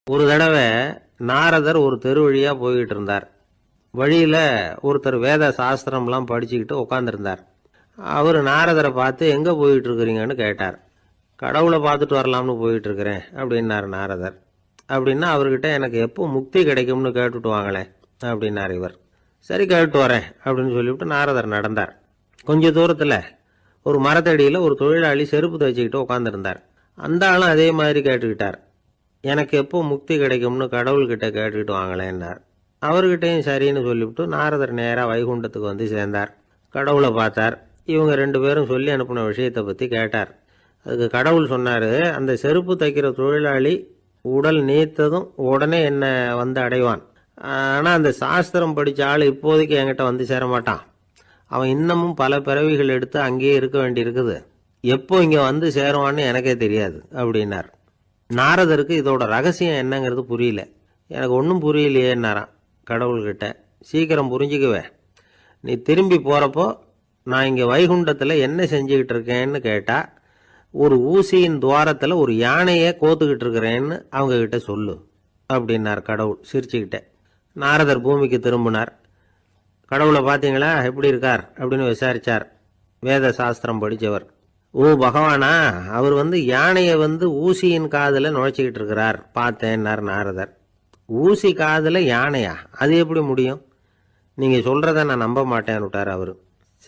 ஒரு தடவை நாரதர் ஒரு தெரு வழியா போய்கிட்டு இருந்தார். வழியில ஒருத்தர் வேத சாஸ்திரம்லாம் படிச்சுக்கிட்டு உட்காந்துருந்தார். அவர் நாரதரை பார்த்து எங்க போயிட்டு இருக்கிறீங்கன்னு கேட்டார். கடவுளை பார்த்துட்டு வரலாம்னு போயிட்டு இருக்கிறேன் அப்படின்னார் நாரதர். அப்படின்னா அவர்கிட்ட எனக்கு எப்போ முக்தி கிடைக்கும்னு கேட்டுட்டு வாங்களேன் அப்படின்னார் இவர். சரி கேட்டு வரேன் அப்படின்னு சொல்லிவிட்டு நாரதர் நடந்தார். கொஞ்ச தூரத்தில் ஒரு மரத்தடியில் ஒரு தொழிலாளி செருப்பு தைச்சிக்கிட்டு உட்காந்துருந்தார். அந்த ஆளும் அதே மாதிரி கேட்டுக்கிட்டார். எனக்கு எப்போ முக்தி கிடைக்கும்னு கடவுள்கிட்ட கேட்டுக்கிட்டு வாங்களேன்னார். அவர்கிட்டையும் சரின்னு சொல்லிவிட்டு நாரதர் நேராக வைகுண்டத்துக்கு வந்து சேர்ந்தார். கடவுளை பார்த்தார். இவங்க ரெண்டு பேரும் சொல்லி அனுப்பின விஷயத்தை பற்றி கேட்டார். அதுக்கு கடவுள் சொன்னார், அந்த செருப்பு தைக்கிற தொழிலாளி உடல் நீத்ததும் உடனே என்னை வந்து அடைவான். ஆனால் அந்த சாஸ்திரம் படித்த ஆள் இப்போதைக்கு என்கிட்ட வந்து சேர மாட்டான். அவன் இன்னமும் பல பிறவிகள் எடுத்து அங்கேயே இருக்க வேண்டியிருக்குது. எப்போ இங்கே வந்து சேருவான்னு எனக்கே தெரியாது அப்படின்னார். நாரதருக்கு இதோட ரகசியம் என்னங்கிறது புரியல. எனக்கு ஒன்றும் புரியலையேன்னாரான் கடவுள்கிட்ட. சீக்கிரம் புரிஞ்சுக்குவேன், நீ திரும்பி போகிறப்போ நான் இங்கே வைகுண்டத்தில் என்ன செஞ்சுக்கிட்டு இருக்கேன்னு கேட்டால் ஒரு ஊசியின் துவாரத்தில் ஒரு யானையை கோத்துக்கிட்டு இருக்கிறேன்னு அவங்கக்கிட்ட சொல்லு அப்படின்னார் கடவுள் சிரிச்சுக்கிட்டே. நாரதர் பூமிக்கு திரும்பினார். கடவுளை பார்த்தீங்களா எப்படி இருக்கார் அப்படின்னு விசாரித்தார் வேத சாஸ்திரம் படித்தவர். ஓ பகவானா, அவர் யானையை ஊசியின் காதில் நுழைச்சிக்கிட்டு இருக்கிறார் பார்த்தேன்னார் நாரதர். ஊசி காதில் யானையா? அது எப்படி முடியும்? நீங்கள் சொல்கிறத நான் நம்ப மாட்டேன்னு விட்டார் அவர்.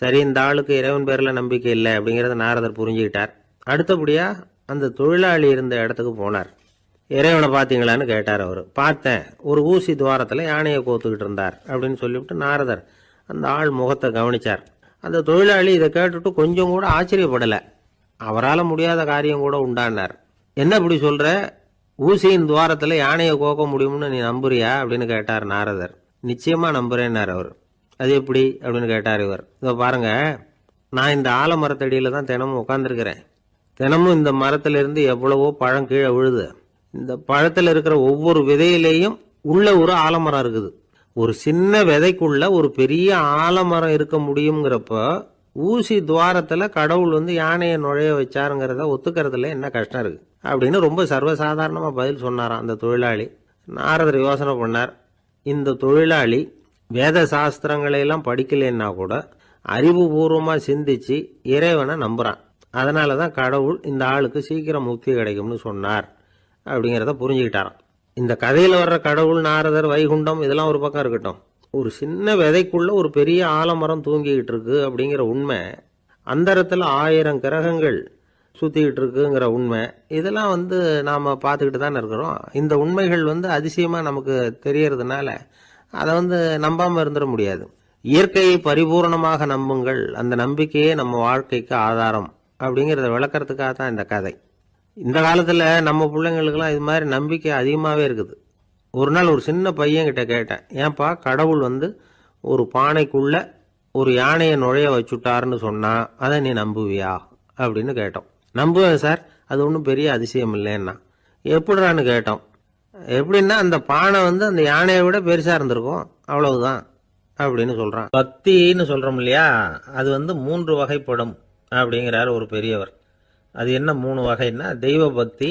சரி, இந்த ஆளுக்கு இறைவன் பேரில் நம்பிக்கை இல்லை அப்படிங்கிறத நாரதர் புரிஞ்சுக்கிட்டார். அடுத்தபடியாக அந்த தொழிலாளி இருந்த இடத்துக்கு போனார். இறைவனை பார்த்தீங்களான்னு கேட்டார் அவர். பார்த்தேன், ஒரு ஊசி துவாரத்தில் யானையை கோத்துக்கிட்டு இருந்தார் அப்படின்னு சொல்லிவிட்டு நாரதர் அந்த ஆள் முகத்தை கவனித்தார். அந்த தொழிலாளி இதை கேட்டுட்டு கொஞ்சம் கூட ஆச்சரியப்படலை. அவரால் முடியாத காரியம் கூட உண்டானார். என்ன இப்படி சொல்கிற? ஊசியின் துவாரத்தில் யானையை கோக்க முடியும்னு நீ நம்புறியா அப்படின்னு கேட்டார் நாரதர். நிச்சயமாக நம்புறேன்னார் அவர். அது எப்படி அப்படின்னு கேட்டார் இவர். இதோ பாருங்க, நான் இந்த ஆலமரத்தடியில் தான் தினமும் உட்காந்துருக்கிறேன். தினமும் இந்த மரத்திலிருந்து எவ்வளவோ பழம் கீழே விழுது. இந்த பழத்தில் இருக்கிற ஒவ்வொரு விதையிலேயும் உள்ள ஒரு ஆலமரம் இருக்குது. ஒரு சின்ன விதைக்குள்ள ஒரு பெரிய ஆலமரம் இருக்க முடியுங்கிறப்ப ஊசி துவாரத்தில் கடவுள் யானையை நுழைய வச்சாருங்கிறத ஒத்துக்கிறதுல என்ன கஷ்டம் இருக்கு அப்படின்னு ரொம்ப சர்வசாதாரணமாக பதில் சொன்னாராம் அந்த தொழிலாளி. நாரதர் யோசனை பண்ணார். இந்த தொழிலாளி வேத சாஸ்திரங்களையெல்லாம் படிக்கலைன்னா கூட அறிவுபூர்வமாக சிந்திச்சு இறைவனை நம்புகிறான். அதனால தான் கடவுள் இந்த ஆளுக்கு சீக்கிரம் முக்தி கிடைக்கும்னு சொன்னார் அப்படிங்கிறத புரிஞ்சுக்கிட்டாராம். இந்த கதையில் வர்ற கடவுள், நாரதர், வைகுண்டம் இதெல்லாம் ஒரு பக்கம் இருக்கட்டும், ஒரு சின்ன விதைக்குள்ள ஒரு பெரிய ஆலமரம் தூங்கிக்கிட்டு இருக்கு அப்படிங்கிற உண்மை, அந்தரத்தில் 1000 கிரகங்கள் சுற்றிக்கிட்டு இருக்குங்கிற உண்மை, இதெல்லாம் நாம் பார்த்துக்கிட்டு தானே இருக்கிறோம். இந்த உண்மைகள் அதிசயமாக நமக்கு தெரியறதுனால அதை நம்பாமல் இருந்துட முடியாது. இயற்கையை பரிபூர்ணமாக நம்புங்கள், அந்த நம்பிக்கையே நம்ம வாழ்க்கைக்கு ஆதாரம் அப்படிங்கிறத விளக்கறதுக்காக தான் இந்த கதை. இந்த காலத்தில் நம்ம பிள்ளைங்களுக்கெல்லாம் இது மாதிரி நம்பிக்கை அதிகமாகவே இருக்குது. ஒரு நாள் ஒரு சின்ன பையன்கிட்ட கேட்டேன், ஏன்பா கடவுள் ஒரு பானைக்குள்ள ஒரு யானையை நுழைய வச்சுட்டாருன்னு சொன்னா அதை நீ நம்புவியா அப்படின்னு கேட்டோம். நம்புவேன் சார், அது ஒன்றும் பெரிய அதிசயம் இல்லைன்னா. எப்படிறான்னு கேட்டோம். எப்படின்னா அந்த பானை அந்த யானையை விட பெருசா இருந்திருக்கும், அவ்வளவுதான் அப்படின்னு சொல்றான். பக்தின்னு சொல்றோம் இல்லையா, அது 3 வகைப்படும் அப்படிங்கிறார் ஒரு பெரியவர். அது என்ன 3 வகைன்னா, தெய்வ பக்தி,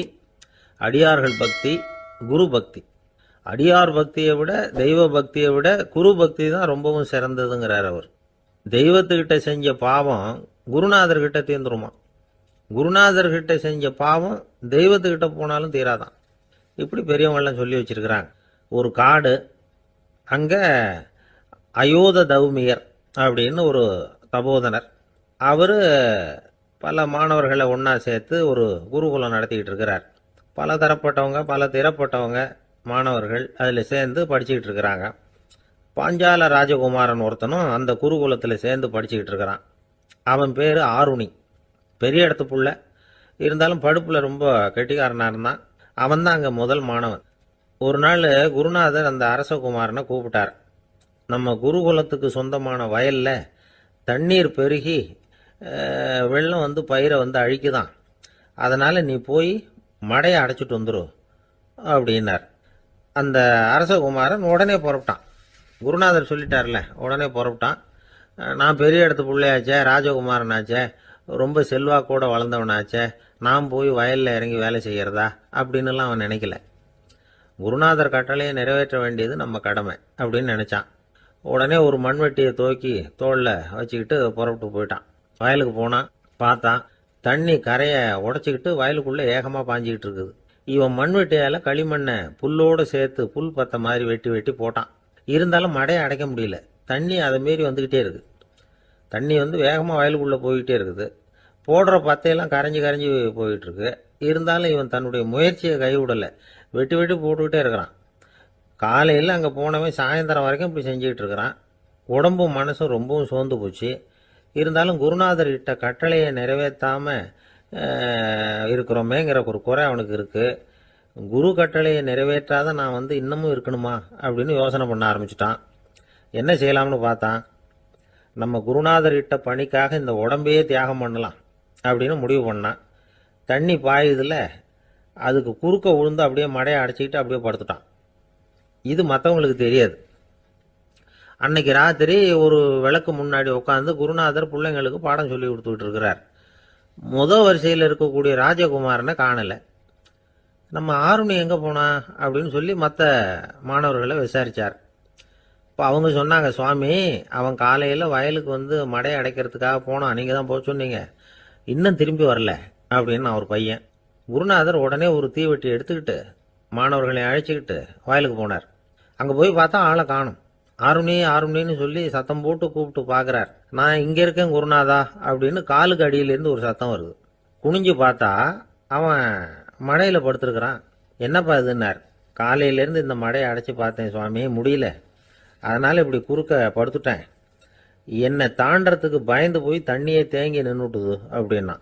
அடியார்கள் பக்தி, குரு பக்தி. அடியார் பக்தியை விட தெய்வ பக்தியை விட குரு பக்தி தான் ரொம்பவும் சிறந்ததுங்கிறார் அவர். தெய்வத்துக்கிட்ட செஞ்ச பாவம் குருநாதர்கிட்ட தீர்ந்துருமா, குருநாதர்கிட்ட செஞ்ச பாவம் தெய்வத்துக்கிட்ட போனாலும் தீராதான். இப்படி பெரியவங்களாம் சொல்லி வச்சிருக்கிறாங்க. ஒரு காடு, அங்கே அயோத தௌமியர் அப்படின்னு ஒரு தபோதனர், அவர் பல மாணவர்களை ஒன்றா சேர்த்து ஒரு குருகுலம் நடத்திக்கிட்டு இருக்கிறார். பல தரப்பட்டவங்க பல திறப்பட்டவங்க மாணவர்கள் அதில் சேர்ந்து படிச்சுக்கிட்டு இருக்கிறாங்க. பாஞ்சால ராஜகுமாரன் ஒருத்தனும் அந்த குருகுலத்தில் சேர்ந்து படிச்சுக்கிட்டு இருக்கிறான். அவன் பேர் ஆருணி. பெரிய இடத்து புள்ள, இருந்தாலும் படுப்பில் ரொம்ப கெட்டிக்காரனாக இருந்தான். அவன் தான் அங்கே முதல் மாணவன். ஒரு நாள் குருநாதர் அந்த அரசகுமாரனை கூப்பிட்டார். நம்ம குருகுலத்துக்கு சொந்தமான வயலில் தண்ணீர் பெருகி வெள்ளம் பயிரை அழிக்குதான், அதனால் நீ போய் மடையை அடைச்சிட்டு வந்துடும் அப்படின்னார். அந்த அரசகுமாரன் உடனே புறப்பட்டான். குருநாதர் சொல்லிட்டார்ல, உடனே புறப்பட்டான். நான் பெரிய இடத்து பிள்ளையாச்சே, ராஜகுமாரனாச்சே, ரொம்ப செல்வாக்கூட வளர்ந்தவனாச்சே, நான் போய் வயலில் இறங்கி வேலை செய்கிறதா அப்படின்னுலாம் அவன் நினைக்கல. குருநாதர் கட்டளையை நிறைவேற்ற வேண்டியது நம்ம கடமை அப்படின்னு நினைச்சான். உடனே ஒரு மண்வெட்டியை தூக்கி தோளில் வச்சுக்கிட்டு புறப்பட்டு போயிட்டான். வயலுக்கு போனான். பார்த்தான், தண்ணி கரையை உடச்சிக்கிட்டு வயலுக்குள்ளே ஏகமாக பாஞ்சிக்கிட்டு இருக்குது. இவன் மண்வெட்டியால் களிமண்ணை புல்லோடு சேர்த்து புல் பத்த மாதிரி வெட்டி வெட்டி போட்டான். இருந்தாலும் மடையை அடைக்க முடியல. தண்ணி அதை மீறி வந்துக்கிட்டே இருக்குது. தண்ணி வேகமாக வயலுக்குள்ளே போய்கிட்டே இருக்குது. போடுற பத்தையெல்லாம் கரைஞ்சி கரைஞ்சி போயிட்டுருக்கு. இருந்தாலும் இவன் தன்னுடைய முயற்சியை கைவிடலை. வெட்டி வெட்டி போட்டுக்கிட்டே இருக்கிறான். காலையில் அங்கே போனவன் சாயந்தரம் வரைக்கும் இப்படி செஞ்சுக்கிட்டு இருக்கிறான். உடம்பும் மனசும் ரொம்பவும் சோர்ந்து போச்சு. இருந்தாலும் குருநாதர் இட்ட கட்டளையை நிறைவேற்றாமல் இருக்கிறோமேங்கிற ஒரு குறை அவனுக்கு இருக்குது. குரு கட்டளையை நிறைவேற்றாத நான் இன்னமும் இருக்கணுமா அப்படின்னு யோசனை பண்ண ஆரம்பிச்சிட்டான். என்ன செய்யலாம்னு பார்த்தான். நம்ம குருநாதர் இட்ட பணிக்காக இந்த உடம்பையே தியாகம் பண்ணலாம் அப்படின்னு முடிவு பண்ணான். தண்ணி பாயுதில் அதுக்கு குறுக்க விழுந்து அப்படியே மடையை அடைச்சிக்கிட்டு அப்படியே படுத்துட்டான். இது மற்றவங்களுக்கு தெரியாது. அன்னைக்கு ராத்திரி ஒரு விளக்கு முன்னாடி உட்காந்து குருநாதர் பிள்ளைங்களுக்கு பாடம் சொல்லி கொடுத்துக்கிட்டு இருக்கிறார். வரிசையில் இருக்கக்கூடிய ராஜகுமாரனை காணலை. நம்ம ஆருணி எங்கே போனா அப்படின்னு சொல்லி மற்ற மாணவர்களை விசாரித்தார். இப்போ அவங்க சொன்னாங்க, சுவாமி அவன் காலையில் வயலுக்கு மடையை அடைக்கிறதுக்காக போனான், நீங்கள் தான் போக சொன்னீங்க, இன்னும் திரும்பி வரல அப்படின்னு அவர் பையன். குருநாதர் உடனே ஒரு தீவெட்டி எடுத்துக்கிட்டு மாணவர்களை அழைச்சிக்கிட்டு வயலுக்கு போனார். அங்கே போய் பார்த்தா ஆளை காணும். ஆருணி ஆருணின்னு சொல்லி சத்தம் போட்டு கூப்பிட்டு பார்க்குறார். நான் இங்கே இருக்கேன் குருநாதா அப்படின்னு காலுக்கு அடியிலேருந்து ஒரு சத்தம் வருது. குனிஞ்சு பார்த்தா அவன் மடையில் படுத்துருக்கிறான். என்னப்பா இதுன்னார். காலையிலேருந்து இந்த மடையை அடைச்சி பார்த்தேன் சுவாமி, முடியல, அதனால் இப்படி குறுக்க படுத்துட்டேன். என்னை தாண்டறதுக்கு பயந்து போய் தண்ணியை தேங்கி நின்றுட்டுது அப்படின்னா.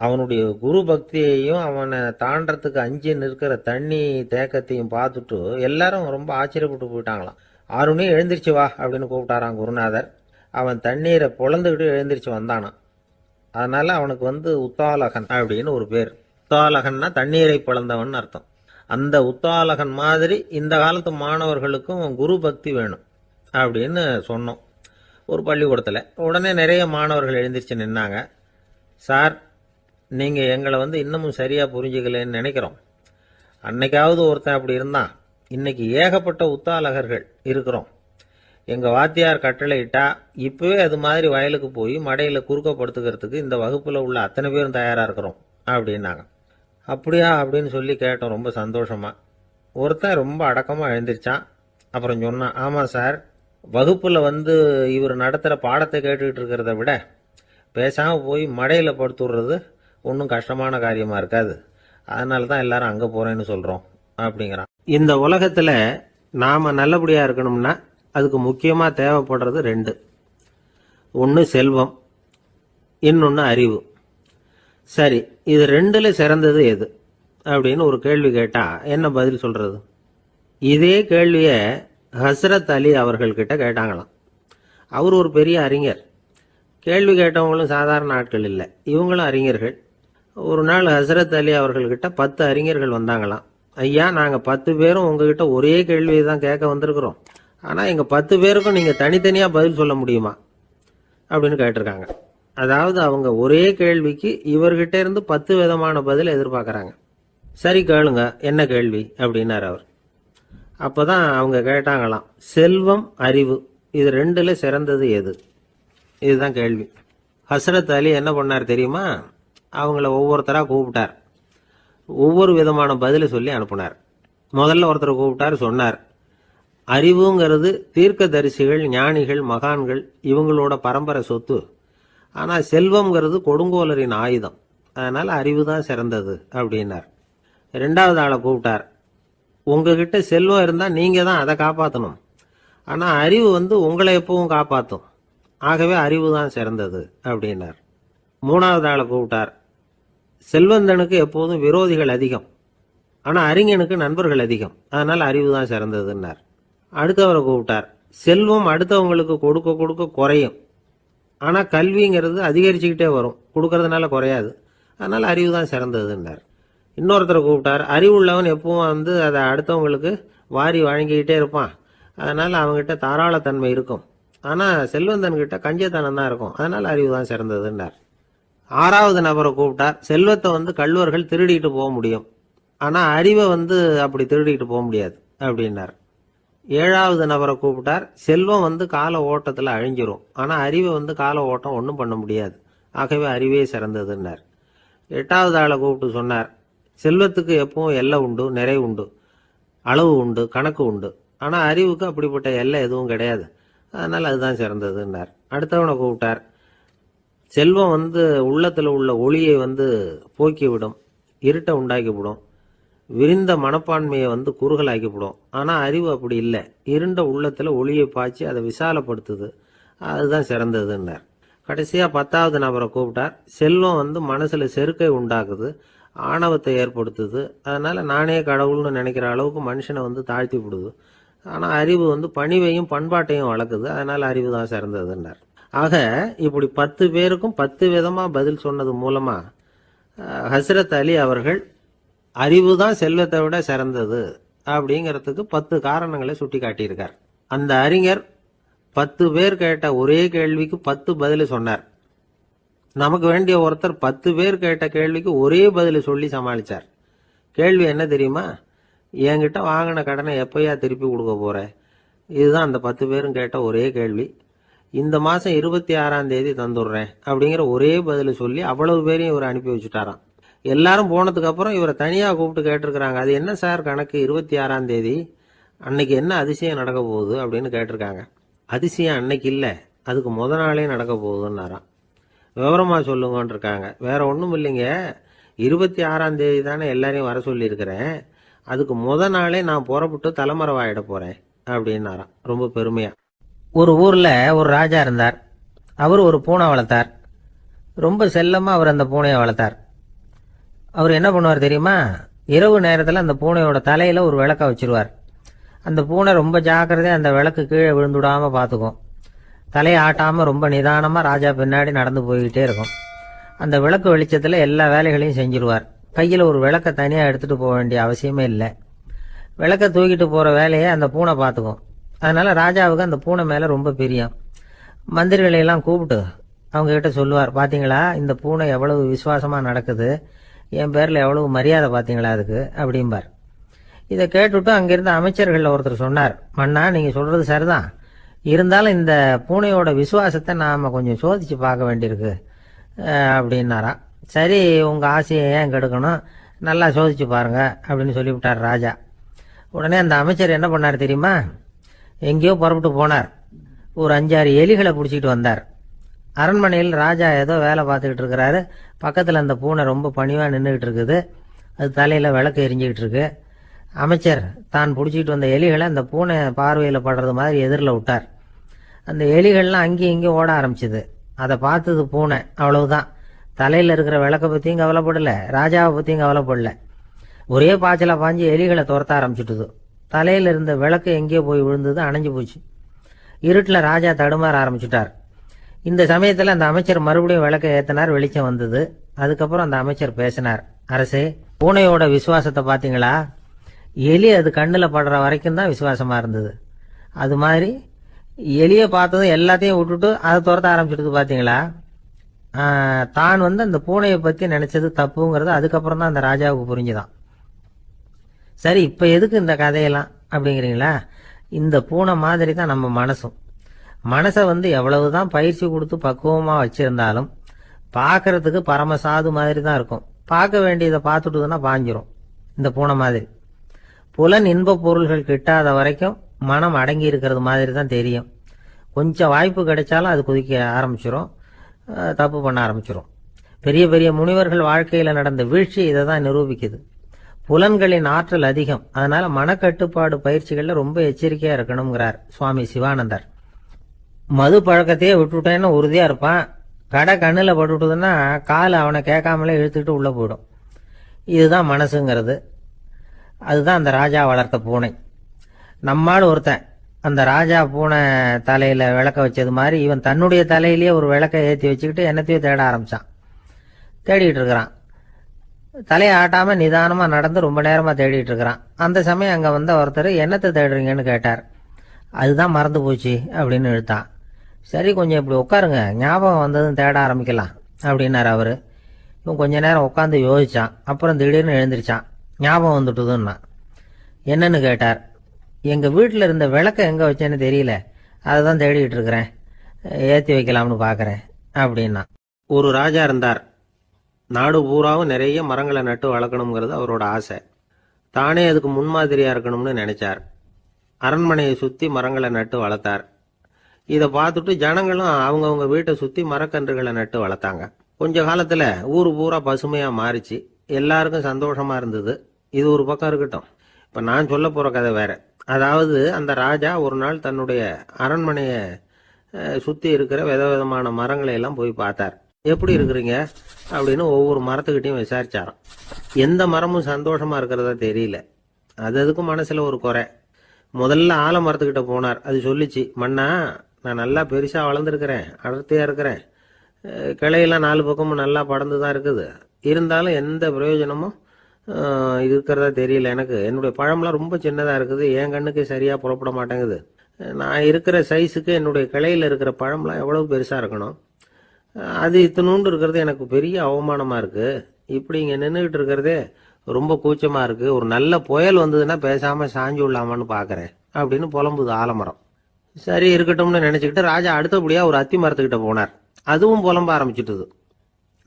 அவனுடைய குரு பக்தியையும் அவனை தாண்டறதுக்கு அஞ்சு நிற்கிற தண்ணி தேக்கத்தையும் பார்த்துட்டு எல்லாரும் ரொம்ப ஆச்சரியப்பட்டு போயிட்டாங்களாம். ஆருணி எழுந்திரிச்சு வா அப்படின்னு கூப்பிட்டாரான் குருநாதர். அவன் தண்ணீரை பொழந்துக்கிட்டு எழுந்திரிச்சு வந்தானான். அதனால் அவனுக்கு உத்தாலகன் அப்படின்னு ஒரு பேர். உத்தாலகன்னா தண்ணீரை பிளந்தவன் அர்த்தம். அந்த உத்தாலகன் மாதிரி இந்த காலத்து மாணவர்களுக்கும் குரு பக்தி வேணும் அப்படின்னு சொன்னோம் ஒரு பள்ளிக்கூடத்தில். உடனே நிறைய மாணவர்கள் எழுந்திரிச்சு நின்னாங்க. சார், நீங்கள் எங்களை இன்னமும் சரியாக புரிஞ்சுக்கலன்னு நினைக்கிறோம். அன்னைக்காவது ஒருத்தன் அப்படி இருந்தான், இன்னைக்கு ஏகப்பட்ட உத்தாலகர்கள் இருக்கிறோம். எங்கள் வாத்தியார் கட்டளையிட்டா இப்போவே அது மாதிரி வயலுக்கு போய் மடையில் குறுக்கப்படுத்துக்கிறதுக்கு இந்த வகுப்பில் உள்ள அத்தனை பேரும் தயாராக இருக்கிறோம் அப்படின்னாங்க. அப்படியா அப்படின்னு சொல்லி கேட்டோம் ரொம்ப சந்தோஷமாக. ஒருத்தன் ரொம்ப அடக்கமாக எழுந்திரிச்சான். அப்புறம் சொன்னான், ஆமாம் சார், வகுப்பில் இவர் நடத்துகிற பாடத்தை கேட்டுக்கிட்டு இருக்கிறத விட பேசாமல் போய் மடையில் படுத்துடுறது ஒன்றும் கஷ்டமான காரியமாக இருக்காது, அதனால தான் எல்லாரும் அங்கே போகிறேன்னு சொல்கிறோம் அப்படிங்கிறான். இந்த உலகத்தில் நாம் நல்லபடியாக இருக்கணும்னா அதுக்கு முக்கியமாக தேவைப்படுறது ரெண்டு. ஒன்று செல்வம், இன்னொன்று அறிவு. சரி, இது ரெண்டில் சிறந்தது எது அப்படின்னு ஒரு கேள்வி கேட்டால் என்ன பதில் சொல்கிறது? இதே கேள்வியை ஹஸ்ரத் அலி அவர்கள்கிட்ட கேட்டாங்களாம். அவர் ஒரு பெரிய அறிஞர். கேள்வி கேட்டவங்களும் சாதாரண ஆட்கள் இல்லை, இவங்களும் அறிஞர்கள். ஒரு நாள் ஹஸ்ரத் அலி அவர்கள்கிட்ட 10 அறிஞர்கள் வந்தாங்களாம். ஐயா, நாங்கள் 10 பேரும் உங்ககிட்ட ஒரே கேள்வியை தான் கேட்க வந்திருக்கிறோம், ஆனால் எங்கள் 10 பேருக்கும் நீங்கள் தனித்தனியாக பதில் சொல்ல முடியுமா அப்படின்னு கேட்டிருக்காங்க. அதாவது அவங்க ஒரே கேள்விக்கு இவர்கிட்ட இருந்து 10 விதமான பதில் எதிர்பார்க்குறாங்க. சரி கேளுங்க, என்ன கேள்வி அப்படின்னார் அவர். அப்போ தான் அவங்க கேட்டாங்களாம், செல்வம் அறிவு இது ரெண்டில் சிறந்தது எது? இதுதான் கேள்வி. ஹஸ்ரத் அலி என்ன பண்ணார் தெரியுமா? அவங்கள ஒவ்வொருத்தராக கூப்பிட்டார். ஒவ்வொரு விதமான பதிலை சொல்லி அனுப்புனார். முதல்ல ஒருத்தரை கூப்பிட்டார், சொன்னார், அறிவுங்கிறது தீர்க்கதரிசிகள், ஞானிகள், மகான்கள் இவங்களோட பரம்பரை சொத்து. ஆனால் செல்வம்ங்கிறது கொடுங்கோலரின் ஆயுதம், அதனால் அறிவு தான் சிறந்தது அப்படின்னார். ரெண்டாவது ஆளை கூப்பிட்டார். உங்ககிட்ட செல்வம் இருந்தால் நீங்கள் தான் அதை காப்பாற்றணும், ஆனால் அறிவு உங்களை எப்பவும் காப்பாற்றும், ஆகவே அறிவு தான் சிறந்தது அப்படின்னார். மூணாவது ஆளை கூப்பிட்டார். செல்வந்தனுக்கு எப்போதும் விரோதிகள் அதிகம், ஆனால் அறிஞனுக்கு நண்பர்கள் அதிகம், அதனால் அறிவு தான் சிறந்ததுன்னார். அடுத்தவரை கூப்பிட்டார். செல்வம் அடுத்தவங்களுக்கு கொடுக்க கொடுக்க குறையும், ஆனால் கல்விங்கிறது அதிகரிச்சுக்கிட்டே வரும், கொடுக்கறதுனால குறையாது, அதனால் அறிவு தான் சிறந்ததுன்னார். இன்னொருத்தரை கூப்பிட்டார். அறிவுள்ளவன் எப்பவும் அதை அடுத்தவங்களுக்கு வாரி வழங்கிக்கிட்டே இருப்பான், அதனால் அவங்ககிட்ட தாராளத்தன்மை இருக்கும், ஆனால் செல்வந்தன்கிட்ட கஞ்சத்தனம் தான் இருக்கும், அதனால் அறிவு தான் சிறந்ததுன்னார். ஆறாவது நபரை கூப்பிட்டார். செல்வத்தை கள்வர்கள் திருடிட்டு போக முடியும், ஆனால் அறிவை அப்படி திருடிக்கிட்டு போக முடியாது அப்படின்னார். 7வது நபரை கூப்பிட்டார். செல்வம் கால ஓட்டத்தில் அழிஞ்சிரும், ஆனால் அறிவை கால ஓட்டம் ஒன்றும் பண்ண முடியாது, ஆகவே அறிவே சிறந்ததுன்னார். 8வது ஆளை கூப்பிட்டு சொன்னார், செல்வத்துக்கு எப்பவும் எல்லை உண்டு, நிறை உண்டு, அளவு உண்டு, கணக்கு உண்டு, ஆனால் அறிவுக்கு அப்படிப்பட்ட எல்லை எதுவும் கிடையாது, அதனால் அதுதான் சிறந்ததுன்னார். அடுத்தவனை கூப்பிட்டார். செல்வம் உள்ளத்தில் உள்ள ஒளியை போக்கிவிடும், இருட்டை உண்டாக்கிவிடும், விரிந்த மனப்பான்மையை குறுகலாக்கிவிடும். ஆனால் அறிவு அப்படி இல்லை, இருண்ட உள்ளத்தில் ஒளியை பாய்ச்சி அதை விசாலப்படுத்துது, அதுதான் சிறந்ததுன்னார். கடைசியாக 10வது நபரை கூப்பிட்டார். செல்வம் மனசில் செருக்கை உண்டாக்குது, ஆணவத்தை ஏற்படுத்துது, அதனால் நானே கடவுள்னு நினைக்கிற அளவுக்கு மனுஷனை தாழ்த்தி விடுது. ஆனால் அறிவு பணிவையும் பண்பாட்டையும் வளர்க்குது, அதனால் அறிவு தான் சிறந்ததுன்னார். ஆக இப்படி 10 பேருக்கும் 10 விதமாக பதில் சொன்னது மூலமாக ஹஸ்ரத் அலி அவர்கள் அறிவு தான் செல்வத்தை விட சிறந்தது அப்படிங்கிறதுக்கு 10 காரணங்களை சுட்டி காட்டியிருக்கார். அந்த அறிஞர் 10 பேர் கேட்ட ஒரே கேள்விக்கு 10 பதில் சொன்னார். நமக்கு வேண்டிய ஒருத்தர் 10 பேர் கேட்ட கேள்விக்கு ஒரே பதில் சொல்லி சமாளித்தார். கேள்வி என்ன தெரியுமா? என்கிட்ட வாங்கின கடனை எப்போயா திருப்பி கொடுக்க போற? இதுதான் அந்த 10 பேரும் கேட்ட ஒரே கேள்வி. இந்த மாதம் 26ஆம் தேதி தந்துடுறேன் அப்படிங்கிற ஒரே பதில் சொல்லி அவ்வளவு பேரையும் இவர் அனுப்பி வச்சுட்டாராம். எல்லாரும் போனதுக்கு அப்புறம் இவரை தனியாக கூப்பிட்டு கேட்டிருக்கிறாங்க, அது என்ன சார் கணக்கு, 26ஆம் தேதி அன்னைக்கு என்ன அதிசயம் நடக்க போகுது அப்படின்னு கேட்டிருக்காங்க. அதிசயம் அன்னைக்கு இல்லை, அதுக்கு முத நாளே நடக்க போகுதுன்னாராம். விவரமாக சொல்லுங்கன்னு இருக்காங்க. வேற ஒன்றும் இல்லைங்க, 26ஆம் தேதி தானே எல்லாரையும் வர சொல்லியிருக்கிறேன், அதுக்கு முத நாளே நான் புறப்பட்டு தலைமறைவாயிட போகிறேன் அப்படின்னாராம் ரொம்ப பெருமையாக. ஒரு ஊரில் ஒரு ராஜா இருந்தார். அவர் ஒரு பூனை வளர்த்தார். ரொம்ப செல்லமாக அவர் அந்த பூனையை வளர்த்தார். அவர் என்ன பண்ணுவார் தெரியுமா? இரவு நேரத்தில் அந்த பூனையோட தலையில் ஒரு விளக்க வச்சிருவார். அந்த பூனை ரொம்ப ஜாக்கிரதையாக அந்த விளக்கு கீழே விழுந்துடாமல் பார்த்துக்கும். தலையை ஆட்டாமல் ரொம்ப நிதானமாக ராஜா பின்னாடி நடந்து போய்கிட்டே இருக்கும். அந்த விளக்கு வெளிச்சத்தில் எல்லா வேலைகளையும் செஞ்சிருவார். கையில் ஒரு விளக்கை தனியாக எடுத்துகிட்டு போக வேண்டிய அவசியமே இல்லை. விளக்கை தூக்கிட்டு போகிற வேலையை அந்த பூனை பார்த்துக்கும். அதனால் ராஜாவுக்கு அந்த பூனை மேலே ரொம்ப பிரியம். மந்திரிகளையெல்லாம் கூப்பிட்டு அவங்ககிட்ட சொல்லுவார், பார்த்தீங்களா இந்த பூனை எவ்வளவு விசுவாசமாக நடக்குது, என் பேரில் எவ்வளவு மரியாதை பார்த்தீங்களா அதுக்கு அப்படிம்பார். இதை கேட்டுவிட்டு அங்கிருந்த அமைச்சர்களில் ஒருத்தர் சொன்னார், மன்னா நீங்கள் சொல்கிறது சரிதான், இருந்தாலும் இந்த பூனையோட விசுவாசத்தை நாம் கொஞ்சம் சோதித்து பார்க்க வேண்டியிருக்கு அப்படின்னாராம். சரி, உங்கள் ஆசையை ஏன் கெடுக்கணும், நல்லா சோதிச்சு பாருங்க அப்படின்னு சொல்லிவிட்டார் ராஜா. உடனே அந்த அமைச்சர் என்ன பண்ணார் தெரியுமா? எங்கேயோ புறப்பட்டு போனார். ஒரு 5-6 எலிகளை பிடிச்சிட்டு வந்தார். அரண்மனையில் ராஜா ஏதோ வேலை பார்த்துக்கிட்டு இருக்கிறாரு. பக்கத்தில் அந்த பூனை ரொம்ப பணிவாக நின்றுக்கிட்டு இருக்குது. அது தலையில் விளக்கு எரிஞ்சிக்கிட்டு இருக்கு. அமைச்சர் தான் பிடிச்சிட்டு வந்த எலிகளை அந்த பூனை பார்வையில் படுறது மாதிரி எதிரில் விட்டார். அந்த எலிகள்லாம் அங்கேயும் இங்கேயும் ஓட ஆரம்பிச்சுது. அதை பார்த்தது பூனை, அவ்வளவுதான். தலையில் இருக்கிற விளக்கை பற்றியும் கவலைப்படலை, ராஜாவை பற்றியும் கவலைப்படலை. ஒரே பாய்ச்சலாக பாஞ்சு எலிகளை துரத்த ஆரம்பிச்சுட்டுது. தலையில் இருந்த விளக்கு எங்கேயோ போய் விழுந்தது, அணைஞ்சு போச்சு. இருட்டில் ராஜா தடுமாற ஆரம்பிச்சுட்டார். இந்த சமயத்தில் அந்த அமைச்சர் மறுபடியும் விளக்கை ஏற்றினார், வெளிச்சம் வந்தது. அதுக்கப்புறம் அந்த அமைச்சர் பேசினார், அரசே பூனையோட விசுவாசத்தை பார்த்தீங்களா? எலி அது கண்ணில் படுற வரைக்கும் தான் விசுவாசமாக இருந்தது. அது மாதிரி எலியை பார்த்ததும் எல்லாத்தையும் விட்டுட்டு அதை துரத்த ஆரம்பிச்சுட்டு பார்த்தீங்களா? தான் அந்த பூனையை பற்றி நினைச்சது தப்புங்கிறது அதுக்கப்புறம் தான் அந்த ராஜாவுக்கு புரிஞ்சுதான். சரி, இப்போ எதுக்கு இந்த கதையெல்லாம் அப்படிங்கிறீங்களா? இந்த பூனை மாதிரி தான் நம்ம மனசும். மனசை எவ்வளவுதான் பயிற்சி கொடுத்து பக்குவமாக வச்சிருந்தாலும் பார்க்கறதுக்கு பரமசாது மாதிரி தான் இருக்கும். பார்க்க வேண்டியதை பார்த்துட்டுதுன்னா பாஞ்சிரும். இந்த பூனை மாதிரி புலன் இன்ப பொருள்கள் கிட்டாத வரைக்கும் மனம் அடங்கி இருக்கிறது மாதிரி தான் தெரியும். கொஞ்சம் வாய்ப்பு கிடைச்சாலும் அது குதிக்க ஆரம்பிச்சிடும், தப்பு பண்ண ஆரம்பிச்சிடும். பெரிய பெரிய முனிவர்கள் வாழ்க்கையில் நடந்த வீழ்ச்சி இதை தான் நிரூபிக்குது. புலன்களின் ஆற்றல் அதிகம், அதனால மனக்கட்டுப்பாடு பயிற்சிகளில் ரொம்ப எச்சரிக்கையா இருக்கணுங்கிறார் சுவாமி சிவானந்தர். மது பழக்கத்தையே விட்டுவிட்டேன்னு உறுதியா இருப்பான். கடை கண்ணில் பட்டுவிட்டதுன்னா கால் அவனை கேட்காமலே இழுத்துக்கிட்டு உள்ள போயிடும். இதுதான் மனசுங்கிறது. அதுதான் அந்த ராஜா வளர்த்த பூனை. நம்மால் ஒருத்தன் அந்த ராஜா பூனை தலையில விளக்க வச்சது மாதிரி இவன் தன்னுடைய தலையிலேயே ஒரு விளக்கை ஏற்றி வச்சுக்கிட்டு என்னத்தையும் தேட ஆரம்பிச்சான். தேடிட்டு இருக்கிறான். தலையை ஆட்டாம நிதானமா நடந்து ரொம்ப நேரமா தேடிட்டு இருக்கிறான். அந்த சமயம் அங்க வந்த ஒருத்தர் என்னத்தை தேடுறீங்கன்னு கேட்டார். அதுதான் மறந்து போச்சு அப்படின்னு இழுத்தான். சரி, கொஞ்சம் இப்படி உட்காருங்க, ஞாபகம் வந்ததும் தேட ஆரம்பிக்கலாம் அப்படின்னாரு அவரு. இவன் கொஞ்ச நேரம் உட்காந்து யோசிச்சான். அப்புறம் திடீர்னு எழுந்திரிச்சான். ஞாபகம் வந்துட்டுதுன்னா. என்னன்னு கேட்டார். எங்கள் வீட்டில் இருந்த விளக்க எங்கே வச்சேன்னு தெரியல, அதை தான் தேடிக்கிட்டு இருக்கிறேன், ஏற்றி வைக்கலாம்னு பார்க்குறேன் அப்படின்னா. ஒரு ராஜா இருந்தார். நாடு பூராவும் நிறைய மரங்களை நட்டு வளர்க்கணுங்கிறது அவரோட ஆசை. தானே அதுக்கு முன்மாதிரியாக இருக்கணும்னு நினைச்சார். அரண்மனையை சுற்றி மரங்களை நட்டு வளர்த்தார். இதை பார்த்துட்டு ஜனங்களும் அவங்கவுங்க வீட்டை சுற்றி மரக்கன்றுகளை நட்டு வளர்த்தாங்க. கொஞ்ச காலத்தில் ஊர் பூரா பசுமையாக மாறிச்சு. எல்லாருக்கும் சந்தோஷமாக இருந்தது. இது ஒரு பக்கம் இருக்கட்டும். இப்போ நான் சொல்ல போகிற கதை வேற. அதாவது அந்த ராஜா ஒரு நாள் தன்னுடைய அரண்மனையை சுற்றி இருக்கிற விதவிதமான மரங்களை எல்லாம் போய் பார்த்தார். எப்படி இருக்கிறீங்க அப்படின்னு ஒவ்வொரு மரத்துக்கிட்டையும் விசாரிச்சாராம். எந்த மரமும் சந்தோஷமாக இருக்கிறதா தெரியல. அதுக்கும் மனசில் ஒரு குறை. முதல்ல ஆலமரத்துக்கிட்ட போனார். அது சொல்லிச்சு, மண்ணா, நான் நல்லா பெருசாக வளர்ந்துருக்கிறேன், அடர்த்தியாக இருக்கிறேன், கிளையெல்லாம் 4 பக்கமும் நல்லா படர்ந்து தான் இருக்குது, இருந்தாலும் எந்த பிரயோஜனமும் இருக்கிறதா தெரியல எனக்கு. என்னுடைய பழம்லாம் ரொம்ப சின்னதாக இருக்குது, என் கண்ணுக்கு சரியாக புறப்பட மாட்டேங்குது. நான் இருக்கிற சைஸுக்கு என்னுடைய கிளையில் இருக்கிற பழம்லாம் எவ்வளவு பெருசாக இருக்கணும், அது இத்தினூண்டு இருக்கிறது எனக்கு பெரிய அவமானமாக இருக்குது. இப்படி இங்கே நின்றுக்கிட்டு இருக்கிறதே ரொம்ப கூச்சமாக இருக்குது. ஒரு நல்ல புயல் வந்ததுன்னா பேசாமல் சாஞ்சு விடலாமான்னு பார்க்குறேன் அப்படின்னு புலம்புது ஆலமரம். சரி இருக்கட்டும்னு நினச்சிக்கிட்டு ராஜா அடுத்தபடியாக ஒரு அத்தி மரத்துக்கிட்ட போனார். அதுவும் புலம்ப ஆரம்பிச்சிட்டுது.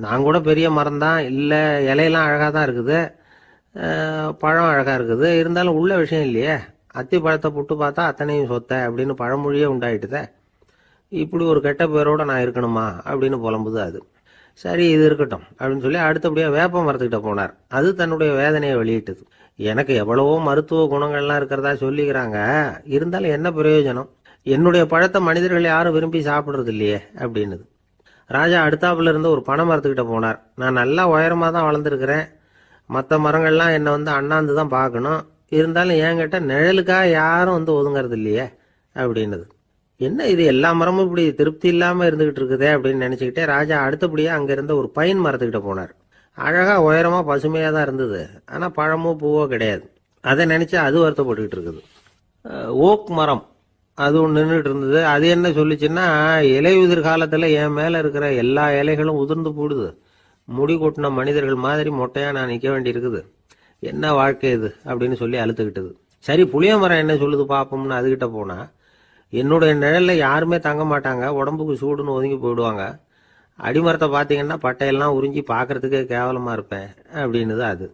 நான் கூட பெரிய மரம் தான், இல்லை இலையெல்லாம் அழகாக தான் இருக்குது, பழம் அழகாக இருக்குது, இருந்தாலும் உள்ள விஷயம் இல்லையே, அத்தி பழத்தை புட்டு பார்த்தா அத்தனையும் சொத்த அப்படின்னு பழமொழியே உண்டாயிட்டுதே. இப்படி ஒரு கெட்ட பேரோட நான் இருக்கணுமா அப்படின்னு புலம்புது அது. சரி இது இருக்கட்டும் அப்படின்னு சொல்லி அடுத்தபடியாக வேப்ப மரத்துக்கிட்ட போனார். அது தன்னுடைய வேதனையை வெளியிட்டது. எனக்கு எவ்வளவோ மருத்துவ குணங்கள்லாம் இருக்கிறதா சொல்லிக்கிறாங்க, இருந்தாலும் என்ன பிரயோஜனம், என்னுடைய பழத்தை மனிதர்கள் யாரும் விரும்பி சாப்பிட்றது இல்லையே அப்படின்னுது. ராஜா அடுத்தாப்புல இருந்து ஒரு பனை மரத்துக்கிட்ட போனார். நான் நல்லா உயரமாக தான் வளர்ந்துருக்கிறேன், மற்ற மரங்கள்லாம் என்னை அண்ணாந்து தான் பார்க்கணும், இருந்தாலும் என்கிட்ட நிழலுக்காக யாரும் ஒதுங்கிறது இல்லையே அப்படின்னுது. என்ன இது எல்லா மரமும் இப்படி திருப்தி இல்லாமல் இருந்துகிட்டு இருக்குதே அப்படின்னு நினச்சிக்கிட்டே ராஜா அடுத்தபடியாக அங்கே இருந்த ஒரு பைன் மரத்துக்கிட்ட போனார். அழகாக உயரமாக பசுமையாக தான் இருந்தது, ஆனால் பழமோ பூவோ கிடையாது. அதை நினச்சி அது வருத்தப்பட்டுக்கிட்டு இருக்குது. ஓக் மரம் அது ஒன்று நின்றுட்டு இருந்தது. அது என்ன சொல்லிச்சுன்னா, இலையுதிர் காலத்தில் என் மேலே இருக்கிற எல்லா இலைகளும் உதிர்ந்து போடுது, முடி கொட்டின மனிதர்கள் மாதிரி மொட்டையாக நான் நிற்க வேண்டி இருக்குது, என்ன வாழ்க்கை இது அப்படின்னு சொல்லி அழுத்துக்கிட்டது. சரி புளிய மரம் என்ன சொல்லுது பார்ப்போம்னு அதுகிட்ட போனால், என்னுடைய நிழலில் யாருமே தங்க மாட்டாங்க, உடம்புக்கு சூடுன்னு ஒதுங்கி போயிடுவாங்க, அடிமரத்தை பார்த்தீங்கன்னா பட்டையெல்லாம் உறிஞ்சி பார்க்கறதுக்கே கேவலமாக இருப்பேன் அப்படின்னுது அது.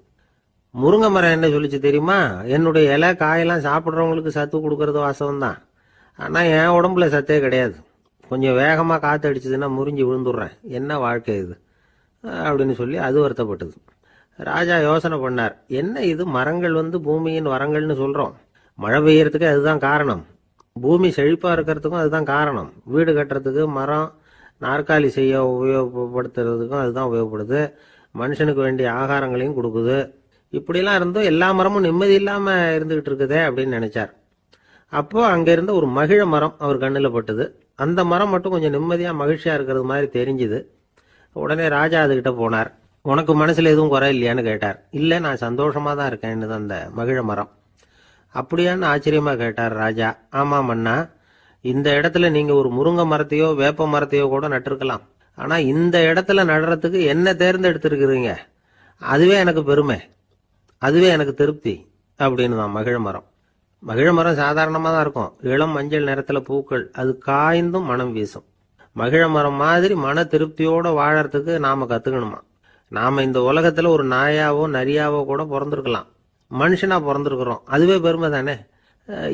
முருங்கை மரம் என்ன சொல்லிச்சு தெரியுமா, என்னுடைய இலை காயெல்லாம் சாப்பிட்றவங்களுக்கு சத்து கொடுக்கறது வாசவம் தான், ஆனால் என் உடம்புல சத்தே கிடையாது, கொஞ்சம் வேகமாக காற்று அடிச்சதுன்னா முறிஞ்சி விழுந்துடுறேன், என்ன வாழ்க்கை இது அப்படின்னு சொல்லி அது வருத்தப்பட்டது. ராஜா யோசனை பண்ணார், என்ன இது மரங்கள் பூமியின் வரங்கள்னு சொல்கிறோம், மழை பெய்யறதுக்கு அதுதான் காரணம், பூமி செழிப்பாக இருக்கிறதுக்கும் அதுதான் காரணம், வீடு கட்டுறதுக்கு மரம், நாற்காலி செய்ய உபயோகப்படுத்துறதுக்கும் அதுதான் உபயோகப்படுது, மனுஷனுக்கு வேண்டிய ஆகாரங்களையும் கொடுக்குது, இப்படிலாம் இருந்தும் எல்லா மரமும் நிம்மதி இல்லாமல் இருந்துகிட்டு இருக்குதே அப்படின்னு நினைச்சார். அப்போ அங்கே இருந்த ஒரு மகிழ மரம் அவர் கண்ணில் பட்டுது. அந்த மரம் மட்டும் கொஞ்சம் நிம்மதியாக மகிழ்ச்சியாக இருக்கிறது மாதிரி தெரிஞ்சுது. உடனே ராஜா அதுகிட்ட போனார். உனக்கு மனசில் எதுவும் குறை இல்லையான்னு கேட்டார். இல்லை, நான் சந்தோஷமாக தான் இருக்கேன்னு அந்த மகிழ மரம். அப்படியான்னு ஆச்சரியமாக கேட்டார் ராஜா. ஆமாம் மன்னா, இந்த இடத்துல நீங்கள் ஒரு முருங்கை மரத்தையோ வேப்ப மரத்தையோ கூட நட்டிருக்கலாம், ஆனால் இந்த இடத்துல நடுறதுக்கு என்ன தேர்ந்தெடுத்திருக்கிறீங்க, அதுவே எனக்கு பெருமை, அதுவே எனக்கு திருப்தி அப்படின்னு தான் மகிழ மரம். மகிழ மரம் சாதாரணமாக தான் இருக்கும், இளம் மஞ்சள் நிறத்தில் பூக்கள், அது காய்ந்தும் மனம் வீசும். மகிழ மரம் மாதிரி மன திருப்தியோடு வாழறதுக்கு நாம் கற்றுக்கணுமா. நாம் இந்த உலகத்தில் ஒரு நாயாவோ நரியாவோ கூட பிறந்திருக்கலாம், மனுஷனாக பிறந்திருக்கிறோம், அதுவே பெருமை தானே.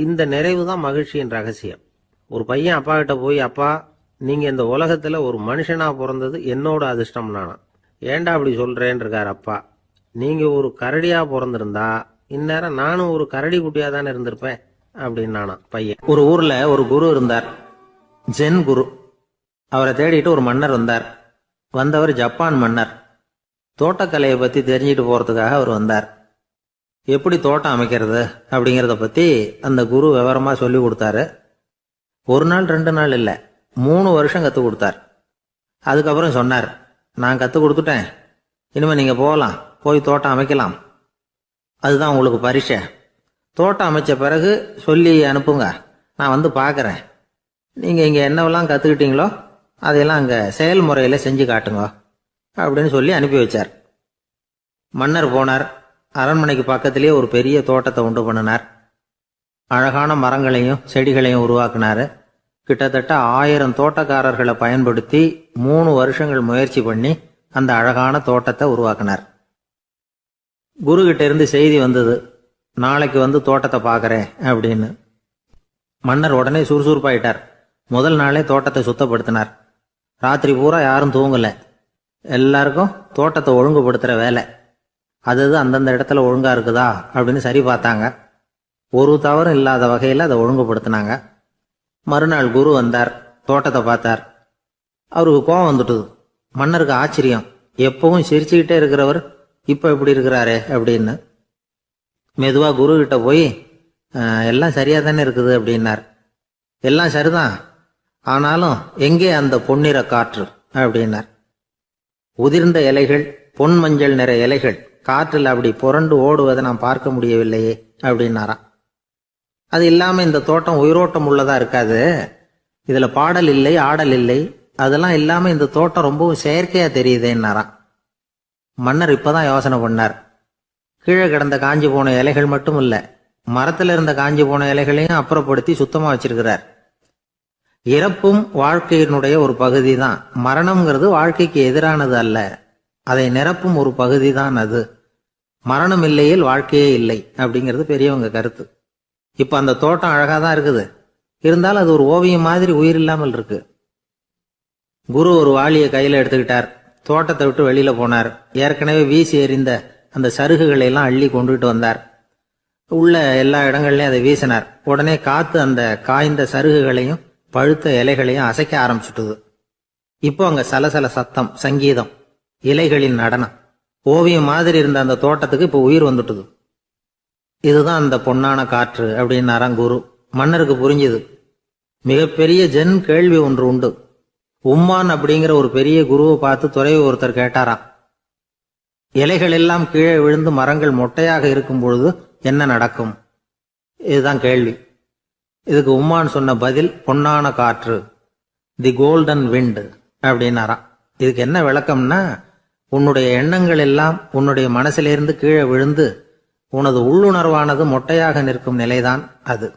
இந்த நிறைவு தான் மகிழ்ச்சியின் ரகசியம். ஒரு பையன் அப்பா கிட்ட போய், அப்பா நீங்கள் இந்த உலகத்தில் ஒரு மனுஷனாக பிறந்தது என்னோட அதிர்ஷ்டம் நானா. ஏண்டா அப்படி சொல்கிறேன்னு இருக்கார் அப்பா. நீங்கள் ஒரு கரடியாக பிறந்திருந்தா இந்நேரம் நானும் ஒரு கரடி குட்டியாக தானே இருந்திருப்பேன் அப்படின்னு நானா பையன். ஒரு ஊரில் ஒரு குரு இருந்தார், ஜென் குரு. அவரை தேடிட்டு ஒரு மன்னர் வந்தார். வந்தவர் ஜப்பான் மன்னர். தோட்டக்கலையை பற்றி தெரிஞ்சுட்டு போகிறதுக்காக அவர் வந்தார். எப்படி தோட்டம் அமைக்கிறது அப்படிங்கிறத பற்றி அந்த குரு விவரமாக சொல்லி கொடுத்தாரு. ஒரு நாள் 2 நாள் இல்லை, 3 வருஷம் கற்றுக் கொடுத்தார். அதுக்கப்புறம் சொன்னார், நான் கற்றுக் கொடுத்துட்டேன், இனிமேல் நீங்கள் போகலாம், போய் தோட்டம் அமைக்கலாம், அதுதான் உங்களுக்கு பரிசை. தோட்டம் அமைச்ச பிறகு சொல்லி அனுப்புங்க, நான் வந்து பார்க்குறேன், நீங்கள் இங்கே என்னவெல்லாம் கற்றுக்கிட்டீங்களோ அதையெல்லாம் அங்கே செயல்முறையில் செஞ்சு காட்டுங்க அப்படின்னு சொல்லி அனுப்பி வச்சார். மன்னர் போனார். அரண்மனைக்கு பக்கத்திலேயே ஒரு பெரிய தோட்டத்தை உண்டு பண்ணினார். அழகான மரங்களையும் செடிகளையும் உருவாக்கினார். கிட்டத்தட்ட 1000 தோட்டக்காரர்களை பயன்படுத்தி 3 வருஷங்கள் முயற்சி பண்ணி அந்த அழகான தோட்டத்தை உருவாக்கினார். குரு கிட்ட இருந்து செய்தி வந்தது, நாளைக்கு வந்து தோட்டத்தை பார்க்கறேன் அப்படின்னு. மன்னர் உடனே சுறுசுறுப்பாயிட்டார். முதல் நாளே தோட்டத்தை சுத்தப்படுத்தினார். ராத்திரி பூரா யாரும் தூங்கல. எல்லாருக்கும் தோட்டத்தை ஒழுங்குபடுத்துற வேலை. அது அந்தந்த இடத்துல ஒழுங்கா இருக்குதா அப்படின்னு சரி பார்த்தாங்க. ஒரு தவறும் இல்லாத வகையில் அதை ஒழுங்குபடுத்தினாங்க. மறுநாள் குரு வந்தார், தோட்டத்தை பார்த்தார். அவருக்கு கோபம் வந்துட்டுது. மன்னருக்கு ஆச்சரியம், எப்பவும் சிரிச்சுக்கிட்டே இருக்கிறவர் இப்போ இப்படி இருக்கிறாரே அப்படின்னு. மெதுவா குரு கிட்ட போய் எல்லாம் சரியா தானே இருக்குது அப்படின்னார். எல்லாம் சரிதான், ஆனாலும் எங்கே அந்த பொன்னிற காற்று அப்படின்னார். உதிர்ந்த இலைகள், பொன் மஞ்சள் நிற இலைகள் காற்றில் அப்படி புரண்டு ஓடுவதை நான் பார்க்க முடியவில்லையே அப்படின்னாராம். அது இல்லாம இந்த தோட்டம் உயிரோட்டம் உள்ளதா இருக்காது, இதுல பாடல் இல்லை, ஆடல் இல்லை, அதெல்லாம் இல்லாம இந்த தோட்டம் ரொம்பவும் செயற்கையா தெரியுதேன்னாராம். மன்னர் இப்பதான் யோசனை பண்ணார். கீழே கிடந்த காஞ்சி போன இலைகள் மட்டும் இல்ல, மரத்துல இருந்த காஞ்சி போன இலைகளையும் அப்புறப்படுத்தி சுத்தமா வச்சிருக்கிறார். இறப்பும் வாழ்க்கையினுடைய ஒரு பகுதி தான். மரணம்ங்கிறது வாழ்க்கைக்கு எதிரானது அல்ல, அதை நிரப்பும் ஒரு பகுதி தான் அது. மரணம் இல்லையில் வாழ்க்கையே இல்லை அப்படிங்கிறது பெரியவங்க கருத்து. இப்ப அந்த தோட்டம் அழகா தான் இருக்குது, இருந்தாலும் அது ஒரு ஓவியம் மாதிரி உயிர் இல்லாமல் இருக்கு. குரு ஒரு வாளியை கையில எடுத்துக்கிட்டார். தோட்டத்தை விட்டு வெளியில போனார். ஏற்கனவே வீசி எறிந்த அந்த சருகுகளை எல்லாம் அள்ளி கொண்டுகிட்டு வந்தார். உள்ள எல்லா இடங்கள்லயும் அதை வீசினார். உடனே காத்து அந்த காய்ந்த சருகுகளையும் பழுத்த இலைகளையும் அசைக்க ஆரம்பிச்சுட்டுது. இப்போ அங்க சலசல சத்தம், சங்கீதம், இலைகளின் நடனம், ஓவியம் மாதிரி இருந்த அந்த தோட்டத்துக்கு இப்போ உயிர் வந்துட்டுது. இதுதான் அந்த பொன்னான காற்று அப்படின்னாராம் குரு. மன்னருக்கு புரிஞ்சுது. மிகப்பெரிய ஜென் கேள்வி ஒன்று உண்டு. உம்மான் அப்படிங்கிற ஒரு பெரிய குருவை பார்த்து துறவி ஒருத்தர் கேட்டாராம், இலைகள் எல்லாம் கீழே விழுந்து மரங்கள் மொட்டையாக இருக்கும் பொழுது என்ன நடக்கும்? இதுதான் கேள்வி. இதுக்கு உம்மான் சொன்ன பதில் பொன்னான காற்று, தி கோல்டன் விண்ட் அப்படின்னாராம். இதுக்கு என்ன விளக்கம்னா, உன்னுடைய எண்ணங்கள் எல்லாம் உன்னுடைய மனசிலிருந்து கீழே விழுந்து உனது உள்ளுணர்வானது மொட்டையாக நிற்கும் நிலைதான் அது.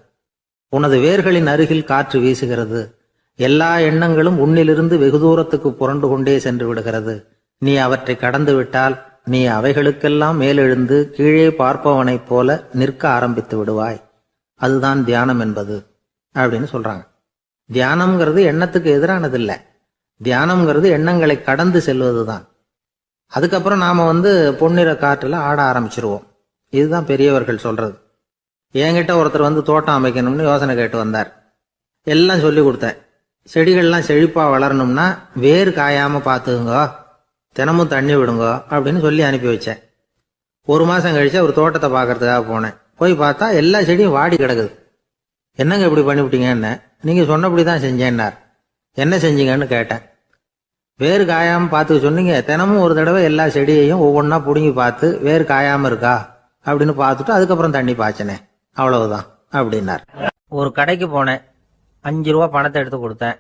உனது வேர்களின் அருகில் காற்று வீசுகிறது. எல்லா எண்ணங்களும் உன்னிலிருந்து வெகு தூரத்துக்கு புரண்டு கொண்டே சென்று விடுகிறது. நீ அவற்றை கடந்து விட்டால் நீ அவைகளுக்கெல்லாம் மேலெழுந்து கீழே பார்ப்பவனைப் போல நிற்க ஆரம்பித்து விடுவாய். அதுதான் தியானம் என்பது அப்படின்னு சொல்றாங்க. தியானம்ங்கிறது எண்ணத்துக்கு எதிரானது இல்லை. தியானம்ங்கிறது எண்ணங்களை கடந்து செல்வதுதான். அதுக்கப்புறம் நாம பொன்னிற காற்றுல ஆட ஆரம்பிச்சிருவோம். இதுதான் பெரியவர்கள் சொல்றது. என்கிட்ட ஒருத்தர் தோட்டம் அமைக்கணும்னு யோசனை கேட்டு வந்தார். எல்லாம் சொல்லி கொடுத்தேன். செடிகள்லாம் செழிப்பா வளரணும்னா வேர் காயாம பார்த்துக்குங்க, தினமும் தண்ணி விடுங்க அப்படின்னு சொல்லி அனுப்பி வச்சேன். 1 மாசம் கழிச்சு ஒரு தோட்டத்தை பார்க்கறதுக்காக போனேன். போய் பார்த்தா எல்லா செடியும் வாடி கிடக்குது. என்னங்க இப்படி பண்ணிவிட்டீங்கன்னு. நீங்க சொன்னபடிதான் செஞ்சேன்னார். என்ன செஞ்சீங்கன்னு கேட்டேன். வேறு காயாம பார்த்துக்க சொன்னீங்க, தினமும் ஒரு தடவை எல்லா செடியையும் ஒவ்வொன்றா பிடுங்கி பார்த்து வேறு காயாம இருக்கா அப்படின்னு பார்த்துட்டு அதுக்கப்புறம் தண்ணி பாய்ச்சனே, அவ்வளவுதான் அப்படின்னார். ஒரு கடைக்கு போனேன். 5 ரூபா பணத்தை எடுத்து கொடுத்தேன்.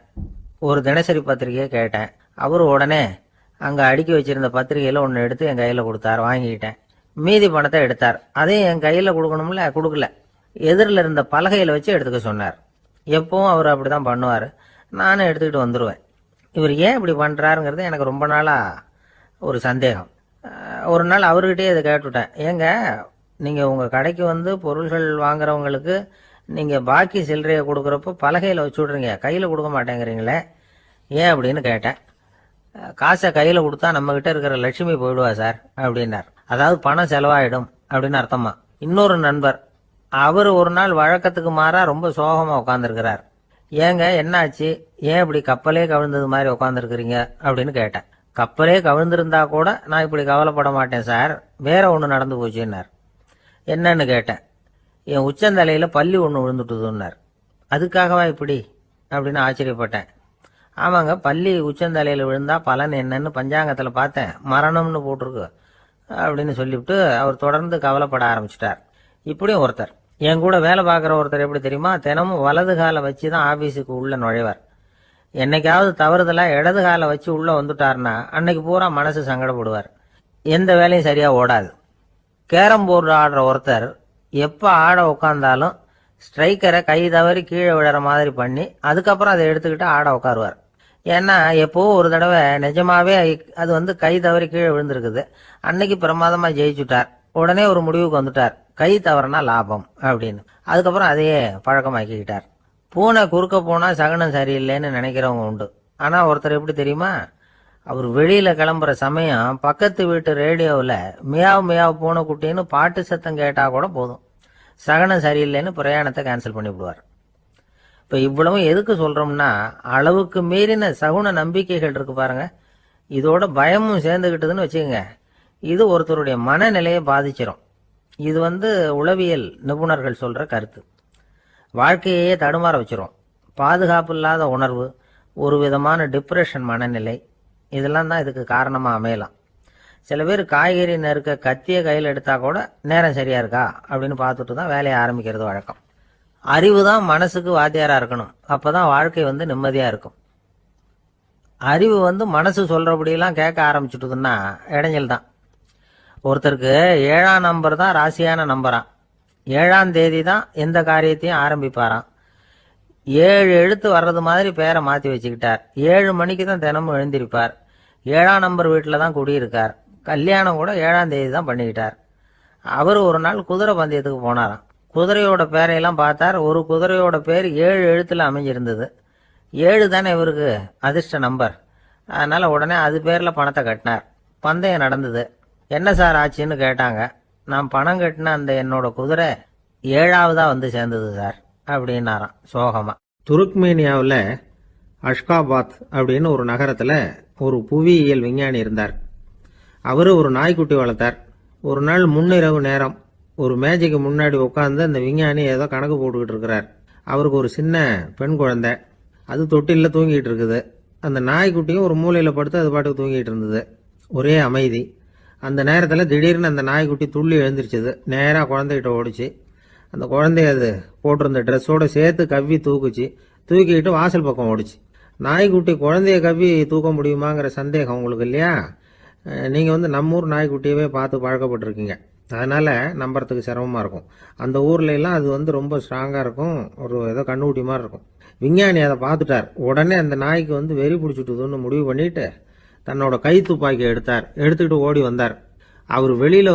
ஒரு தினசரி பத்திரிகையை கேட்டேன். அவரு உடனே அங்கே அடுக்கி வச்சிருந்த பத்திரிகையில் ஒன்று எடுத்து என் கையில் கொடுத்தார். வாங்கிக்கிட்டேன். மீதி பணத்தை எடுத்தார். அதையும் என் கையில் கொடுக்கணும்ல, கொடுக்கல. எதிரில் இருந்த பலகையில் வச்சு எடுத்துக்க சொன்னார். எப்பவும் அவர் அப்படி தான் பண்ணுவார். நானும் எடுத்துக்கிட்டு வந்துடுவேன். இவர் ஏன் இப்படி பண்ணுறாருங்கிறது எனக்கு ரொம்ப நாளாக ஒரு சந்தேகம். ஒரு நாள் அவர்கிட்டயே இதை கேட்டுவிட்டேன். ஏங்க, நீங்கள் உங்கள் கடைக்கு பொருள்கள் வாங்குறவங்களுக்கு நீங்கள் பாக்கி சில்லறையை கொடுக்குறப்போ பலகையில் வச்சு விட்றீங்க, கையில் கொடுக்க மாட்டேங்கிறீங்களே, ஏன் அப்படின்னு கேட்டேன். காசை கையில் கொடுத்தா நம்மகிட்ட இருக்கிற லட்சுமி போயிடுவா சார் அப்படின்னார். அதாவது பணம் செலவாயிடும் அப்படின்னு அர்த்தமா. இன்னொரு நண்பர், அவர் ஒரு நாள் வழக்கத்துக்கு மாறா ரொம்ப சோகமா உட்காந்துருக்கிறார். ஏங்க என்னாச்சு, ஏன் இப்படி கப்பலே கவிழ்ந்தது மாதிரி உட்காந்துருக்கிறீங்க அப்படின்னு கேட்டேன். கப்பலே கவிழ்ந்திருந்தா கூட நான் இப்படி கவலைப்பட மாட்டேன் சார், வேற ஒன்று நடந்து போச்சுன்னார். என்னன்னு கேட்டேன். என் உச்சந்தலையில பள்ளி ஒன்று விழுந்துட்டுதுன்னார். அதுக்காகவா இப்படி அப்படின்னு ஆச்சரியப்பட்டேன். ஆமாங்க, பள்ளி உச்சந்தலையில் விழுந்தா பலன் என்னன்னு பஞ்சாங்கத்தில் பார்த்தேன், மரணம்னு போட்டிருக்கு அப்படின்னு சொல்லிவிட்டு அவர் தொடர்ந்து கவலைப்பட ஆரம்பிச்சிட்டார். இப்படியும் ஒருத்தர், என் கூட வேலை பார்க்குற ஒருத்தர் எப்படி தெரியுமா, தினமும் வலது காலை வச்சு தான் ஆஃபீஸுக்கு உள்ள நுழைவார். என்னைக்காவது தவறுதலாக இடது காலை வச்சு உள்ள வந்துட்டார்னா அன்னைக்கு பூரா மனசு சங்கடப்படுவார். எந்த வேலையும் சரியாக ஓடாது. கேரம் போர்டு ஆடுற ஒருத்தர் எப்போ ஆட உட்காந்தாலும் ஸ்ட்ரைக்கரை கை தவறி கீழே விழுற மாதிரி பண்ணி அதுக்கப்புறம் அதை எடுத்துக்கிட்டு ஆட உட்காருவார். ஏன்னா எப்போ ஒரு தடவை நிஜமாவே அது கை தவறி கீழே விழுந்திருக்குது. அன்னைக்கு பிரமாதமா ஜெயிச்சுட்டார். உடனே ஒரு முடிவுக்கு வந்துட்டார், கை தவறுனா லாபம் அப்படின்னு. அதுக்கப்புறம் அதையே பழக்கமாக்கிக்கிட்டார். பூனை குறுக்க போனா சகனம் சரியில்லைன்னு நினைக்கிறவங்க உண்டு. ஆனா ஒருத்தர் எப்படி தெரியுமா, அவர் வெளியில கிளம்புற சமயம் பக்கத்து வீட்டு ரேடியோவில் மியாவ் மியாவ் பூனை குட்டின்னு பாட்டு சத்தம் கேட்டா கூட போதும், சகனம் சரியில்லைன்னு பிரயாணத்தை கேன்சல் பண்ணி விடுவார். இப்ப இவ்வளவும் எதுக்கு சொல்றோம்னா, அளவுக்கு மீறின சகுன நம்பிக்கைகள் இருக்கு பாருங்க, இதோட பயமும் சேர்ந்துகிட்டதுன்னு வச்சுக்கோங்க, இது ஒருத்தருடைய மனநிலையை பாதிச்சிடும். இது உளவியல் நிபுணர்கள் சொல்ற கருத்து. வாழ்க்கையே தடுமாற வச்சிரும். பாதுகாப்பு இல்லாத உணர்வு, ஒரு விதமான டிப்ரெஷன் மனநிலை, இதெல்லாம் தான் இதுக்கு காரணமா அமையலாம். சில பேர் காய்கறி நறுக்க கத்திய கையில் எடுத்தா கூட நேரம் சரியா இருக்கா அப்படின்னு பார்த்துட்டு தான் வேலையை ஆரம்பிக்கிறது வழக்கம். அறிவு தான் மனசுக்கு வாத்தியாரா இருக்கணும், அப்பதான் வாழ்க்கை நிம்மதியா இருக்கும். அறிவு மனசு சொல்றபடியெல்லாம் கேட்க ஆரம்பிச்சுட்டுதுன்னா இடைஞ்சல் தான். ஒருத்தருக்கு 7ஆம் நம்பர் தான் ராசியான நம்பராம். 7ஆம் தேதி தான் எந்த காரியத்தையும் ஆரம்பிப்பாராம். 7 எழுத்து வர்றது மாதிரி பேரை மாத்தி வச்சுக்கிட்டார். 7 மணிக்கு தான் தினமும் எழுந்திருப்பார். 7ஆம் நம்பர் வீட்டில் தான் குடியிருக்கார். கல்யாணம் கூட 7ஆம் தேதி தான் பண்ணிக்கிட்டார். அவர் ஒரு நாள் குதிரை பந்தயத்துக்கு போனாராம். குதிரையோட பேரையெல்லாம் பார்த்தார். ஒரு குதிரையோட பேர் 7 எழுத்துல அமைஞ்சிருந்தது. 7 தானே இவருக்கு அதிர்ஷ்ட நம்பர். அதனால உடனே அது பேர்ல பணத்தை கட்டினார். பந்தயம் நடந்தது. என்ன சார் ஆச்சுன்னு கேட்டாங்க. நான் பணம் கட்டின அந்த என்னோட குதிரை 7ஆவதா சேர்ந்தது சார் அப்படின்னாராம் சோகமா. துருக்மேனியாவில் அஷ்காபாத் அப்படின்னு ஒரு நகரத்தில் ஒரு புவியியல் விஞ்ஞானி இருந்தார். அவரு ஒரு நாய்க்குட்டி வளர்த்தார். ஒரு நாள் முன்னிரவு நேரம் ஒரு மேஜைக்கு முன்னாடி உட்காந்து அந்த விஞ்ஞானி ஏதோ கணக்கு போட்டுக்கிட்டு இருக்கிறார். அவருக்கு ஒரு சின்ன பெண் குழந்தை, அது தொட்டிலில் தூங்கிட்டு இருக்குது. அந்த நாய்க்குட்டியும் ஒரு மூலையில் படுத்து அது பாட்டுக்கு தூங்கிட்டு இருந்தது. ஒரே அமைதி. அந்த நேரத்தில் திடீர்னு அந்த நாய்க்குட்டி துள்ளி எழுந்திரிச்சது. நேராக குழந்தைகிட்ட ஓடிச்சு. அந்த குழந்தைய அது போட்டிருந்த ட்ரெஸ்ஸோட சேர்த்து கவ்வி தூக்குச்சு. தூக்கிக்கிட்டு வாசல் பக்கம் ஓடிச்சு. நாய்க்குட்டி குழந்தைய கவ்வி தூக்க முடியுமாங்கிற சந்தேகம் உங்களுக்கு இல்லையா? நீங்கள் நம்ம ஊர் நாய்க்குட்டியவே பார்த்து பழக்கப்பட்டிருக்கீங்க, அதனால் நம்புறதுக்கு சிரமமாக இருக்கும். அந்த ஊர்ல எல்லாம் அது ரொம்ப ஸ்ட்ராங்காக இருக்கும், ஒரு ஏதோ கண்ணுக்குட்டி மாதிரி இருக்கும். விஞ்ஞானி அதை பார்த்துட்டார். உடனே அந்த நாய்க்கு வெறி பிடிச்சிட்டுதுன்னு முடிவு பண்ணிட்டு தன்னோட கை துப்பாக்கி எடுத்துக்கிட்டு ஓடி வந்தார். அவர் வெளியில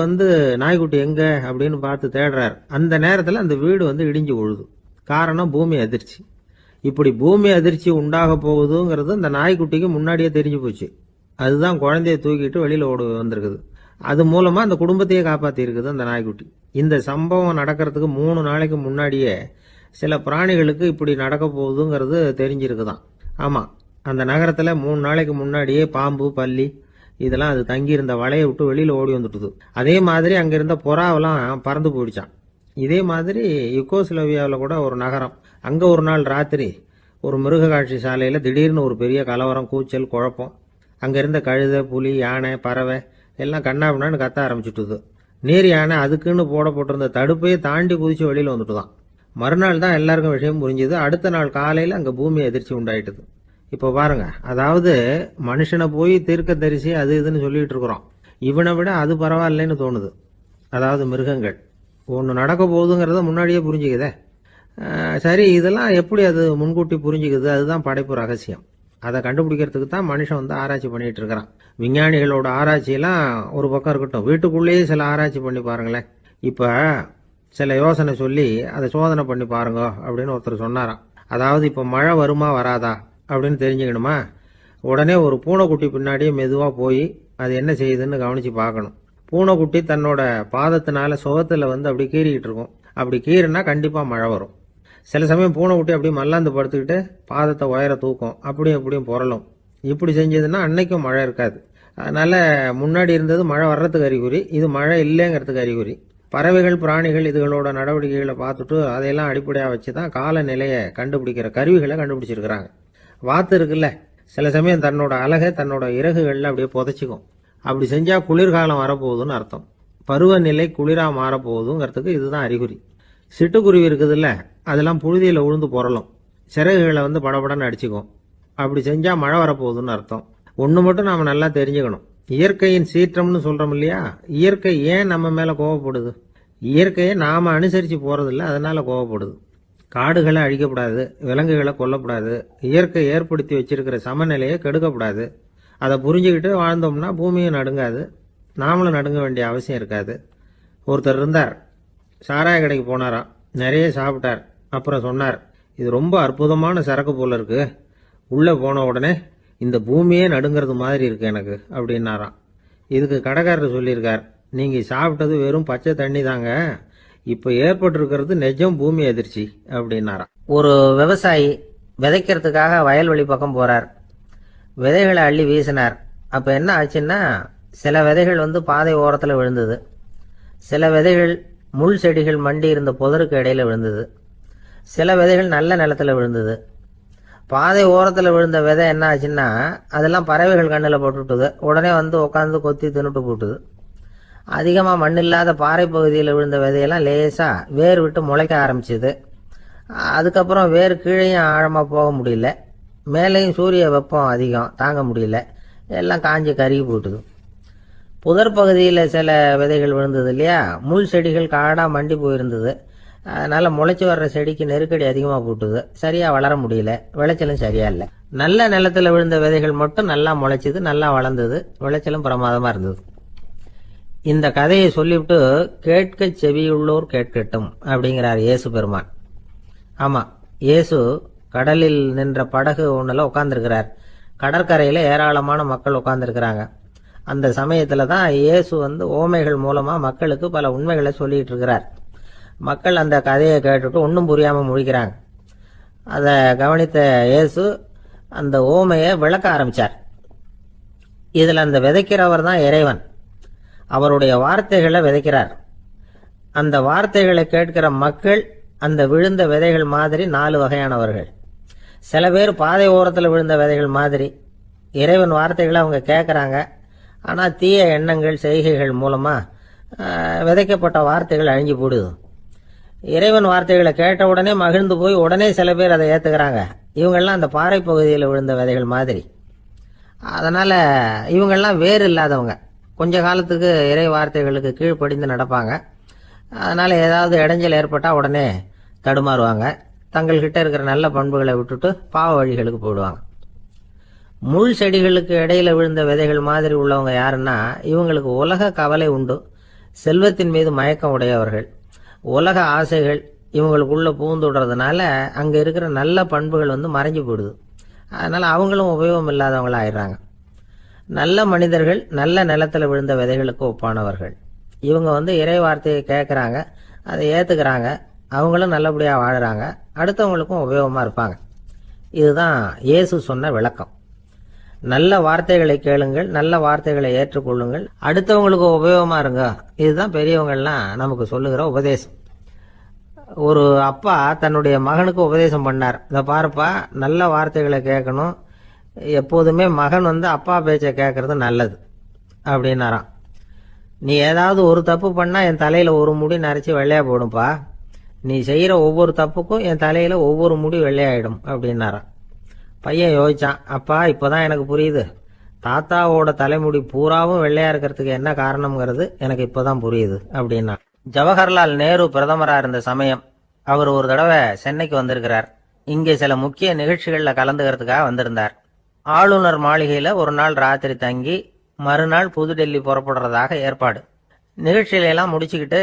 நாய்க்குட்டி எங்க அப்படின்னு பார்த்து தேடுறார். அந்த நேரத்தில் அந்த வீடு இடிஞ்சு விழுது. காரணம் பூமி அதிர்ச்சி. இப்படி பூமி அதிர்ச்சி உண்டாக போகுதுங்கிறது அந்த நாய்க்குட்டிக்கு முன்னாடியே தெரிஞ்சு போச்சு. அதுதான் குழந்தைய தூக்கிட்டு வெளியில ஓடி வந்திருக்குது. அது மூலமா அந்த குடும்பத்தையே காப்பாத்தி இருக்குது அந்த நாய்க்குட்டி. இந்த சம்பவம் நடக்கிறதுக்கு 3 நாளைக்கு முன்னாடியே சில பிராணிகளுக்கு இப்படி நடக்க போகுதுங்கிறது தெரிஞ்சிருக்குதான். ஆமா, அந்த நகரத்துல 3 நாளைக்கு முன்னாடியே பாம்பு, பல்லி இதெல்லாம் அது தங்கியிருந்த வலையை விட்டு வெளியில ஓடி வந்துட்டுது. அதே மாதிரி அங்க இருந்த புறாவெல்லாம் பறந்து போயிடுச்சான். இதே மாதிரி யுகோஸ்லோவியாவில் கூட ஒரு நகரம், அங்க ஒரு நாள் ராத்திரி ஒரு மிருக காட்சி சாலையில திடீர்னு ஒரு பெரிய கலவரம், கூச்சல், குழப்பம். அங்க இருந்த கழுதை, புலி, யானை, பறவை எல்லாம் கண்ணாபின்னான்னு கத்த ஆரம்பிச்சுட்டுது. நீர் யானை அதுக்குன்னு போடப்பட்டிருந்த தடுப்பையே தாண்டி குதிச்சு வெளியில வந்துட்டுதான். மறுநாள் தான் எல்லாருக்கும் விஷயம் புரிஞ்சுது. அடுத்த நாள் காலையில அங்க பூமி அதிர்ச்சி உண்டாயிட்டுது. இப்ப பாருங்க, அதாவது மனுஷனை போய் தீர்க்க தரிசி அது இதுன்னு சொல்லிட்டு இருக்கிறோம். இவனை விட அது பரவாயில்லைன்னு தோணுது. அதாவது மிருகங்கள் ஒன்று நடக்க போகுதுங்கிறத முன்னாடியே புரிஞ்சுக்குதே. சரி, இதெல்லாம் எப்படி அது முன்கூட்டி புரிஞ்சுக்குது? அதுதான் படைப்பு ரகசியம். அதை கண்டுபிடிக்கிறதுக்கு தான் மனுஷன் ஆராய்ச்சி பண்ணிட்டு இருக்கிறான். விஞ்ஞானிகளோட ஆராய்ச்சியெல்லாம் ஒரு பக்கம் இருக்கட்டும், வீட்டுக்குள்ளேயே சில ஆராய்ச்சி பண்ணி பாருங்களேன். இப்ப சில யோசனை சொல்லி அதை சோதனை பண்ணி பாருங்க அப்படின்னு ஒருத்தர் சொன்னாராம். அதாவது இப்ப மழை வருமா வராதா அப்படின்னு தெரிஞ்சுக்கணுமா, உடனே ஒரு பூனைக்குட்டி பின்னாடியே மெதுவா போய் அது என்ன செய்யுதுன்னு கவனிச்சு பார்க்கணும். பூனைக்குட்டி தன்னோட பாதத்தினால சுகத்துல அப்படி கீறிக்கிட்டு இருக்கும். அப்படி கீறினா கண்டிப்பா மழை வரும். சில சமயம் பூனைக்குட்டி அப்படியே மல்லாந்து படுத்துக்கிட்டு பாதத்தை உயர தூக்கும், அப்படியும் புரளும். இப்படி செஞ்சதுன்னா அன்னைக்கும் மழை இருக்காது. அதனால முன்னாடி இருந்தது மழை வர்றதுக்கு அறிகுறி, இது மழை இல்லைங்கிறதுக்கு அறிகுறி. பறவைகள், பிராணிகள் இதுகளோட நடவடிக்கைகளை பார்த்துட்டு அதையெல்லாம் அடிப்படையாக வச்சு தான் காலநிலையை கண்டுபிடிக்கிற கருவிகளை கண்டுபிடிச்சிருக்கிறாங்க. வாத்து இருக்குல்ல, சில சமயம் தன்னோட அழகை தன்னோட இறகுகளில் அப்படியே புதைச்சிக்கும். அப்படி செஞ்சா குளிர்காலம் வரப்போகுதுன்னு அர்த்தம். பருவநிலை குளிரா மாறப்போகுதுங்கிறதுக்கு இதுதான் அறிகுறி. சிட்டுக்குருவி இருக்குதுல்ல, அதெல்லாம் புழுதியில உழுந்து புரளும், சிறகுகளை படபடன்னு அடிச்சுக்கும். அப்படி செஞ்சா மழை வரப்போகுதுன்னு அர்த்தம். ஒன்று மட்டும் நாம நல்லா தெரிஞ்சுக்கணும், இயற்கையின் சீற்றம்னு சொல்றோம் இல்லையா, இயற்கை ஏன் நம்ம மேல கோவப்படுது? இயற்கையை நாம அனுசரித்து போறதில்ல, அதனால கோவப்படுது. காடுகளை அழிக்கப்படாது, விலங்குகளை கொல்லக்கூடாது, இயற்கை ஏற்படுத்தி வச்சிருக்கிற சமநிலையை கெடுக்கக்கூடாது. அதை புரிஞ்சுக்கிட்டு வாழ்ந்தோம்னா பூமியும் நடுங்காது, நாமளும் நடுங்க வேண்டிய அவசியம் இருக்காது. ஒருத்தர் இருந்தார், சாராய கடைக்கு போனாராம், நிறைய சாப்பிட்டார். அப்புறம் சொன்னார், இது ரொம்ப அற்புதமான சரக்கு போல இருக்கு, உள்ளே போன உடனே இந்த பூமியே நடுங்கிறது மாதிரி இருக்கு எனக்கு அப்படின்னாராம். இதுக்கு கடைக்காரர் சொல்லியிருக்கார், நீங்கள் சாப்பிட்டது வெறும் பச்சை தண்ணி தாங்க, இப்போ ஏற்பட்டிருக்கிறது நிஜம் பூமி அதிர்ச்சி அப்படின்னாராம். ஒரு விவசாயி விதைக்கிறதுக்காக வயல்வெளி பக்கம் போறார். விதைகளை அள்ளி வீசினார். அப்போ என்ன ஆச்சுன்னா, சில விதைகள் பாதை ஓரத்தில் விழுந்தது, சில விதைகள் முள் செடிகள் மண்டி இருந்த புதருக்கு இடையில விழுந்தது, சில விதைகள் நல்ல நிலத்தில் விழுந்தது. பாதை ஓரத்தில் விழுந்த விதை என்ன ஆச்சுன்னா, அதெல்லாம் பறவைகள் கண்ணில் போட்டுவிட்டுது. உடனே உட்காந்து கொத்தி தின்னுட்டு போட்டுது. அதிகமாக மண் இல்லாத பாறை பகுதியில் விழுந்த விதையெல்லாம் லேசாக வேர் விட்டு முளைக்க ஆரம்பிச்சுது. அதுக்கப்புறம் வேர் கீழேயும் ஆழமாக போக முடியல, மேலேயும் சூரிய வெப்பம் அதிகம் தாங்க முடியல, எல்லாம் காஞ்சி கருகி போட்டுது. புதர் பகுதியில் சில விதைகள் விழுந்தது இல்லையா, முள் செடிகள் காடாக மண்டி போயிருந்தது. அதனால் முளைச்சி வர்ற செடிக்கு நெருக்கடி அதிகமாக போட்டுது, சரியாக வளர முடியல, விளைச்சலும் சரியா இல்லை. நல்ல நிலத்தில் விழுந்த விதைகள் மட்டும் நல்லா முளைச்சிது, நல்லா வளர்ந்தது, விளைச்சலும் பிரமாதமாக இருந்தது. இந்த கதையை சொல்லிவிட்டு கேட்க செவியுள்ளோர் கேட்கட்டும் அப்படிங்கிறார் இயேசு பெருமான். ஆமாம், இயேசு கடலில் நின்ற படகு ஒன்றில் உட்காந்துருக்கிறார். கடற்கரையில் ஏராளமான மக்கள் உட்காந்துருக்கிறாங்க. அந்த சமயத்தில் தான் இயேசு ஓமைகள் மூலமாக மக்களுக்கு பல உண்மைகளை சொல்லிகிட்டு இருக்கிறார். மக்கள் அந்த கதையை கேட்டுட்டு ஒன்றும் புரியாமல் முழிக்கிறாங்க. அதை கவனித்த இயேசு அந்த ஓமையை விளக்க ஆரம்பித்தார். இதில் அந்த விதைக்கிறவர் தான் இறைவன். அவருடைய வார்த்தைகளை விதைக்கிறார். அந்த வார்த்தைகளை கேட்கிற மக்கள் அந்த விழுந்த விதைகள் மாதிரி 4 வகையானவர்கள். சில பேர் பாதை ஓரத்தில் விழுந்த விதைகள் மாதிரி. இறைவன் வார்த்தைகளை அவங்க கேட்குறாங்க, ஆனால் தீய எண்ணங்கள் செய்கைகள் மூலமாக விதைக்கப்பட்ட வார்த்தைகள் அழிஞ்சு போடுது. இறைவன் வார்த்தைகளை கேட்ட உடனே மகிழ்ந்து போய் உடனே சில பேர் அதை ஏற்றுக்கிறாங்க. இவங்கெல்லாம் அந்த பாறை பகுதியில் விழுந்த விதைகள் மாதிரி. அதனால் இவங்கெல்லாம் வேறு இல்லாதவங்க, கொஞ்ச காலத்துக்கு இறை வார்த்தைகளுக்கு கீழ்ப்படிந்து நடப்பாங்க. அதனால் ஏதாவது இடைஞ்சல் ஏற்பட்டால் உடனே தடுமாறுவாங்க, தங்கள்கிட்ட இருக்கிற நல்ல பண்புகளை விட்டுட்டு பாவ வழிகளுக்கு போயிடுவாங்க. முள் செடிகளுக்கு இடையில விழுந்த விதைகள் மாதிரி உள்ளவங்க யாருன்னா, இவங்களுக்கு உலக கவலை உண்டு, செல்வத்தின் மீது மயக்கம் உடையவர்கள். உலக ஆசைகள் இவங்களுக்குள்ள பூந்துடுறதுனால அங்கே இருக்கிற நல்ல பண்புகள் மறைஞ்சு போயிடுது. அதனால் அவங்களும் உபயோகம் இல்லாதவங்களா ஆயிடுறாங்க. நல்ல மனிதர்கள் நல்ல நிலத்தில் விழுந்த விதைகளுக்கு ஒப்பானவர்கள். இவங்க இறை வார்த்தையை கேட்குறாங்க, அதை ஏற்றுக்கிறாங்க, அவங்களும் நல்லபடியாக வாழுறாங்க, அடுத்தவங்களுக்கும் உபயோகமாக இருப்பாங்க. இதுதான் இயேசு சொன்ன விளக்கம். நல்ல வார்த்தைகளை கேளுங்கள், நல்ல வார்த்தைகளை ஏற்றுக்கொள்ளுங்கள், அடுத்தவங்களுக்கு உபயோகமாக இருங்க. இதுதான் பெரியவங்கள்லாம் நமக்கு சொல்லுகிற உபதேசம். ஒரு அப்பா தன்னுடைய மகனுக்கு உபதேசம் பண்ணார். இதை பாருப்பா, நல்ல வார்த்தைகளை கேட்கணும், எப்போதுமே மகன் அப்பா பேச்சை கேட்கறது நல்லது அப்படின்னாராம். நீ ஏதாவது ஒரு தப்பு பண்ணால் என் தலையில் ஒரு முடி நரைச்சி வெள்ளையாக போடும்பா, நீ செய்கிற ஒவ்வொரு தப்புக்கும் என் தலையில் ஒவ்வொரு முடி வெள்ளையாயிடும் அப்படின்னாராம். பையன் யோசிச்சான், அப்பா இப்போதான் எனக்கு புரியுது, தாத்தாவோட தலைமுடி பூராவும் வெள்ளையா இருக்கிறதுக்கு என்ன காரணம்ங்கிறது எனக்கு இப்போதான் புரியுது அப்படின்னா. ஜவஹர்லால் நேரு பிரதமராக இருந்த சமயம் அவர் ஒரு தடவை சென்னைக்கு வந்திருக்கிறார். இங்கே சில முக்கிய நிகழ்ச்சிகளில் கலந்துக்கிறதுக்காக வந்திருந்தார். ஆளுநர் மாளிகையில் ஒரு நாள் ராத்திரி தங்கி மறுநாள் புதுடெல்லி புறப்படுறதாக ஏற்பாடு. நிகழ்ச்சியிலெல்லாம் முடிச்சுக்கிட்டு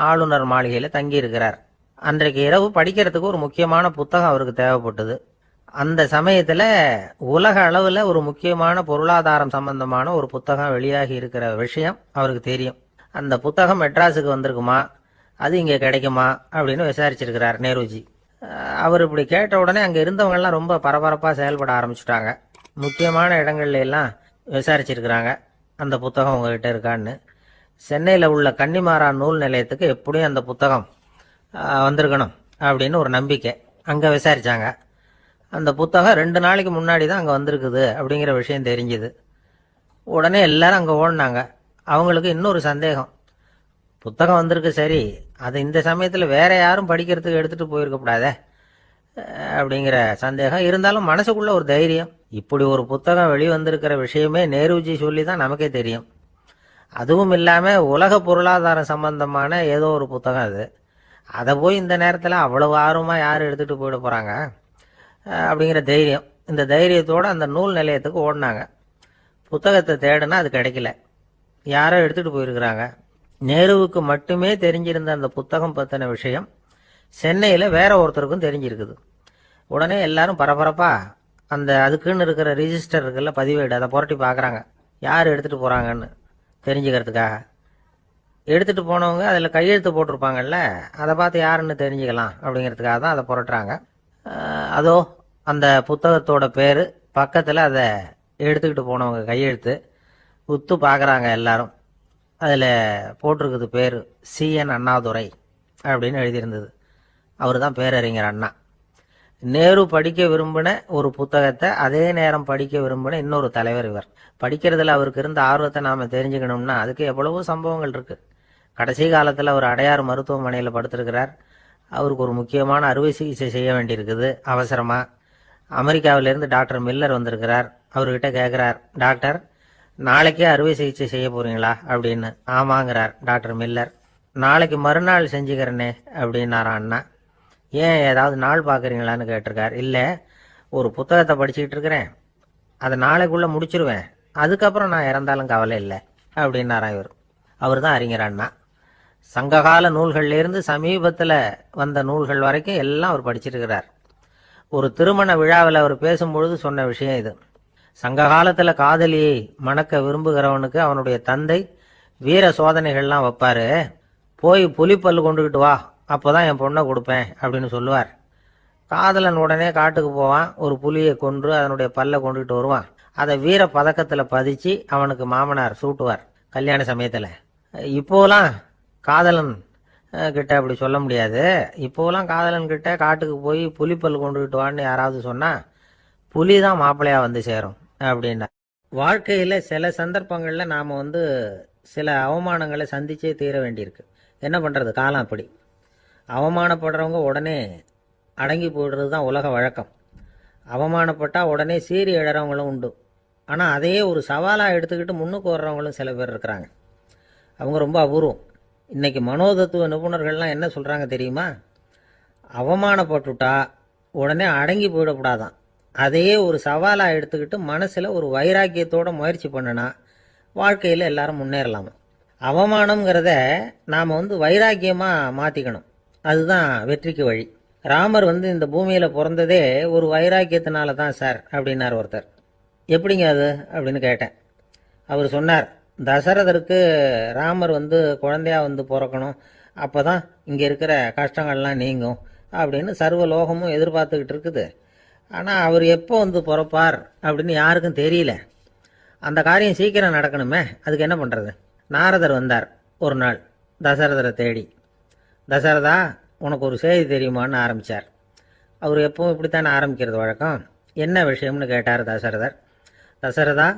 ஆளுநர் மாளிகையில் தங்கி இருக்கிறார். அன்றைக்கு இரவு படிக்கிறதுக்கு ஒரு முக்கியமான புத்தகம் அவருக்கு தேவைப்பட்டது. அந்த சமயத்தில் உலக அளவில் ஒரு முக்கியமான பொருளாதாரம் சம்பந்தமான ஒரு புத்தகம் வெளியாகி இருக்கிற விஷயம் அவருக்கு தெரியும். அந்த புத்தகம் மெட்ராஸுக்கு வந்திருக்குமா, அது இங்கே கிடைக்குமா அப்படின்னு விசாரிச்சிருக்கிறார் நேருஜி. அவர் இப்படி கேட்ட உடனே அங்கே இருந்தவங்கெல்லாம் ரொம்ப பரபரப்பாக செயல்பட ஆரம்பிச்சுட்டாங்க. முக்கியமான இடங்கள்ல எல்லாம் விசாரிச்சிருக்கிறாங்க, அந்த புத்தகம் உங்ககிட்ட இருக்கான்னு. சென்னையில் உள்ள கன்னிமாரா நூல் நிலையத்துக்கு எப்படியும் அந்த புத்தகம் வந்திருக்கணும் அப்படின்னு ஒரு நம்பிக்கை. அங்கே விசாரித்தாங்க. அந்த புத்தகம் 2 நாளைக்கு முன்னாடி தான் அங்கே வந்திருக்குது அப்படிங்கிற விஷயம் தெரிஞ்சுது. உடனே எல்லாரும் அங்கே ஓடினாங்க. அவங்களுக்கு இன்னொரு சந்தேகம், புத்தகம் வந்திருக்கு சரி, அது இந்த சமயத்தில் வேற யாரும் படிக்கிறதுக்கு எடுத்துகிட்டு போயிருக்கக்கூடாதே, அப்படிங்கிற சந்தேகம் இருந்தாலும் மனசுக்குள்ள ஒரு தைரியம். இப்படி ஒரு புத்தகம் வெளிவந்திருக்கிற விஷயமே நேருஜி சொல்லி தான் நமக்கே தெரியும். அதுவும் இல்லாம உலக பொருளாதாரம் சம்பந்தமான ஏதோ ஒரு புத்தகம் அது. அதை போய் இந்த நேரத்தில் அவ்வளவு ஆர்வமா யார் எடுத்துட்டு போயிட போறாங்க அப்படிங்கிற தைரியம். இந்த தைரியத்தோட அந்த நூல் நிலையத்துக்கு ஓடினாங்க. புத்தகத்தை தேடுனா அது கிடைக்கல. யாரோ எடுத்துட்டு போயிருக்கிறாங்க. நேருவுக்கு மட்டுமே தெரிஞ்சிருந்த அந்த புத்தகம் பத்தின விஷயம் சென்னையில் வேற ஒருத்தருக்கும் தெரிஞ்சிருக்குது. உடனே எல்லாரும் பரபரப்பா அந்த அதுக்குன்னு இருக்கிற ரிஜிஸ்டர் இருக்குல்ல, பதிவேடு, அதை புரட்டி பார்க்குறாங்க யார் எடுத்துகிட்டு போகிறாங்கன்னு தெரிஞ்சுக்கிறதுக்காக. எடுத்துகிட்டு போனவங்க அதில் கையெழுத்து போட்டிருப்பாங்கல்ல, அதை பார்த்து யாருன்னு தெரிஞ்சுக்கலாம் அப்படிங்கிறதுக்காக தான் அதை புரட்டுறாங்க. அதோ அந்த புத்தகத்தோட பேர் பக்கத்தில் அதை எடுத்துக்கிட்டு போனவங்க கையெழுத்து உத்து பார்க்குறாங்க எல்லாரும். அதில் போட்டிருக்குது பேர் CN அண்ணாதுரை அப்படின்னு எழுதியிருந்தது. அவர் தான் பேரறிஞர் அண்ணா. நேரு படிக்க விரும்பின ஒரு புத்தகத்தை அதே நேரம் படிக்க விரும்பின இன்னொரு தலைவர் இவர். படிக்கிறதுல அவருக்கு இருந்த ஆர்வத்தை நாம் தெரிஞ்சுக்கணும்னா அதுக்கு எவ்வளவோ சம்பவங்கள் இருக்குது. கடைசி காலத்தில் அவர் அடையாறு மருத்துவமனையில் படுத்திருக்கிறார். அவருக்கு ஒரு முக்கியமான அறுவை சிகிச்சை செய்ய வேண்டியிருக்குது அவசரமாக. அமெரிக்காவிலேருந்து டாக்டர் மில்லர் வந்திருக்கிறார். அவர்கிட்ட கேட்குறார், டாக்டர் நாளைக்கே அறுவை சிகிச்சை செய்ய போகிறீங்களா அப்படின்னு. ஆமாங்கிறார் டாக்டர் மில்லர். நாளைக்கு மறுநாள் செஞ்சுக்கிறேனே அப்படின்னாரான் அண்ணா. ஏன் ஏதாவது நாள் பார்க்குறீங்களான்னு கேட்டிருக்கார். இல்லை, ஒரு புத்தகத்தை படிச்சுக்கிட்டு இருக்கிறேன், அதை நாளைக்குள்ளே முடிச்சிருவேன், அதுக்கப்புறம் நான் இறந்தாலும் கவலை இல்லை அப்படின்னாரான் இவர். அவர் தான் அறிஞர் அண்ணா. சங்ககால நூல்கள்லேருந்து சமீபத்தில் வந்த நூல்கள் வரைக்கும் எல்லாம் அவர் படிச்சிருக்கிறார். ஒரு திருமண விழாவில் அவர் பேசும்பொழுது சொன்ன விஷயம் இது. சங்க காலத்தில் காதலியை மணக்க விரும்புகிறவனுக்கு அவனுடைய தந்தை வீர சோதனைகள்லாம் வைப்பாரு. போய் புலிப்பல் கொண்டுகிட்டு வா, அப்போதான் என் பொண்ணை கொடுப்பேன் அப்படின்னு சொல்லுவார். காதலன் உடனே காட்டுக்கு போவான், ஒரு புலியை கொன்று அதனுடைய பல்லை கொண்டுகிட்டு வருவான். அதை வீர பதக்கத்தில் பதிச்சு அவனுக்கு மாமனார் சூட்டுவார் கல்யாண சமயத்தில். இப்போலாம் காதலன் கிட்ட அப்படி சொல்ல முடியாது. இப்போலாம் காதலன் கிட்ட காட்டுக்கு போய் புலிப்பல் கொண்டுகிட்டு வான்னு யாராவது சொன்னா புலி தான் மாப்பிள்ளையா வந்து சேரும் அப்படின்னா. வாழ்க்கையில் சில சந்தர்ப்பங்களில் நாம் சில அவமானங்களை சந்திச்சே தீர வேண்டியிருக்கு. என்ன பண்ணுறது, காலம் அப்படி. அவமானப்படுறவங்க உடனே அடங்கி போயிடுறது தான் உலக வழக்கம். அவமானப்பட்டால் உடனே சீறி எழறவங்களும் உண்டு. ஆனால் அதையே ஒரு சவாலாக எடுத்துக்கிட்டு முன்னுக்கு வர்றவங்களும் சில பேர் இருக்கிறாங்க. அவங்க ரொம்ப அபூர்வம். இன்றைக்கி மனோதத்துவ நிபுணர்கள்லாம் என்ன சொல்கிறாங்க தெரியுமா? அவமானப்பட்டுட்டா உடனே அடங்கி போயிடக்கூடாதான். அதையே ஒரு சவாலாக எடுத்துக்கிட்டு மனசில் ஒரு வைராக்கியத்தோட முயற்சி பண்ணினா வாழ்க்கையில் எல்லாரும் முன்னேறலாமா. அவமானம்ங்கிறத நாம் வைராக்கியமாக மாற்றிக்கணும். அதுதான் வெற்றிக்கு வழி. ராமர் இந்த பூமியில் பிறந்ததே ஒரு வைராக்கியத்தினால தான் சார் அப்படின்னார் ஒருத்தர். எப்படிங்க அது அப்படின்னு கேட்டேன். அவர் சொன்னார், தசரதருக்கு ராமர் குழந்தையா பிறக்கணும், அப்போ தான் இங்கே இருக்கிற கஷ்டங்கள்லாம் நீங்கும் அப்படின்னு சர்வ லோகமும் எதிர்பார்த்துக்கிட்டு இருக்குது. ஆனால் அவர் எப்போ பிறப்பார் அப்படின்னு யாருக்கும் தெரியல. அந்த காரியம் சீக்கிரம் நடக்கணுமே, அதுக்கு என்ன பண்ணுறது? நாரதர் வந்தார் ஒரு நாள் தசரதரை தேடி. தசரதா, உனக்கு ஒரு செய்தி தெரியுமான்னு ஆரம்பித்தார். அவர் எப்பவும் இப்படித்தானே ஆரம்பிக்கிறது வழக்கம். என்ன விஷயம்னு கேட்டார் தசரதர். தசரதா,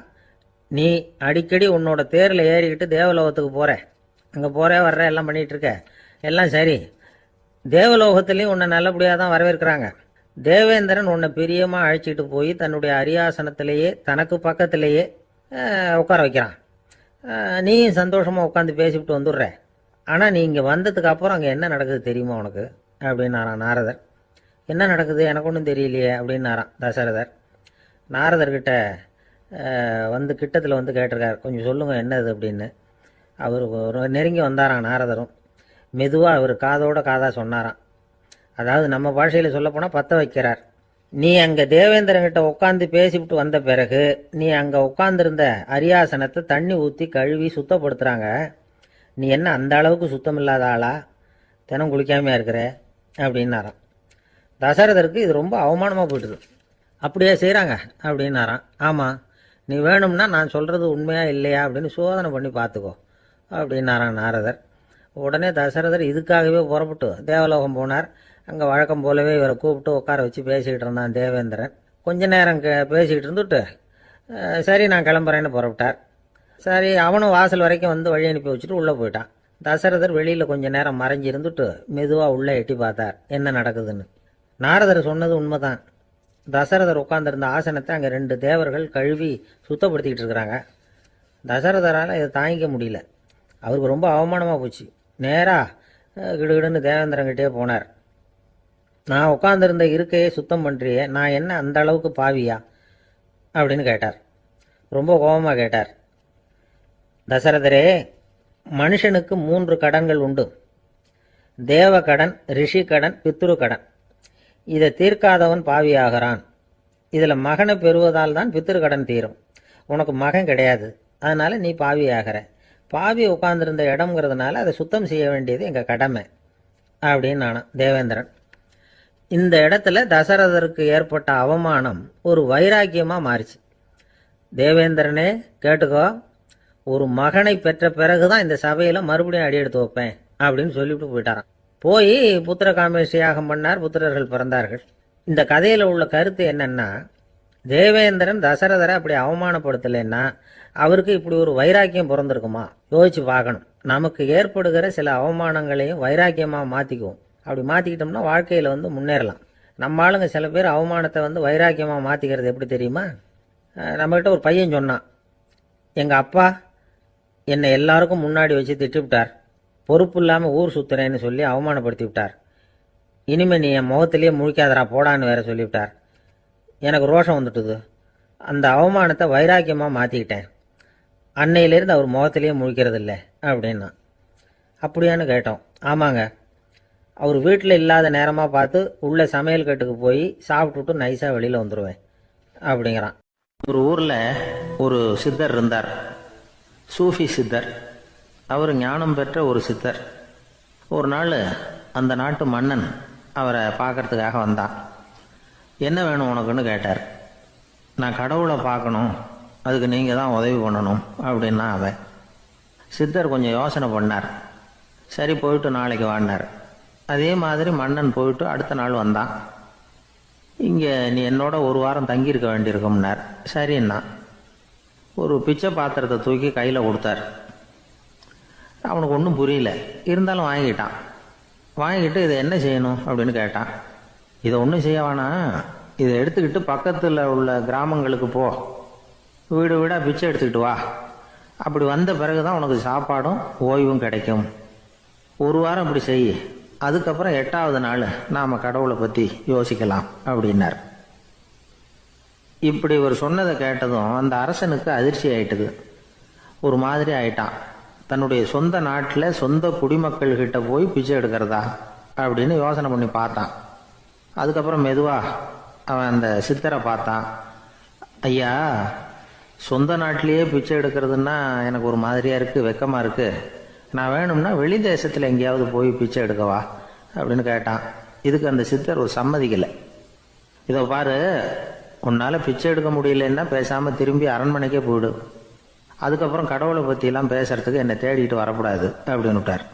நீ அடிக்கடி உன்னோட தேரில் ஏறிக்கிட்டு தேவலோகத்துக்கு போகிற, அங்கே போகிற வர்ற எல்லாம் பண்ணிகிட்ருக்க, எல்லாம் சரி. தேவலோகத்துலேயும் உன்னை நல்லபடியாக தான் வரவேற்கிறாங்க. தேவேந்திரன் உன்னை பிரியமாக அழைச்சிட்டு போய் தன்னுடைய அரியாசனத்திலேயே தனக்கு பக்கத்திலேயே உட்கார வைக்கிறான். நீயும் சந்தோஷமாக உட்காந்து பேசிவிட்டு வந்துடுற. ஆனால் நீ இங்கே வந்ததுக்கு அப்புறம் அங்கே என்ன நடக்குது தெரியுமா உனக்கு அப்படின்னாரான் நாரதர். என்ன நடக்குது எனக்கு ஒன்றும் தெரியலையே அப்படின்னாரான் தசரதர். நாரதர்கிட்ட கிட்டத்தில் கேட்டிருக்கார், கொஞ்சம் சொல்லுங்கள் என்னது அப்படின்னு. அவர் நெருங்கி வந்தாராம் நாரதரும். மெதுவாக அவர் காதோட காதாக சொன்னாராம். அதாவது நம்ம பாஷையில் சொல்லப்போனால் பற்ற வைக்கிறார். நீ அங்கே தேவேந்திரங்கிட்ட உட்காந்து பேசிவிட்டு வந்த பிறகு நீ அங்கே உட்காந்துருந்த அரியாசனத்தை தண்ணி ஊற்றி கழுவி சுத்தப்படுத்துகிறாங்க. நீ என்ன அந்த அளவுக்கு சுத்தம் இல்லாத ஆளா, தினம் குளிக்காமையாக இருக்கிற அப்படின்னாராம். தசரதருக்கு இது ரொம்ப அவமானமாக போயிட்டுது. அப்படியே செய்கிறாங்க அப்படின்னாராம். ஆமாம், நீ வேணும்னா நான் சொல்கிறது உண்மையா இல்லையா அப்படின்னு சோதனை பண்ணி பார்த்துக்கோ அப்படின்னாரான் நாரதர். உடனே தசரதர் இதுக்காகவே புறப்பட்டு தேவலோகம் போனார். அங்கே வழக்கம் போலவே இவரை கூப்பிட்டு உட்கார வச்சு பேசிக்கிட்டு இருந்தான் தேவேந்திரன். கொஞ்ச நேரம் பேசிக்கிட்டு இருந்துட்டு சரி நான் கிளம்புறேன்னு புறப்பட்டார். சரி, அவனும் வாசல் வரைக்கும் வழி அனுப்பி வச்சுட்டு உள்ளே போயிட்டான். தசரதர் வெளியில் கொஞ்ச நேரம் மறைஞ்சி இருந்துட்டு மெதுவாக உள்ளே எட்டி பார்த்தார் என்ன நடக்குதுன்னு. நாரதர் சொன்னது உண்மைதான். தசரதர் உட்கார்ந்திருந்த ஆசனத்தை அங்கே 2 தேவர்கள் கழுவி சுத்தப்படுத்திக்கிட்டு இருக்கிறாங்க. தசரதரால் இதை தாங்கிக்க முடியல. அவருக்கு ரொம்ப அவமானமாக போச்சு. நேராக கிடுகிடுன்னு தேவேந்திரங்கிட்டே போனார். நான் உட்காந்துருந்த இருக்கையே சுத்தம் பண்ணுறியே, நான் என்ன அந்த அளவுக்கு பாவியா அப்படின்னு கேட்டார். ரொம்ப கோபமாக கேட்டார். தசரதரே, மனுஷனுக்கு 3 கடன்கள் உண்டு. தேவ கடன், ரிஷி கடன், பித்ரு கடன். இதை தீர்க்காதவன் பாவியாகிறான். இதில் மகனை பெறுவதால் தான் பித்ரு கடன் தீரும். உனக்கு மகன் கிடையாது, அதனால் நீ பாவியாகிற. பாவி உட்கார்ந்துருந்த இடம்ங்கிறதுனால அதை சுத்தம் செய்ய வேண்டியது எங்கள் கடமை அப்படின்னு நானும் தேவேந்திரன். இந்த இடத்துல தசரதருக்கு ஏற்பட்ட அவமானம் ஒரு வைராக்கியமாக மாறிச்சு. தேவேந்திரனே கேட்டுக்கோ, ஒரு மகனை பெற்ற பிறகுதான் இந்த சபையில் மறுபடியும் அடி எடுத்து வைப்பேன் அப்படின்னு சொல்லிவிட்டு போயிட்டாரான். போய் புத்திர காமேஷ் யாகம் பண்ணார். புத்திரர்கள் பிறந்தார்கள். இந்த கதையில் உள்ள கருத்து என்னன்னா, தேவேந்திரன் தசரதரை அப்படி அவமானப்படுத்தலைன்னா அவருக்கு இப்படி ஒரு வைராக்கியம் பிறந்திருக்குமா? யோசிச்சு பார்க்கணும். நமக்கு ஏற்படுகிற சில அவமானங்களையும் வைராக்கியமாக மாற்றிக்குவோம். அப்படி மாற்றிக்கிட்டோம்னா வாழ்க்கையில் முன்னேறலாம். நம்ம ஆளுங்க சில பேர் அவமானத்தை வைராக்கியமாக மாற்றிக்கிறது எப்படி தெரியுமா? நம்மகிட்ட ஒரு பையன் சொன்னான், எங்கள் அப்பா என்னை எல்லாருக்கும் முன்னாடி வச்சு திட்டுவிட்டார், பொறுப்பு இல்லாமல் ஊர் சுற்றுறேன்னு சொல்லி அவமானப்படுத்தி விட்டார். இனிமேல் நீ என் முகத்திலேயே முழிக்காதரா போடான்னு வேற சொல்லிவிட்டார். எனக்கு ரோஷம் வந்துட்டுது. அந்த அவமானத்தை வைராக்கியமாக மாற்றிக்கிட்டேன். அன்னையிலேருந்து அவர் முகத்திலேயே முழிக்கிறது இல்லை அப்படின்னா. அப்படியான்னு கேட்டோம். ஆமாங்க, அவர் வீட்டில் இல்லாத நேரமாக பார்த்து உள்ள சமையல் கட்டுக்கு போய் சாப்பிட்டுட்டு நைஸாக வெளியில் வந்துடுவேன் அப்படிங்கிறான். ஒரு ஊரில் ஒரு சித்தர் இருந்தார், சூஃபி சித்தர். அவர் ஞானம் பெற்ற ஒரு சித்தர். ஒரு நாள் அந்த நாட்டு மன்னன் அவரை பார்க்கறதுக்காக வந்தான். என்ன வேணும் உனக்குன்னு கேட்டார். நான் கடவுளை பார்க்கணும், அதுக்கு நீங்கள் தான் உதவி பண்ணணும் அப்படின்னா அவன். சித்தர் கொஞ்சம் யோசனை பண்ணார். சரி, போயிட்டு நாளைக்கு வாடினார். அதே மாதிரி மன்னன் போயிட்டு அடுத்த நாள் வந்தான். இங்கே நீ என்னோட ஒரு வாரம் தங்கியிருக்க வேண்டியிருக்கும்னார். சரின்னா ஒரு பிச்சை பாத்திரத்தை தூக்கி கையில் கொடுத்தார். அவனுக்கு ஒன்றும் புரியல, இருந்தாலும் வாங்கிட்டான். வாங்கிட்டு இதை என்ன செய்யணும் அப்படின்னு கேட்டான். இதை ஒன்றும் செய்ய வேணாம், இதை எடுத்துக்கிட்டு பக்கத்தில் உள்ள கிராமங்களுக்கு போ, வீடு வீடாக பிச்சை எடுத்துக்கிட்டு வா. அப்படி வந்த பிறகு தான் உனக்கு சாப்பாடும் ஓய்வும் கிடைக்கும். ஒரு வாரம் இப்படி செய், அதுக்கப்புறம் 8வது நாள் நாம் கடவுளை பற்றி யோசிக்கலாம் அப்படின்னார். இப்படி ஒரு சொன்னதை கேட்டதும் அந்த அரசனுக்கு அதிர்ச்சி ஆயிட்டுது. ஒரு மாதிரி ஆயிட்டான். தன்னுடைய சொந்த நாட்டில் சொந்த குடிமக்கள்கிட்ட போய் பிச்சை எடுக்கிறதா அப்படின்னு யோசனை பண்ணி பார்த்தான். அதுக்கப்புறம் மெதுவாக அவன் அந்த சித்தரை பார்த்தான். ஐயா, சொந்த நாட்டிலேயே பிச்சை எடுக்கிறதுன்னா எனக்கு ஒரு மாதிரியாக இருக்குது, வெக்கமாக இருக்குது. நான் வேணும்னா வெளி தேசத்தில் எங்கேயாவது போய் பிச்சை எடுக்கவா அப்படின்னு கேட்டான். இதுக்கு அந்த சித்தர் ஒரு சம்மதிக்கலை. இதை பாரு, உன்னால் பிச்சை எடுக்க முடியலன்னா பேசாமல் திரும்பி அரண்மனைக்கே போயிடு. அதுக்கப்புறம் கடவுளை பற்றிலாம் பேசுறதுக்கு என்னை தேடிட்டு வரக்கூடாது அப்படின்னு விட்டார்.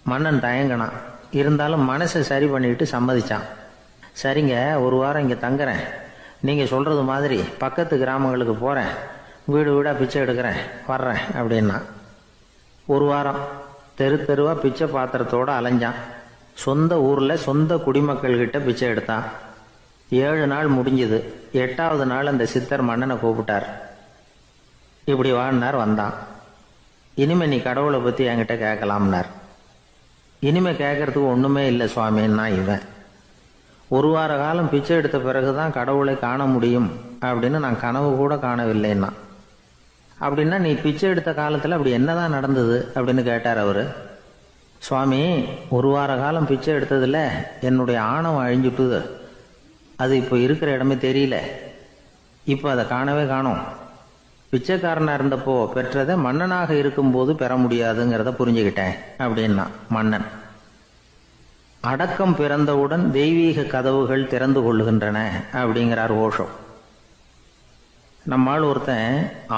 மன்னன் தயங்கினான். இருந்தாலும் மனசை சரி பண்ணிட்டு சம்மதிச்சான். சரிங்க, ஒரு வாரம் இங்கே தங்குறேன், நீங்கள் சொல்கிறது மாதிரி பக்கத்து கிராமங்களுக்கு போகிறேன், வீடு வீடாக பிச்சை எடுக்கிறேன், வர்றேன் அப்படின்னா. ஒரு வாரம் தெரு தெருவாக பிச்சை பாத்திரத்தோடு அலைஞ்சான். சொந்த ஊரில் சொந்த குடிமக்கள்கிட்ட பிச்சை எடுத்தான். 7 நாள் முடிஞ்சுது. 8வது நாள் அந்த சித்தர் மன்னனை கூப்பிட்டார். இப்படி வாழ்னார். வந்தான். இனிமே நீ கடவுளை பற்றி என்கிட்ட கேட்கலாம்னார். இனிமே கேட்கறதுக்கு ஒன்றுமே இல்லை சுவாமின்னா இவன். ஒரு வார காலம் பிச்சை எடுத்த பிறகுதான் கடவுளை காண முடியும் அப்படின்னு நான் கனவு கூட காணவில்லைன்னா. அப்படின்னா நீ பிச்சை எடுத்த காலத்தில் அப்படி என்னதான் நடந்தது அப்படின்னு கேட்டார் அவர். சுவாமி, ஒரு வார காலம் பிச்சை எடுத்ததில் என்னுடைய ஆணவம் அழிஞ்சுட்டுது. அது இப்போ இருக்கிற இடமே தெரியல. இப்போ அதை காணவே காணோம். பிச்சைக்காரனாக இருந்தப்போ பெற்றதை மன்னனாக இருக்கும்போது பெற முடியாதுங்கிறத புரிஞ்சுக்கிட்டேன் அப்படின்னா மன்னன். அடக்கம் பிறந்தவுடன் தெய்வீக கதவுகள் திறந்து கொள்ளுகின்றன அப்படிங்கிறார் ஓஷோ. நம்மால் ஒருத்தன்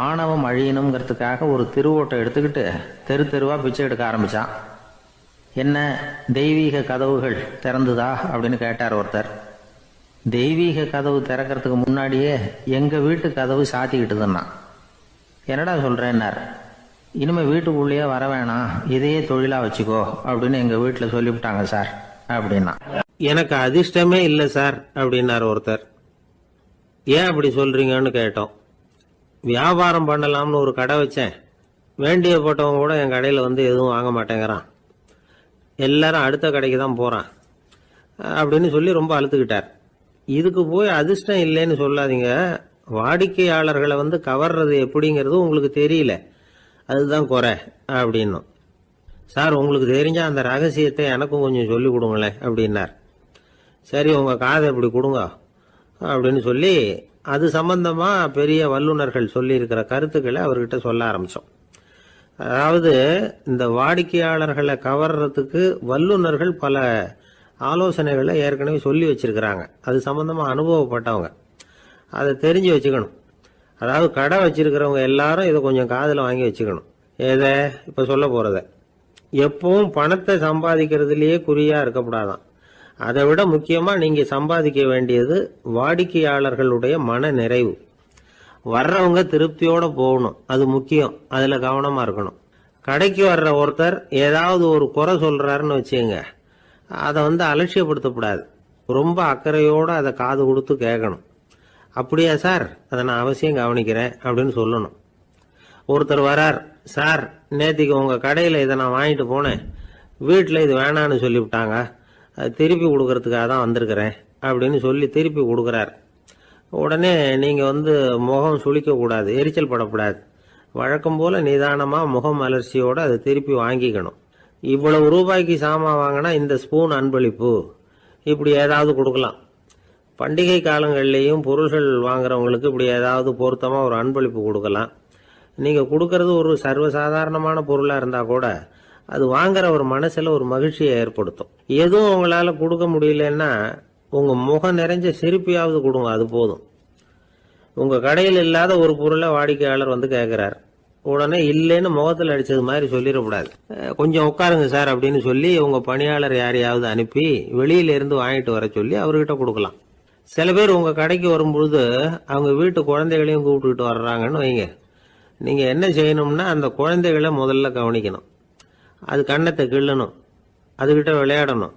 ஆணவம் அழியணுங்கிறதுக்காக ஒரு திருவோட்டை எடுத்துக்கிட்டு தெரு தெருவாக பிச்சை எடுக்க ஆரம்பித்தான். என்ன, தெய்வீக கதவுகள் திறந்துதா அப்படின்னு கேட்டார் ஒருத்தர். தெய்வீக கதவு திறக்கிறதுக்கு முன்னாடியே எங்கள் வீட்டு கதவு சாத்திக்கிட்டுதுன்னா. என்னடா சொல்கிறேன்னார். இனிமேல் வீட்டுக்குள்ளேயே வர வேணாம், இதையே தொழிலாக வச்சுக்கோ அப்படின்னு எங்கள் வீட்டில் சொல்லிவிட்டாங்க சார் அப்படின்னா. எனக்கு அதிர்ஷ்டமே இல்லை சார் அப்படின்னார் ஒருத்தர். ஏன் அப்படி சொல்றீங்கன்னு கேட்டோம். வியாபாரம் பண்ணலாம்னு ஒரு கடை வச்சேன். வேண்டியப்பட்டவங்க கூட என் கடையில் வந்து எதுவும் வாங்க மாட்டேங்கிறான். எல்லாரும் அடுத்த கடைக்கு தான் போகிறான் அப்படின்னு சொல்லி ரொம்ப அழுத்துக்கிட்டார். இதுக்கு போய் அதிர்ஷ்டம் இல்லைன்னு சொல்லாதீங்க. வாடிக்கையாளர்களை வந்து கவர்றது எப்படிங்கிறது உங்களுக்கு தெரியல, அதுதான் குறை அப்படின்னும். சார், உங்களுக்கு தெரிஞ்ச அந்த ரகசியத்தை எனக்கும் கொஞ்சம் சொல்லி கொடுங்களேன் அப்படின்னார். சரி, உங்கள் காதை இப்படி கொடுங்க அப்படின்னு சொல்லி அது சம்பந்தமாக பெரிய வல்லுநர்கள் சொல்லியிருக்கிற கருத்துக்களை அவர்கிட்ட சொல்ல ஆரம்பித்தோம். அதாவது இந்த வாடிக்கையாளர்களை கவர்றதுக்கு வல்லுநர்கள் பல ஆலோசனைகளை ஏற்கனவே சொல்லி வச்சிருக்கிறாங்க. அது சம்பந்தமாக அனுபவப்பட்டவங்க, அதை தெரிஞ்சு வச்சுக்கணும். அதாவது கடை வச்சிருக்கிறவங்க எல்லாரும் இதை கொஞ்சம் காதில் வாங்கி வச்சுக்கணும். எதை இப்போ சொல்ல போகிறத. எப்பவும் பணத்தை சம்பாதிக்கிறதுலேயே குறியாக இருக்கக்கூடாதான். அதை விட முக்கியமாக நீங்கள் சம்பாதிக்க வேண்டியது வாடிக்கையாளர்களுடைய மன நிறைவு. வர்றவங்க திருப்தியோடு போகணும், அது முக்கியம். அதில் கவனமாக இருக்கணும். கடைக்கு வர்ற ஒருத்தர் ஏதாவது ஒரு குறை சொல்கிறாருன்னு வச்சுங்க, அதை வந்து அலட்சியப்படுத்தக்கூடாது. ரொம்ப அக்கறையோடு அதை காது கொடுத்து கேட்கணும். அப்படியா சார், அதை நான் அவசியம் கவனிக்கிறேன் அப்படின்னு சொல்லணும். ஒருத்தர் வரார், சார் நேற்றுக்கு உங்கள் கடையில் இதை நான் வாங்கிட்டு போனேன், வீட்டில் இது வேணான்னு சொல்லிவிட்டாங்க, அது திருப்பி கொடுக்கறதுக்காக தான் வந்திருக்கிறேன் அப்படின்னு சொல்லி திருப்பி கொடுக்குறார். உடனே நீங்கள் வந்து முகம் சுளிக்கக்கூடாது, எரிச்சல் படக்கூடாது. வழக்கம் போல் நிதானமாக முகம் அலர்ச்சியோடு அதை திருப்பி வாங்கிக்கணும். இவ்வளவு ரூபாய்க்கு சாமான் வாங்கினா இந்த ஸ்பூன் அன்பளிப்பு, இப்படி ஏதாவது கொடுக்கலாம். பண்டிகை காலங்கள்லேயும் பொருள்கள் வாங்குறவங்களுக்கு இப்படி ஏதாவது பொருத்தமாக ஒரு அன்பளிப்பு கொடுக்கலாம். நீங்கள் கொடுக்கறது ஒரு சர்வசாதாரணமான பொருளாக இருந்தால் கூட அது வாங்குற ஒரு மனசில் ஒரு மகிழ்ச்சியை ஏற்படுத்தும். எதுவும் உங்களால் கொடுக்க முடியலன்னா உங்கள் முகம் நிறைஞ்ச சிரிப்பையாவது கொடுங்க, அது போதும். உங்கள் கடையில் இல்லாத ஒரு பொருளை வாடிக்கையாளர் வந்து கேட்குறார், உடனே இல்லைன்னு முகத்தில் அடித்தது மாதிரி சொல்லிடக்கூடாது. கொஞ்சம் உட்காருங்க சார் அப்படின்னு சொல்லி உங்கள் பணியாளர் யாரையாவது அனுப்பி வெளியிலேருந்து வாங்கிட்டு வர சொல்லி அவர்கிட்ட கொடுக்கலாம். சில பேர் உங்கள் கடைக்கு வரும்பொழுது அவங்க வீட்டு குழந்தைகளையும் கூப்பிட்டுக்கிட்டு வர்றாங்கன்னு வைங்க. நீங்கள் என்ன செய்யணும்னா அந்த குழந்தைகளை முதல்ல கவனிக்கணும். அது கண்ணத்தை கிள்ளணும், அதுகிட்ட விளையாடணும்,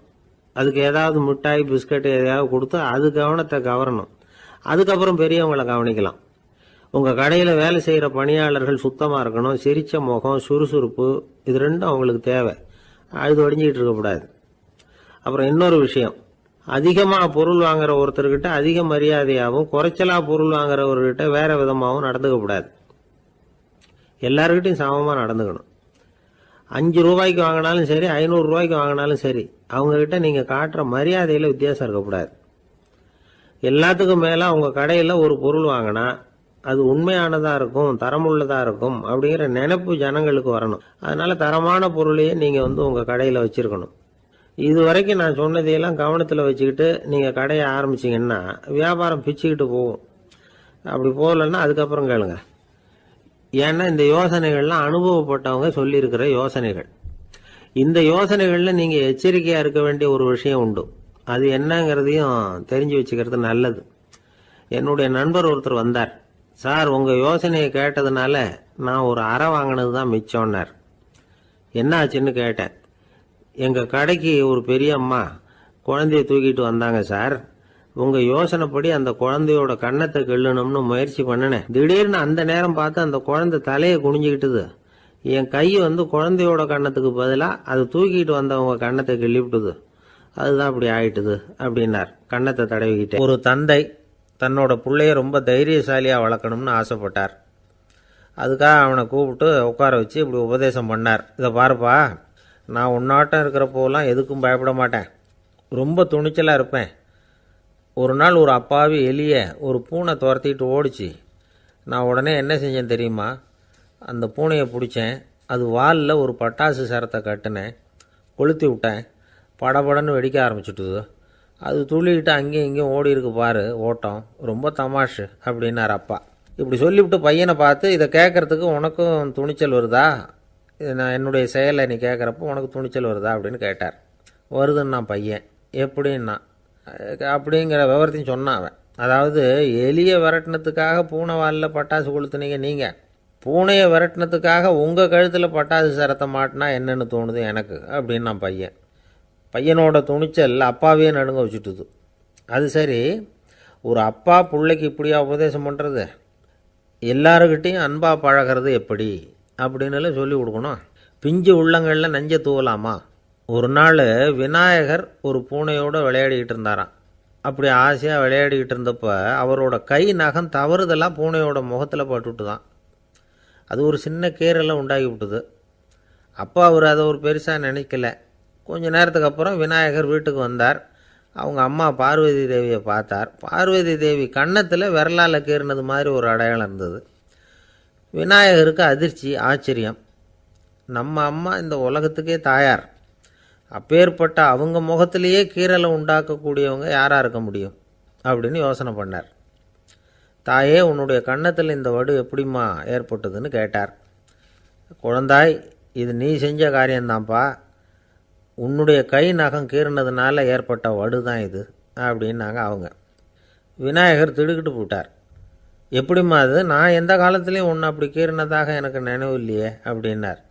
அதுக்கு ஏதாவது மிட்டாய் பிஸ்கட் எதையாவது கொடுத்து அது கவனத்தை கவரணும். அதுக்கப்புறம் பெரியவங்களை கவனிக்கலாம். உங்கள் கடையில் வேலை செய்கிற பணியாளர்கள் சுத்தமாக இருக்கணும், சிரிச்ச முகம், சுறுசுறுப்பு, இது ரெண்டும் அவங்களுக்கு தேவை. அழுது வடிஞ்சிக்கிட்டு இருக்கக்கூடாது. அப்புறம் இன்னொரு விஷயம், அதிகமாக பொருள் வாங்குற ஒருத்தர்கிட்ட அதிக மரியாதையாகவும் குறைச்சலாக பொருள் வாங்குறவர்கிட்ட வேற விதமாகவும் நடந்துக்கக்கூடாது. எல்லாருக்கிட்டையும் சமமாக நடந்துக்கணும். 5 ரூபாய்க்கு வாங்கினாலும் சரி, 500 ரூபாய்க்கு வாங்கினாலும் சரி, அவங்கக்கிட்ட நீங்கள் காட்டுற மரியாதையில் வித்தியாசம் இருக்கக்கூடாது. எல்லாத்துக்கும் மேலே உங்கள் கடையில் ஒரு பொருள் வாங்கினா அது உண்மையானதாக இருக்கும், தரமுள்ளதாக இருக்கும் அப்படிங்கிற நினைப்பு ஜனங்களுக்கு வரணும். அதனால் தரமான பொருளையே நீங்கள் வந்து உங்கள் கடையில் வச்சுருக்கணும். இது வரைக்கும் நான் சொன்னதையெல்லாம் கவனத்தில் வச்சுக்கிட்டு நீங்கள் கடையை ஆரம்பிச்சிங்கன்னா வியாபாரம் பிச்சுக்கிட்டு போகும். அப்படி போகலன்னா அதுக்கப்புறம் கேளுங்க. ஏன்னா இந்த யோசனைகள்லாம் அனுபவப்பட்டவங்க சொல்லியிருக்கிற யோசனைகள். இந்த யோசனைகளில் நீங்கள் எச்சரிக்கையாக இருக்க வேண்டிய ஒரு விஷயம் உண்டு. அது என்னங்கிறதையும் தெரிஞ்சு வச்சுக்கிறது நல்லது. என்னுடைய நண்பர் ஒருத்தர் வந்தார். சார், உங்கள் யோசனையை கேட்டதுனால நான் ஒரு அறை வாங்கினது தான் மிச்சம்னார். என்ன ஆச்சுன்னு கேட்டேன். எங்கள் கடைக்கு ஒரு பெரிய அம்மா குழந்தைய தூக்கிட்டு வந்தாங்க சார். உங்கள் யோசனைப்படி அந்த குழந்தையோட கன்னத்தை கிள்ளணும்னு முயற்சி பண்ணினேன். திடீர்னு அந்த நேரம் பார்த்து அந்த குழந்தை தலையை குனிஞ்சிக்கிட்டுது. என் கை வந்து குழந்தையோட கன்னத்துக்கு பதிலாக அது தூக்கிட்டு வந்தவங்க கன்னத்தை கிள்ளிவிட்டுது. அதுதான் அப்படி ஆயிட்டுது அப்படின்னார் கன்னத்தை தடவிக்கிட்டே. ஒரு தந்தை தன்னோட பிள்ளைய ரொம்ப தைரியசாலியாக வளர்க்கணும்னு ஆசைப்பட்டார். அதுக்காக அவனை கூப்பிட்டு உட்கார வச்சு இப்படி உபதேசம் பண்ணார். இதை பாருப்பா, நான் உன்னாட்டம் இருக்கிறப்போலாம் எதுக்கும் பயப்பட மாட்டேன், ரொம்ப துணிச்சலாக இருப்பேன். ஒரு நாள் ஒரு அப்பாவி எலிய ஒரு பூனை துரத்திட்டு ஓடிச்சு. நான் உடனே என்ன செஞ்சேன் தெரியுமா? அந்த பூனையை பிடிச்சேன், அது வாலில் ஒரு பட்டாசு சரத்தை கட்டினேன், கொளுத்தி விட்டேன். படபடன்னு வெடிக்க ஆரம்பிச்சுட்டுது. அது துள்ளிக்கிட்டு அங்கேயும் இங்கேயும் ஓடி இருக்கு பாரு ஓட்டம், ரொம்ப தமாஷு அப்படின்னார் அப்பா. இப்படி சொல்லிவிட்டு பையனை பார்த்து, இதை கேட்கறதுக்கு உனக்கும் துணிச்சல் வருதா? நான் என்னுடைய செயலை நீ கேட்குறப்போ உனக்கு துணிச்சல் வருதா அப்படின்னு கேட்டார். வருதுன்னா பையன். எப்படின்னா அப்படிங்கிற விவரத்தையும் சொன்னான் அவன். அதாவது எலியை விரட்டினத்துக்காக பூனை வாலில் பட்டாசு கொளுத்துனீங்க நீங்கள், பூனையை விரட்டினத்துக்காக உங்கள் கழுத்தில் பட்டாசு சரத்தை மாட்டினா என்னென்னு தோணுது எனக்கு அப்படின்னு நான் பையன். பையனோட துணிச்சல் அப்பாவையே நடுங்க வச்சுட்டுது. அது சரி, ஒரு அப்பா பிள்ளைக்கு இப்படியா உபதேசம் பண்ணுறது? எல்லாருக்கிட்டையும் அன்பாக பழகிறது எப்படி அப்படின்னு சொல்லி கொடுக்கணும். பிஞ்சு உள்ளங்களில் நஞ்சை தூவலாமா? ஒரு நாள் விநாயகர் ஒரு பூனையோடு விளையாடிக்கிட்டு இருந்தாராம். அப்படி ஆசையாக விளையாடிக்கிட்டு இருந்தப்ப அவரோட கை நகம் தவறுதெல்லாம் பூனையோட முகத்தில் பட்டுவிட்டு தான். அது ஒரு சின்ன கீறலை உண்டாகி விட்டுது. அப்போ அவர் அதை ஒரு பெருசாக நினைக்கல. கொஞ்ச நேரத்துக்கு அப்புறம் விநாயகர் வீட்டுக்கு வந்தார். அவங்க அம்மா பார்வதி தேவியை பார்த்தார். பார்வதி தேவி கன்னத்தில் விரலால் கீறினது மாதிரி ஒரு அடையாளம் இருந்தது. விநாயகருக்கு அதிர்ச்சி, ஆச்சரியம். நம்ம அம்மா இந்த உலகத்துக்கே தாயார். அப்பேற்பட்ட அவங்க முகத்திலேயே கீறலை உண்டாக்கக்கூடியவங்க யாராக இருக்க முடியும் அப்படின்னு யோசனை பண்ணார். தாயே, உன்னுடைய கன்னத்தில் இந்த வடு எப்படிம்மா ஏற்பட்டதுன்னு கேட்டார். குழந்தாய், இது நீ செஞ்ச காரியம்தான்ப்பா. உன்னுடைய கை நகம் கீறினதுனால ஏற்பட்ட வடு தான் இது அப்படின்னாங்க அவங்க. விநாயகர் திடுக்கிட்டு போட்டார். எப்படிம்மா அது? நான் எந்த காலத்துலேயும் ஒன்று அப்படி கீறினதாக எனக்கு நினைவு இல்லையே அப்படின்னார்.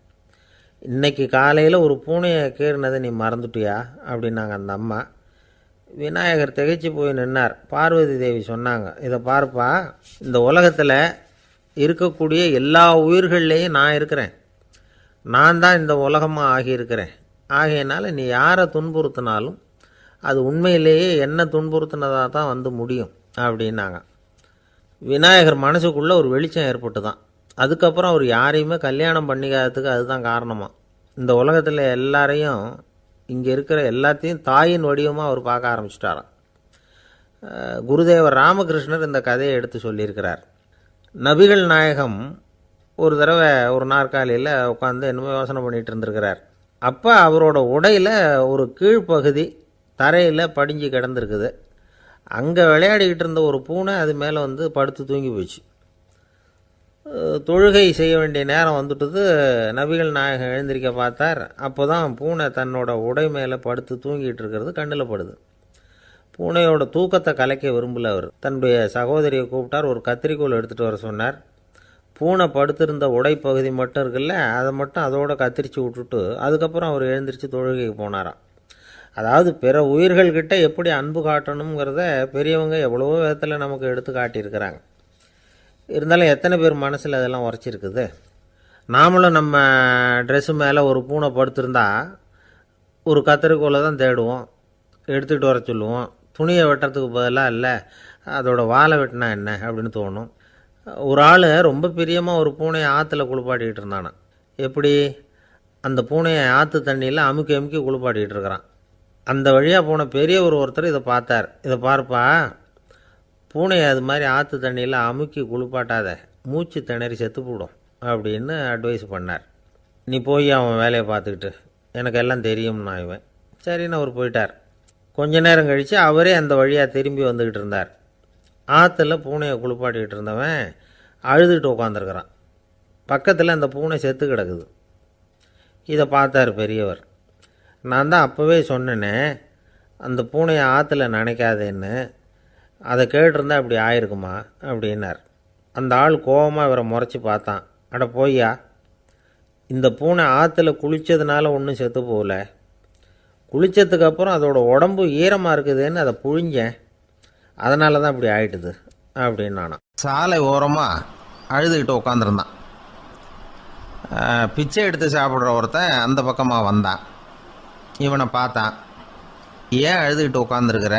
இன்னைக்கு காலையில் ஒரு பூனையை கீறினதை நீ மறந்துட்டியா அப்படின்னாங்க அந்த அம்மா. விநாயகர் திகைச்சு போய் நின்னார். பார்வதி தேவி சொன்னாங்க, இதை பார்ப்பா, இந்த உலகத்தில் இருக்கக்கூடிய எல்லா உயிர்கள்லேயும் நான் இருக்கிறேன். நான் தான் இந்த உலகமாக ஆகியிருக்கிறேன். ஆகையினால நீ யாரை துன்புறுத்தினாலும் அது உண்மையிலேயே என்ன துன்புறுத்தினதாக தான் வந்து முடியும் அப்படின்னாங்க. விநாயகர் மனசுக்குள்ளே ஒரு வெளிச்சம் ஏற்பட்டு தான். அதுக்கப்புறம் அவர் யாரையுமே கல்யாணம் பண்ணிக்காததுக்கு அதுதான் காரணமாக. இந்த உலகத்தில் எல்லாரையும், இங்கே இருக்கிற எல்லாத்தையும் தாயின் வடிவமாக அவர் பார்க்க ஆரம்பிச்சிட்டாராம். குருதேவர் ராமகிருஷ்ணர் இந்த கதையை எடுத்து சொல்லியிருக்கிறார். நபிகள் நாயகம் ஒரு தடவை ஒரு நாற்காலியில் உட்காந்து என்னமோ யோசனை பண்ணிகிட்டு இருந்திருக்கிறார். அப்போ அவரோட உடையில் ஒரு கீழ்ப்பகுதி தரையில் படிஞ்சு கிடந்திருக்குது. அங்கே விளையாடிக்கிட்டு இருந்த ஒரு பூனை அது மேலே வந்து படுத்து தூங்கி போச்சு. தொழுகை செய்ய வேண்டிய நேரம் வந்துட்டது. நபிகள் நாயகம் எழுந்திருக்க பார்த்தார். அப்போ தான் பூனை தன்னோட உடை மேலே படுத்து தூங்கிட்டு இருக்கிறது கண்ணில் படுது. பூனையோட தூக்கத்தை கலைக்க விரும்பல அவர். தன்னுடைய சகோதரியை கூப்பிட்டார். ஒரு கத்திரிக்கோல் எடுத்துகிட்டு வர சொன்னார். பூனை படுத்திருந்த உடைப்பகுதி மட்டும் இருக்குல்ல, அதை மட்டும் அதோட கத்திரிச்சு விட்டுட்டு அதுக்கப்புறம் அவர் எழுந்திரிச்சு தொழுகைக்கு போனாராம். அதாவது பிற உயிர்கள்கிட்ட எப்படி அன்பு காட்டணுங்கிறத பெரியவங்க எவ்வளவோ விதத்தில் நமக்கு எடுத்து காட்டியிருக்கிறாங்க. இருந்தாலும் எத்தனை பேர் மனசில் அதெல்லாம் உரைச்சிருக்குது? நாமளும் நம்ம ட்ரெஸ்ஸு மேலே ஒரு பூனை படுத்திருந்தா ஒரு கத்திரிக்கோலை தான் தேடுவோம், எடுத்துகிட்டு வர சொல்லுவோம். துணியை வெட்டுறதுக்கு பதிலாக இல்லை அதோட வாழை வெட்டினா என்ன அப்படின்னு தோணும். ஒரு ஆள் ரொம்ப பிரியமாக ஒரு பூனையை ஆற்றுல குளிப்பாட்டிகிட்டு இருந்தானா. எப்படி? அந்த பூனையை ஆற்று தண்ணியில் அமுக்கி அமுக்கி குளிப்பாட்டிகிட்டு இருக்கிறான். அந்த வழியாக போன பெரியவர் ஒருத்தர் இதை பார்த்தார். இதை பார்ப்பா, பூனையை அது மாதிரி ஆற்று தண்ணியில் அமுக்கி குளிப்பாட்டாத, மூச்சு திணறி செத்து போடும் அப்படின்னு அட்வைஸ் பண்ணார். நீ போய் அவன் வேலையை பார்த்துக்கிட்டு, எனக்கு எல்லாம் தெரியும்னா இவன். சரின்னு அவர் போயிட்டார். கொஞ்ச நேரம் கழித்து அவரே அந்த வழியாக திரும்பி வந்துக்கிட்டு இருந்தார். ஆற்றுல பூனையை குளிப்பாட்டிக்கிட்டு இருந்தவன் அழுதுகிட்டு உட்காந்துருக்கிறான். பக்கத்தில் அந்த பூனை செத்து கிடக்குது. இதை பார்த்தார் பெரியவர். நான் தான் அப்போவே சொன்னேனே அந்த பூனையை ஆற்றுல நினைக்காதேன்னு, அதை கேட்டிருந்தா இப்படி ஆயிருக்குமா அப்படின்னார். அந்த ஆள் கோபமாக இவரை முறைச்சி பார்த்தான். அட போய்யா, இந்த பூனை ஆற்றுல குளித்ததுனால ஒன்றும் செத்து போகல, குளித்ததுக்கப்புறம் அதோட உடம்பு ஈரமாக இருக்குதுன்னு அதை புழிஞ்சேன், அதனால தான் இப்படி ஆயிட்டுது அப்படின்னானா. சாலை ஓரமாக அழுதுகிட்டு உட்காந்துருந்தான். பிச்சை எடுத்து சாப்பிட்ற ஒருத்தன் அந்த பக்கமாக வந்தான். இவனை பார்த்தான். ஏன் அழுதுகிட்டு உட்காந்துருக்கிற,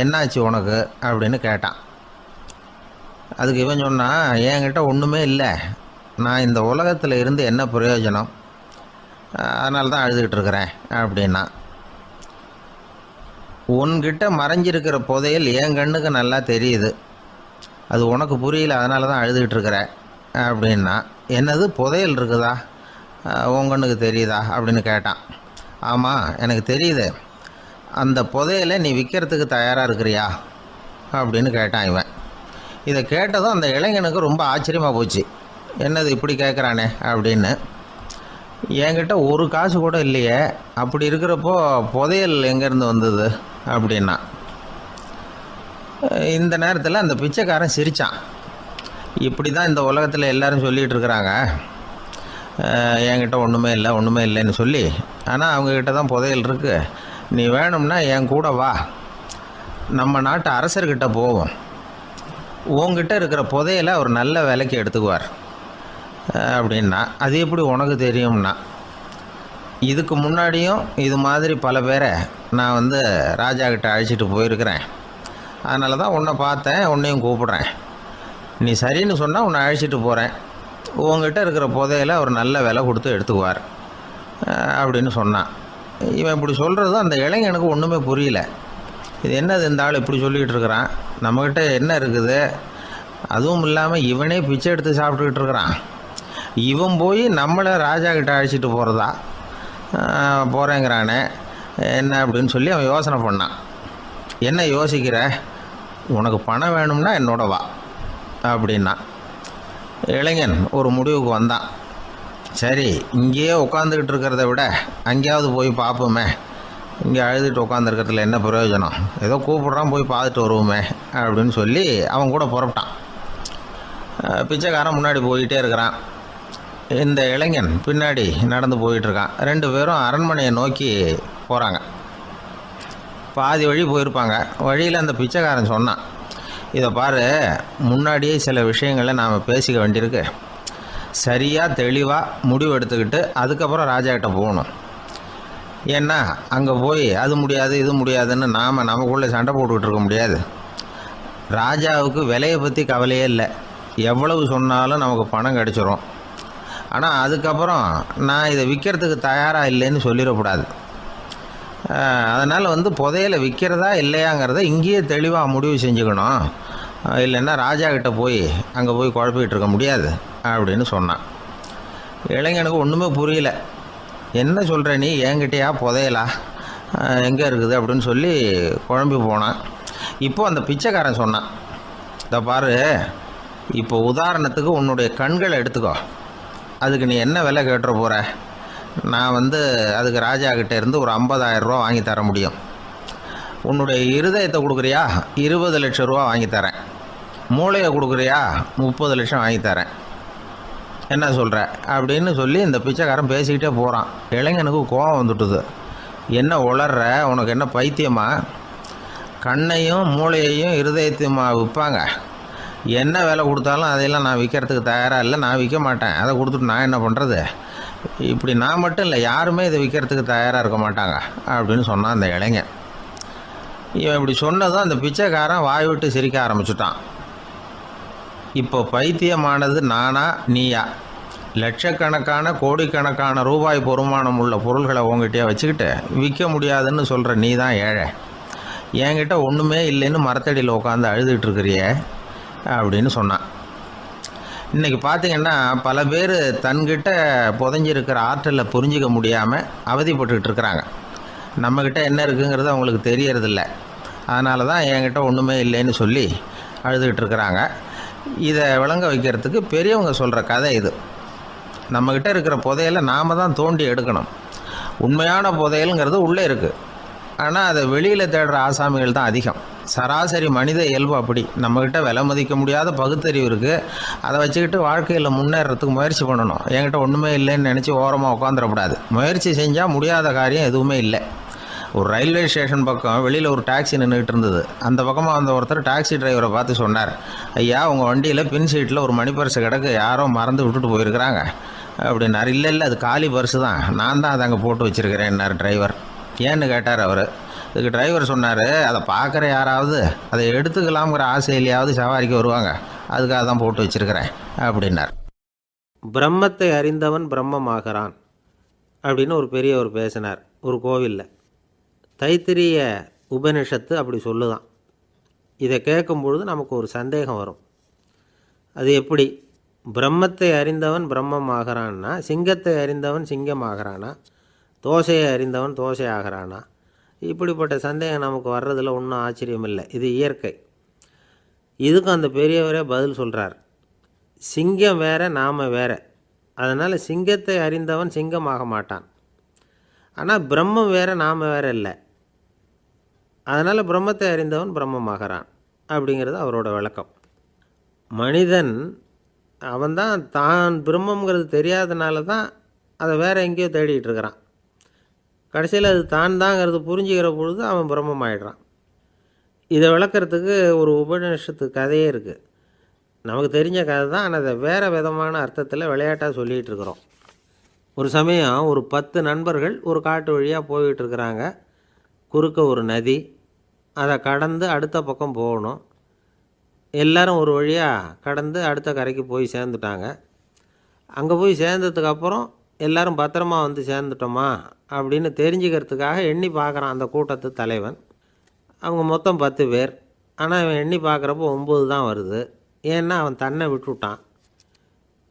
என்னாச்சு உனக்கு அப்படின்னு கேட்டான். அதுக்கு இவன் சொன்னான், என்கிட்ட ஒன்றுமே இல்லை, நான் இந்த உலகத்தில் இருந்து என்ன பிரயோஜனம், அதனால தான் அழுதுகிட்டு இருக்கிறேன் அப்படின்னா. உன்கிட்ட மறைஞ்சிருக்கிற புதையல் என் கண்ணுக்கு நல்லா தெரியுது, அது உனக்கு புரியல, அதனால தான் அழுதுகிட்டு இருக்கிற அப்படின்னா. என்னது புதையல் இருக்குதா, உன் கண்ணுக்கு தெரியுதா அப்படின்னு கேட்டான். ஆமாம் எனக்கு தெரியுது, அந்த புதையலை நீ விற்கிறதுக்கு தயாராக இருக்கிறியா அப்படின்னு கேட்டான் இவன். இதை கேட்டதும் அந்த இளைஞனுக்கு ரொம்ப ஆச்சரியமாக போச்சு. என்னது இப்படி கேட்குறானே அப்படின்னு. என்கிட்ட ஒரு காசு கூட இல்லையே, அப்படி இருக்கிறப்போ புதையல் எங்கேருந்து வந்தது அப்படின்னா. இந்த நேரத்தில் அந்த பிச்சைக்காரன் சிரித்தான். இப்படி தான் இந்த உலகத்தில் எல்லோரும் சொல்லிகிட்டு இருக்கிறாங்க, என்கிட்ட ஒன்றுமே இல்லை ஒன்றுமே இல்லைன்னு சொல்லி. ஆனால் அவங்கக்கிட்ட தான் புதையல் இருக்குது, நீ வேணும்னா என் கூட வா, நம்ம நாட்டு அரசர்கிட்ட போவோம். உங்ககிட்ட இருக்கிற புதையலை அவர் நல்ல விலைக்கு எடுத்துக்குவார் அப்படின்னா. அது எப்படி உனக்கு தெரியும்னா, இதுக்கு முன்னாடியும் இது மாதிரி பல பேரை நான் ராஜா கிட்ட அழைச்சிட்டு போயிருக்கிறேன். அதனால தான் உன்னை பார்த்தேன், உன்னையும் கூப்பிடுறேன். நீ சரின்னு சொன்னால் உன்னை அழைச்சிட்டு போகிறேன். உங்ககிட்ட இருக்கிற புதையலை அவர் நல்ல விலை கொடுத்து எடுத்துக்குவார் அப்படின்னு சொன்னான். இவன் இப்படி சொல்கிறதும் அந்த இளைஞனுக்கு ஒன்றுமே புரியல. இது என்னது இந்த ஆள் இப்படி சொல்லிகிட்டு இருக்கிறான், நம்மக்கிட்ட என்ன இருக்குது, அதுவும் இல்லாமல் இவனே பிச்சை எடுத்து சாப்பிட்டுக்கிட்டு இருக்கிறான், இவன் போய் நம்மளை ராஜா கிட்ட அழைச்சிட்டு போகிறதா போகிறேங்கிறானே என்ன அப்படின்னு சொல்லி அவன் யோசனை பண்ணான். என்ன யோசிக்கிற, உனக்கு பணம் வேணும்னா என்னோட வா அப்படின்னா. இளைஞன் ஒரு முடிவுக்கு வந்தான். சரி, இங்கேயே உட்காந்துக்கிட்டு இருக்கிறத விட அங்கேயாவது போய் பார்ப்போமே, இங்கே அழுதுட்டு உட்காந்துருக்கிறதுல என்ன பிரயோஜனம், ஏதோ கூப்பிட்றான் போய் பார்த்துட்டு வருவோமே அப்படின்னு சொல்லி அவன் கூட புறப்பட்டான். பிச்சைக்காரன் முன்னாடி போயிட்டே இருக்கிறான், இந்த இளைஞன் பின்னாடி நடந்து போயிட்டுருக்கான். 2 பேரும் அரண்மனையை நோக்கி போகிறாங்க. பாதி வழி போயிருப்பாங்க. வழியில் அந்த பிச்சைக்காரன் சொன்னான், இதை பாரு, முன்னாடியே சில விஷயங்களை நாம் பேசிக்க வேண்டியிருக்கு. சரியாக தெளிவாக முடிவு எடுத்துக்கிட்டு அதுக்கப்புறம் ராஜா கிட்ட போகணும். ஏன்னா அங்கே போய் அது முடியாது இது முடியாதுன்னு நாம் நமக்குள்ளே சண்டை போட்டுக்கிட்டு இருக்க முடியாது. ராஜாவுக்கு விலையை பற்றி கவலையே இல்லை, எவ்வளவு சொன்னாலும் நமக்கு பணம் கிடச்சிரும். ஆனால் அதுக்கப்புறம் நான் இதை விற்கிறதுக்கு தயாராக இல்லைன்னு சொல்லிடக்கூடாது. அதனால் புதையலை விற்கிறதா இல்லையாங்கிறத இங்கேயே தெளிவாக முடிவு செஞ்சுக்கணும். இல்லைன்னா ராஜா கிட்ட போய் அங்கே போய் குழப்பிக்கிட்டு இருக்க முடியாது அப்படின்னு சொன்னான். இளைஞனுக்கு ஒன்றுமே புரியல. என்ன சொல்கிற நீ, என்கிட்டயா புதையலா, எங்கே இருக்குது அப்படின்னு சொல்லி குழம்பி போனான். இப்போது அந்த பிச்சைக்காரன் சொன்னான், இதை பாரு, இப்போ உதாரணத்துக்கு உன்னுடைய கண்களை எடுத்துக்கோ, அதுக்கு நீ என்ன விலை கேட்டுற போகிற, நான் அதுக்கு ராஜா கிட்டே இருந்து ஒரு 50,000 ரூபா வாங்கி தர முடியும். உன்னுடைய இருதயத்தை கொடுக்குறியா, 20 லட்சம் ரூபா வாங்கி தரேன். மூளையை கொடுக்குறியா, 30 லட்சம் வாங்கி தரேன். என்ன சொல்கிற அப்படின்னு சொல்லி இந்த பிச்சைக்காரன் பேசிக்கிட்டே போகிறான். இளைஞனுக்கு கோபம் வந்துட்டுது. என்ன உளர்ற, உனக்கு என்ன பைத்தியமா, கண்ணையும் மூளையையும் இருதயத்தையுமா விற்பாங்க, என்ன விலை கொடுத்தாலும் அதையெல்லாம் நான் விற்கிறதுக்கு தயாராக இல்லை, நான் விற்க மாட்டேன், அதை கொடுத்துட்டு நான் என்ன பண்ணுறது, இப்படி நான் மட்டும் இல்லை யாருமே இதை விற்கிறதுக்கு தயாராக இருக்க மாட்டாங்க அப்படின்னு சொன்னான் அந்த இளைஞன். இவன் இப்படி சொன்னதும் அந்த பிச்சைக்காரன் வாய் விட்டு சிரிக்க ஆரம்பிச்சுட்டான். இப்போ பைத்தியமானது நானா நீயா, லட்சக்கணக்கான கோடிக்கணக்கான ரூபாய் பொறுமானம் உள்ள பொருள்களை உங்ககிட்டயே வச்சுக்கிட்டு விற்க முடியாதுன்னு சொல்கிற நீ தான் ஏழை, என்கிட்ட ஒன்றுமே இல்லைன்னு மரத்தடியில் உட்காந்து அழுதுகிட்டு இருக்கிறியே அப்படின்னு சொன்னான். இன்றைக்கி பார்த்திங்கன்னா பல பேர் தன்கிட்ட புதைஞ்சிருக்கிற ஆற்றலை புரிஞ்சிக்க முடியாமல் அவதிப்பட்டுக்கிட்டு இருக்கிறாங்க. நம்மக்கிட்ட என்ன இருக்குங்கிறது அவங்களுக்கு தெரியறதில்ல. அதனால தான் என்கிட்ட ஒன்றுமே இல்லைன்னு சொல்லி அழுதுகிட்டு இருக்கிறாங்க. இதை விளங்க வைக்கிறதுக்கு பெரியவங்க சொல்கிற கதை இது. நம்மக்கிட்ட இருக்கிற புதையலை நாம் தான் தோண்டி எடுக்கணும். உண்மையான புதையலுங்கிறது உள்ளே இருக்குது, ஆனால் அதை வெளியில் தேடுற ஆசாமிகள் தான் அதிகம். சராசரி மனித இயல்பு அப்படி. நம்மக்கிட்ட விலை மதிக்க முடியாத பகுத்தறிவு இருக்குது, அதை வச்சுக்கிட்டு வாழ்க்கையில் முன்னேறதுக்கு முயற்சி பண்ணணும். என்கிட்ட ஒன்றுமே இல்லைன்னு நினச்சி ஓரமாக உட்காந்துடக்கூடாது. முயற்சி செஞ்சால் முடியாத காரியம் எதுவுமே இல்லை. ஒரு ரயில்வே ஸ்டேஷன் பக்கம் வெளியில் ஒரு டாக்ஸி நின்றுட்டு இருந்தது. அந்த பக்கமாக வந்த ஒருத்தர் டாக்ஸி டிரைவரை பார்த்து சொன்னார், ஐயா, உங்கள் வண்டியில் பின் சீட்டில் ஒரு மணி பர்ஸு கிடக்கு, யாரோ மறந்து விட்டுட்டு போயிருக்கிறாங்க அப்படின்னாரு. இல்லை இல்லை, அது காலி பர்ஸு தான், நான் தான் அதை அங்கே போட்டு வச்சுருக்கிறேன்னார் டிரைவர். ஏன்னு கேட்டார் அவர். இதுக்கு டிரைவர் சொன்னார், அதை பார்க்குற யாராவது அதை எடுத்துக்கலாம்ங்கிற ஆசையிலையாவது சவாரிக்கு வருவாங்க, அதுக்காக தான் போட்டு வச்சுருக்கிறேன் அப்படின்னார். பிரம்மத்தை அறிந்தவன் பிரம்மமாகிறான் அப்படின்னு ஒரு பெரியவர் பேசினார் ஒரு கோவிலில். தைத்திரிய உபனிஷத்து அப்படி சொல்லுதான். இதை கேட்கும் பொழுது நமக்கு ஒரு சந்தேகம் வரும். அது எப்படி பிரம்மத்தை அறிந்தவன் பிரம்மம் ஆகிறான்னா, சிங்கத்தை அறிந்தவன் சிங்கம் ஆகிறானா, தோசையை அறிந்தவன் தோசை ஆகிறானா? இப்படிப்பட்ட சந்தேகம் நமக்கு வர்றதில் ஒன்றும் ஆச்சரியம் இல்லை, இது இயற்கை. இதுக்கும் அந்த பெரியவரே பதில் சொல்கிறார். சிங்கம் வேற, நாம் வேற. அதனால் சிங்கத்தை அறிந்தவன் சிங்கமாக மாட்டான். ஆனால் பிரம்மம் வேற, நாம் வேற இல்லை. அதனால் பிரம்மத்தை அறிந்தவன் பிரம்மமாகிறான் அப்படிங்கிறது அவரோட விளக்கம். மனிதன் அவன்தான் தான் பிரம்மங்கிறது தெரியாதனால தான் அதை வேறு எங்கேயோ தேடிகிட்டு இருக்கிறான். கடைசியில் அது தான் தாங்கிறது புரிஞ்சுக்கிற பொழுது அவன் பிரம்மமாயிடுறான். இதை விளக்கறதுக்கு ஒரு உபநிஷத்து கதையே இருக்குது. நமக்கு தெரிஞ்ச கதை தான், ஆனால் அதை வேறு விதமான அர்த்தத்தில் விளையாட்டாக சொல்லிகிட்டு இருக்கிறோம். ஒரு சமயம் ஒரு 10 நண்பர்கள் ஒரு காட்டு வழியாக போய்கிட்டு இருக்கிறாங்க. குறுக்க ஒரு நதி, அதை கடந்து அடுத்த பக்கம் போகணும். எல்லாரும் ஒரு வழியாக கடந்து அடுத்த கரைக்கு போய் சேர்ந்துட்டாங்க. அங்கே போய் சேர்ந்ததுக்கப்புறம் எல்லாரும் பத்திரமா வந்து சேர்ந்துட்டோமா அப்படின்னு தெரிஞ்சுக்கிறதுக்காக எண்ணி பார்க்குறான் அந்த கூட்டத்து தலைவன். அவங்க மொத்தம் 10 பேர். ஆனால் இவன் எண்ணி பார்க்குறப்போ 9 தான் வருது. ஏன்னா அவன் தன்னை விட்டுவிட்டான்.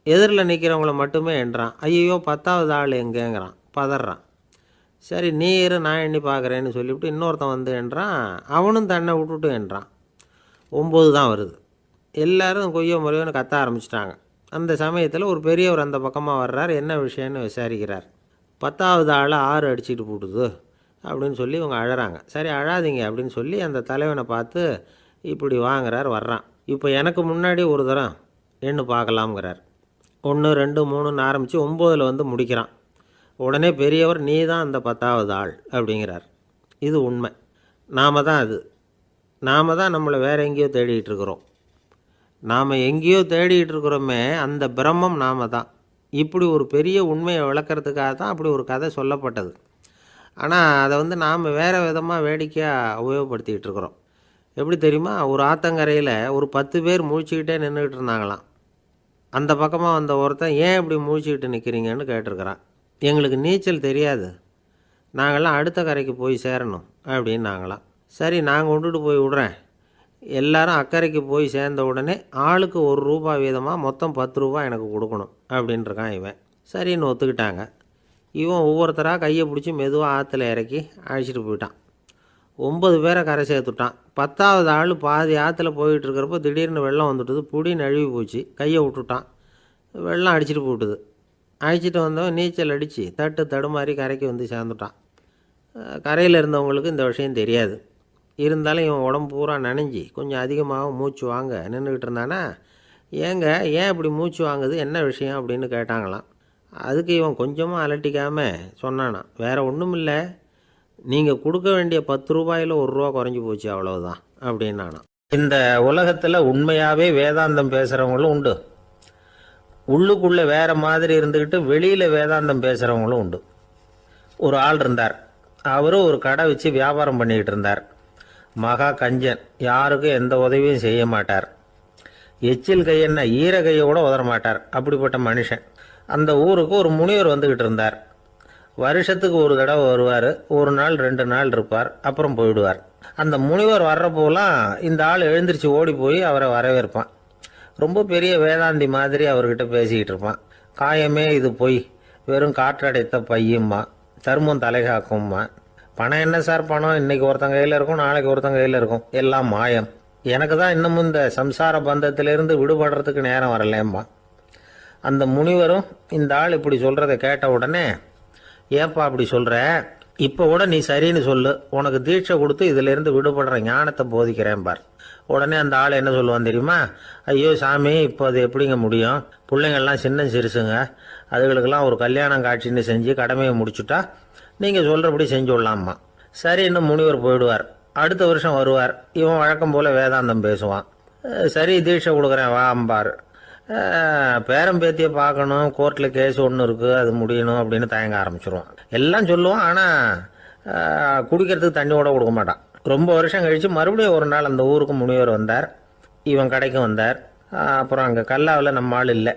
எதிரில் நிற்கிறவங்கள மட்டுமே எண்ணுறான். ஐயோ 10வது ஆள் எங்கேங்கிறான், பதறான். சரி நீ இரு, நான் எண்ணி பார்க்குறேன்னு சொல்லிவிட்டு இன்னொருத்தன் வந்து எண்ணுறான். அவனும் தன்னை விட்டுட்டு எண்ணுறான். 9 தான் வருது. எல்லோரும் கொய்யோ முறையோன்னு கத்த ஆரம்பிச்சிட்டாங்க. அந்த சமயத்தில் ஒரு பெரியவர் அந்த பக்கமாக வர்றார். என்ன விஷயம்னு விசாரிக்கிறார். 10வது ஆளை 6 அடிச்சுட்டு போட்டுது அப்படின்னு சொல்லி இவங்க அழறாங்க. சரி அழாதீங்க அப்படின்னு சொல்லி அந்த தலைவனை பார்த்து இப்படி வாங்குறார். வர்றான். இப்போ எனக்கு முன்னாடி ஒரு தரம் எண்ணு பார்க்கலாம்ங்கிறார். 1 2 3ன்னு ஆரம்பித்து 9ல் வந்து முடிக்கிறான். உடனே பெரியவர் நீ தான் அந்த 10வது ஆள் அப்படிங்கிறார். இது உண்மை. நாம தான் அது. நாம தான் நம்மளை வேறு எங்கேயோ தேடிகிட்டு இருக்கிறோம். நாம் எங்கேயோ தேடிகிட்டு இருக்கிறோமே, அந்த பிரம்மம் நாம தான். இப்படி ஒரு பெரிய உண்மையை விளக்கிறதுக்காக தான் அப்படி ஒரு கதை சொல்லப்பட்டது. ஆனால் அதை வந்து நாம் வேறு விதமாக வேடிக்கையாக உபயோகப்படுத்திக்கிட்டு இருக்கிறோம். எப்படி தெரியுமா? ஒரு ஆத்தங்கரையில் ஒரு 10 பேர் முழிச்சுக்கிட்டே நின்றுக்கிட்டு இருந்தாங்களாம். அந்த பக்கமாக வந்த ஒருத்தன் ஏன் இப்படி முழிச்சுக்கிட்டு நிற்கிறீங்கன்னு கேட்டிருக்கிறான். எங்களுக்கு நீச்சல் தெரியாது, நாங்கள்லாம் அடுத்த கரைக்கு போய் சேரணும் அப்படின்னு நாங்களாம். சரி நான் கொண்டுட்டு போய் விட்றேன். எல்லாரும் அக்கறைக்கு போய் சேர்ந்த உடனே ஆளுக்கு ₹1 வீதமாக மொத்தம் ₹10 எனக்கு கொடுக்கணும் அப்படின்ட்டுருக்கான் இவன். சரின்னு ஒத்துக்கிட்டாங்க. இவன் ஒவ்வொருத்தராக கையை பிடிச்சி மெதுவாக ஆற்றுல இறக்கி அழைச்சிட்டு போயிட்டான். 9 பேரை கரை சேர்த்துட்டான். 10வது ஆள் பாதி ஆற்றுல போயிட்டு இருக்கிறப்போ திடீர்னு வெள்ளம் வந்துட்டுது. புடி நழுவி போச்சு. கையை விட்டுட்டான். வெள்ளம் அடிச்சிட்டு போட்டுது. அழைச்சிட்டு வந்தவன் நீச்சல் அடித்து தடுமாறி கரைக்கு வந்து சேர்ந்துட்டான். கரையில் இருந்தவங்களுக்கு இந்த விஷயம் தெரியாது. இருந்தாலும் இவன் உடம்பு பூரா நனைஞ்சி கொஞ்சம் அதிகமாக மூச்சு வாங்க நின்றுக்கிட்டு இருந்தானா, ஏங்க ஏன் இப்படி மூச்சு வாங்குது, என்ன விஷயம் அப்படின்னு கேட்டாங்களாம். அதுக்கு இவன் கொஞ்சமாக அலட்டிக்காமல் சொன்னானா, வேறு ஒன்றும் இல்லை, நீங்கள் கொடுக்க வேண்டிய ₹10ல் ₹1 குறைஞ்சி போச்சு அவ்வளவுதான் அப்படின்னானா. இந்த உலகத்தில் உண்மையாகவே வேதாந்தம் பேசுகிறவங்களும் உண்டு. உள்ளுக்குள்ளே வேறு மாதிரி இருந்துக்கிட்டு வெளியில் வேதாந்தம் பேசுகிறவங்களும் உண்டு. ஒரு ஆள் இருந்தார். அவரும் ஒரு கடை வச்சு வியாபாரம் பண்ணிக்கிட்டு இருந்தார். மகா கஞ்சன். யாருக்கும் எந்த உதவியும் செய்ய மாட்டார். எச்சில் கையென்ன ஈர கையை கூட உதற மாட்டார். அப்படிப்பட்ட மனுஷன். அந்த ஊருக்கு ஒரு முனிவர் வந்துக்கிட்டு இருந்தார். வருஷத்துக்கு ஒரு தடவை வருவார். ஒரு நாள் 2 நாள் இருப்பார், அப்புறம் போயிடுவார். அந்த முனிவர் வர்றப்போலாம் இந்த ஆள் எழுந்திரிச்சு ஓடி போய் அவரை வரவேற்பான். ரொம்ப பெரிய வேதாந்தி மாதிரி அவர்கிட்ட பேசிக்கிட்டு இருப்பான். காயமே இது பொய், வெறும் காற்றடைத்த பையும்மா, தர்மம் தலைகாக்கும்மா. பணம் என்ன சார் பணம், இன்னைக்கு ஒருத்தன் கையில் இருக்கும், நாளைக்கு ஒருத்தன் கையில் இருக்கும், எல்லாம் மாயம். எனக்கு தான் இன்னமும் இந்த சம்சார பந்தத்திலிருந்து விடுபடுறதுக்கு நேரம் வரலேம்மா. அந்த முனிவரும் இந்த ஆள் இப்படி சொல்கிறத கேட்ட உடனே, ஏப்பா அப்படி சொல்கிற, இப்போ கூட நீ சரின்னு சொல்லு, உனக்கு தீட்சை கொடுத்து இதிலேருந்து விடுபடுற ஞானத்தை போதிக்கிறேன் பார். உடனே அந்த ஆள் என்ன சொல்லுவான் தெரியுமா? ஐயோ சாமி, இப்போ அது எப்படிங்க முடியும், பிள்ளைங்கள்லாம் சின்ன சிறுசுங்க, அதுகளுக்கெல்லாம் ஒரு கல்யாணம் காட்சின்னு செஞ்சு கடமையை முடிச்சுட்டா நீங்கள் சொல்கிறபடி செஞ்சு விடலாமா. சரி இன்னும் முனிவர் போயிடுவார். அடுத்த வருஷம் வருவார். இவன் வழக்கம் போல் வேதாந்தம் பேசுவான். சரி தீட்சை கொடுக்குறேன் வா அம்பார். பேரம்பேத்தியை பார்க்கணும், கோர்ட்டில் கேஸ் ஒன்று இருக்குது, அது முடியணும் அப்படின்னு தயங்க ஆரம்பிச்சிருவான். எல்லாம் சொல்லுவான், ஆனால் குடிக்கிறதுக்கு தண்ணி கூட கொடுக்க மாட்டான். ரொம்ப வருஷம் கழித்து மறுபடியும் ஒரு நாள் அந்த ஊருக்கு முனிவர் வந்தார். இவன் கடைக்கும் வந்தார். அப்புறம் அங்கே கல்லாவில் நம்ம ஆள் இல்லை.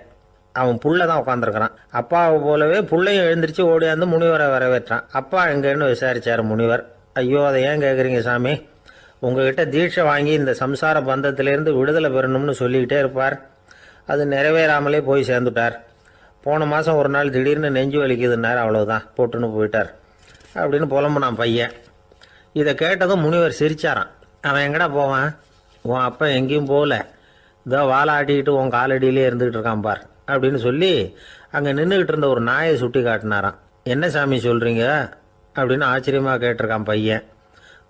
அவன் புள்ள தான் உட்காந்துருக்கிறான். அப்பாவை போலவே புள்ளையும் எழுந்திரிச்சு ஓடியாந்து முனிவரை வரவேற்றான். அப்பா எங்கன்னு விசாரிச்சார் முனிவர். ஐயோ அதை ஏன் கேட்குறீங்க சாமி, உங்ககிட்ட தீட்சை வாங்கி இந்த சம்சார பந்தத்திலேருந்து விடுதலை பெறணும்னு சொல்லிக்கிட்டே இருப்பார். அது நிறைவேறாமலே போய் சேர்ந்துட்டார். போன மாதம் ஒரு நாள் திடீர்னு நெஞ்சு வலிக்குதுன்னார், அவ்வளோதான் போட்டுன்னு போயிட்டார் அப்படின்னு புலம்புனான் பையன். இதை கேட்டதும் முனிவர் சிரிச்சாரான். அவன் எங்கடா போவான், உன் அப்பா எங்கேயும் போகல, இதோ வாழை ஆட்டிக்கிட்டு உன் காலடியிலே இருந்துகிட்டு இருக்கான் பார் அப்படின்னு சொல்லி அங்கே நின்றுக்கிட்டு இருந்த ஒரு நாயை சுட்டி காட்டினாரான். என்ன சாமி சொல்கிறீங்க அப்படின்னு ஆச்சரியமாக கேட்டிருக்கான் பையன்.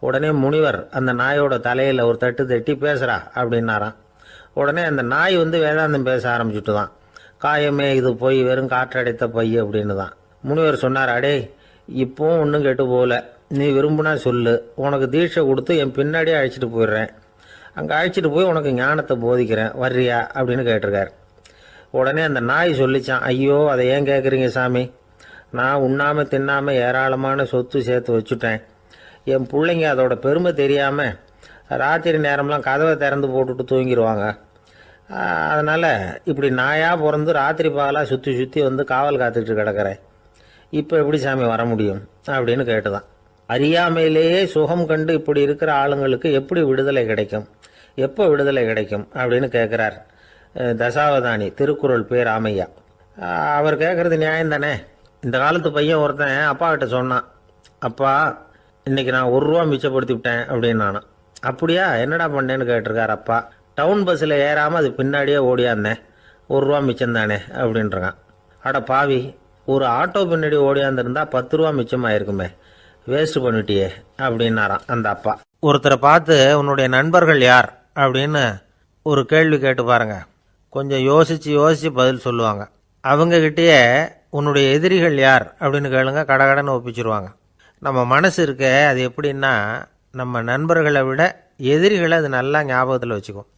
உடனே முனிவர் அந்த நாயோட தலையில் ஒரு தட்டு தட்டி பேசுகிறா அப்படின்னாரான். உடனே அந்த நாய் வந்து வேதாந்தம் பேச ஆரம்பிச்சுட்டு தான். காயமே இது போய் வெறும் காற்றடைத்த பை அப்படின்னு தான். முனிவர் சொன்னார், அடே இப்போவும் ஒன்றும் கெட்டு போகல. நீ விரும்புனா சொல்லு, உனக்கு தீட்சை கொடுத்து என் பின்னாடியே அழைச்சிட்டு போயிடுறேன். அங்கே அழைச்சிட்டு போய் உனக்கு ஞானத்தை போதிக்கிறேன், வர்றியா அப்படின்னு கேட்டிருக்கார். உடனே அந்த நாய் சொல்லிச்சான், ஐயோ அதை ஏன் கேட்குறீங்க சாமி, நான் உண்ணாமல் தின்னாமல் ஏராளமான சொத்து சேர்த்து வச்சுட்டேன். என் பிள்ளைங்க அதோட பெருமை தெரியாமல் ராத்திரி நேரம்லாம் கதவை திறந்து போட்டுட்டு தூங்கிடுவாங்க. அதனால் இப்படி நாயாக பிறந்து ராத்திரி பகலாக சுற்றி சுற்றி வந்து காவல் காத்துக்கிட்டு கிடக்கிறேன். இப்போ எப்படி சாமி வர முடியும் அப்படின்னு கேட்டுதான். அறியாமையிலேயே சுகம் கண்டு இப்படி இருக்கிற ஆளுங்களுக்கு எப்படி விடுதலை கிடைக்கும், எப்போ விடுதலை கிடைக்கும் அப்படின்னு கேட்குறார் தசாவதானி, திருக்குறள் பேர் ராமையா. அவர் கேட்குறது நியாயம் தானே. இந்த காலத்து பையன் ஒருத்தன் அப்பா கிட்ட சொன்னான், அப்பா இன்னைக்கு நான் 1 ரூபா மிச்சப்படுத்தி விட்டேன் அப்படின்னு. நானும் அப்படியா என்னடா பண்ணேன்னு கேட்டிருக்கார் அப்பா. டவுன் பஸ்ஸில் ஏறாமல் அது பின்னாடியே ஓடியாந்தேன், 1 ரூபா மிச்சம் தானே அப்படின்றான். அட பாவி, ஒரு ஆட்டோ பின்னாடி ஓடியாந்துருந்தா 10 ரூபா மிச்சமாயிருக்குமே, வேஸ்ட் பண்ணிட்டியே அப்படின்னாராம் அந்த அப்பா. ஒருத்தரை பார்த்து உன்னுடைய நண்பர்கள் யார் அப்படின்னு ஒரு கேள்வி கேட்டு பாருங்க, கொஞ்சம் யோசித்து பதில் சொல்லுவாங்க. அவங்கக்கிட்டேயே உன்னுடைய எதிரிகள் யார் அப்படின்னு கேளுங்க, கடகடன்னு ஒப்பிச்சிருவாங்க. நம்ம மனசு இருக்க அது எப்படின்னா, நம்ம நண்பர்களை விட எதிரிகளை அது நல்லா ஞாபகத்தில் வச்சுக்கும்.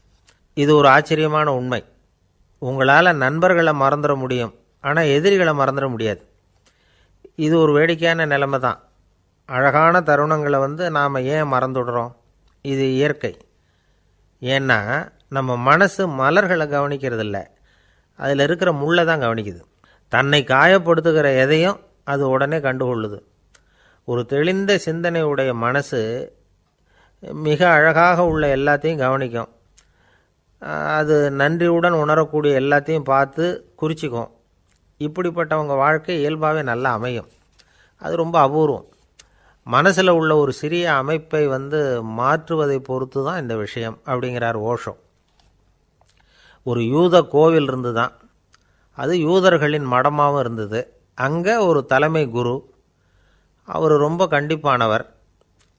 இது ஒரு ஆச்சரியமான உண்மை. உங்களால் நண்பர்களை மறந்துட முடியும், ஆனால் எதிரிகளை மறந்துட முடியாது. இது ஒரு வேடிக்கையான நிலைமை தான். அழகான தருணங்களை நாம் ஏன் மறந்துடுறோம்? இது இயற்கை. ஏன்னா நம்ம மனசு மலர்களை கவனிக்கிறதில்ல, அதில் இருக்கிற முள்ளை தான் கவனிக்குது. தன்னை காயப்படுத்துகிற எதையும் அது உடனே கண்டுகொள்ளுது. ஒரு தெளிந்த சிந்தனை உடைய மனசு மிக அழகாக உள்ள எல்லாத்தையும் கவனிக்கும். அது நன்றியுடன் உணரக்கூடிய எல்லாத்தையும் பார்த்து குறிச்சிக்கும். இப்படிப்பட்டவங்க வாழ்க்கை இயல்பாகவே நல்லா அமையும். அது ரொம்ப அபூர்வம். மனசில் உள்ள ஒரு சிறிய அமைப்பை மாற்றுவதை பொறுத்து தான் இந்த விஷயம் அப்படிங்கிறார் ஓஷோ. ஒரு யூத கோவில் இருந்து தான், அது யூதர்களின் மடமாகவும் இருந்தது. அங்கே ஒரு தலைமை குரு, அவர் ரொம்ப கண்டிப்பானவர்.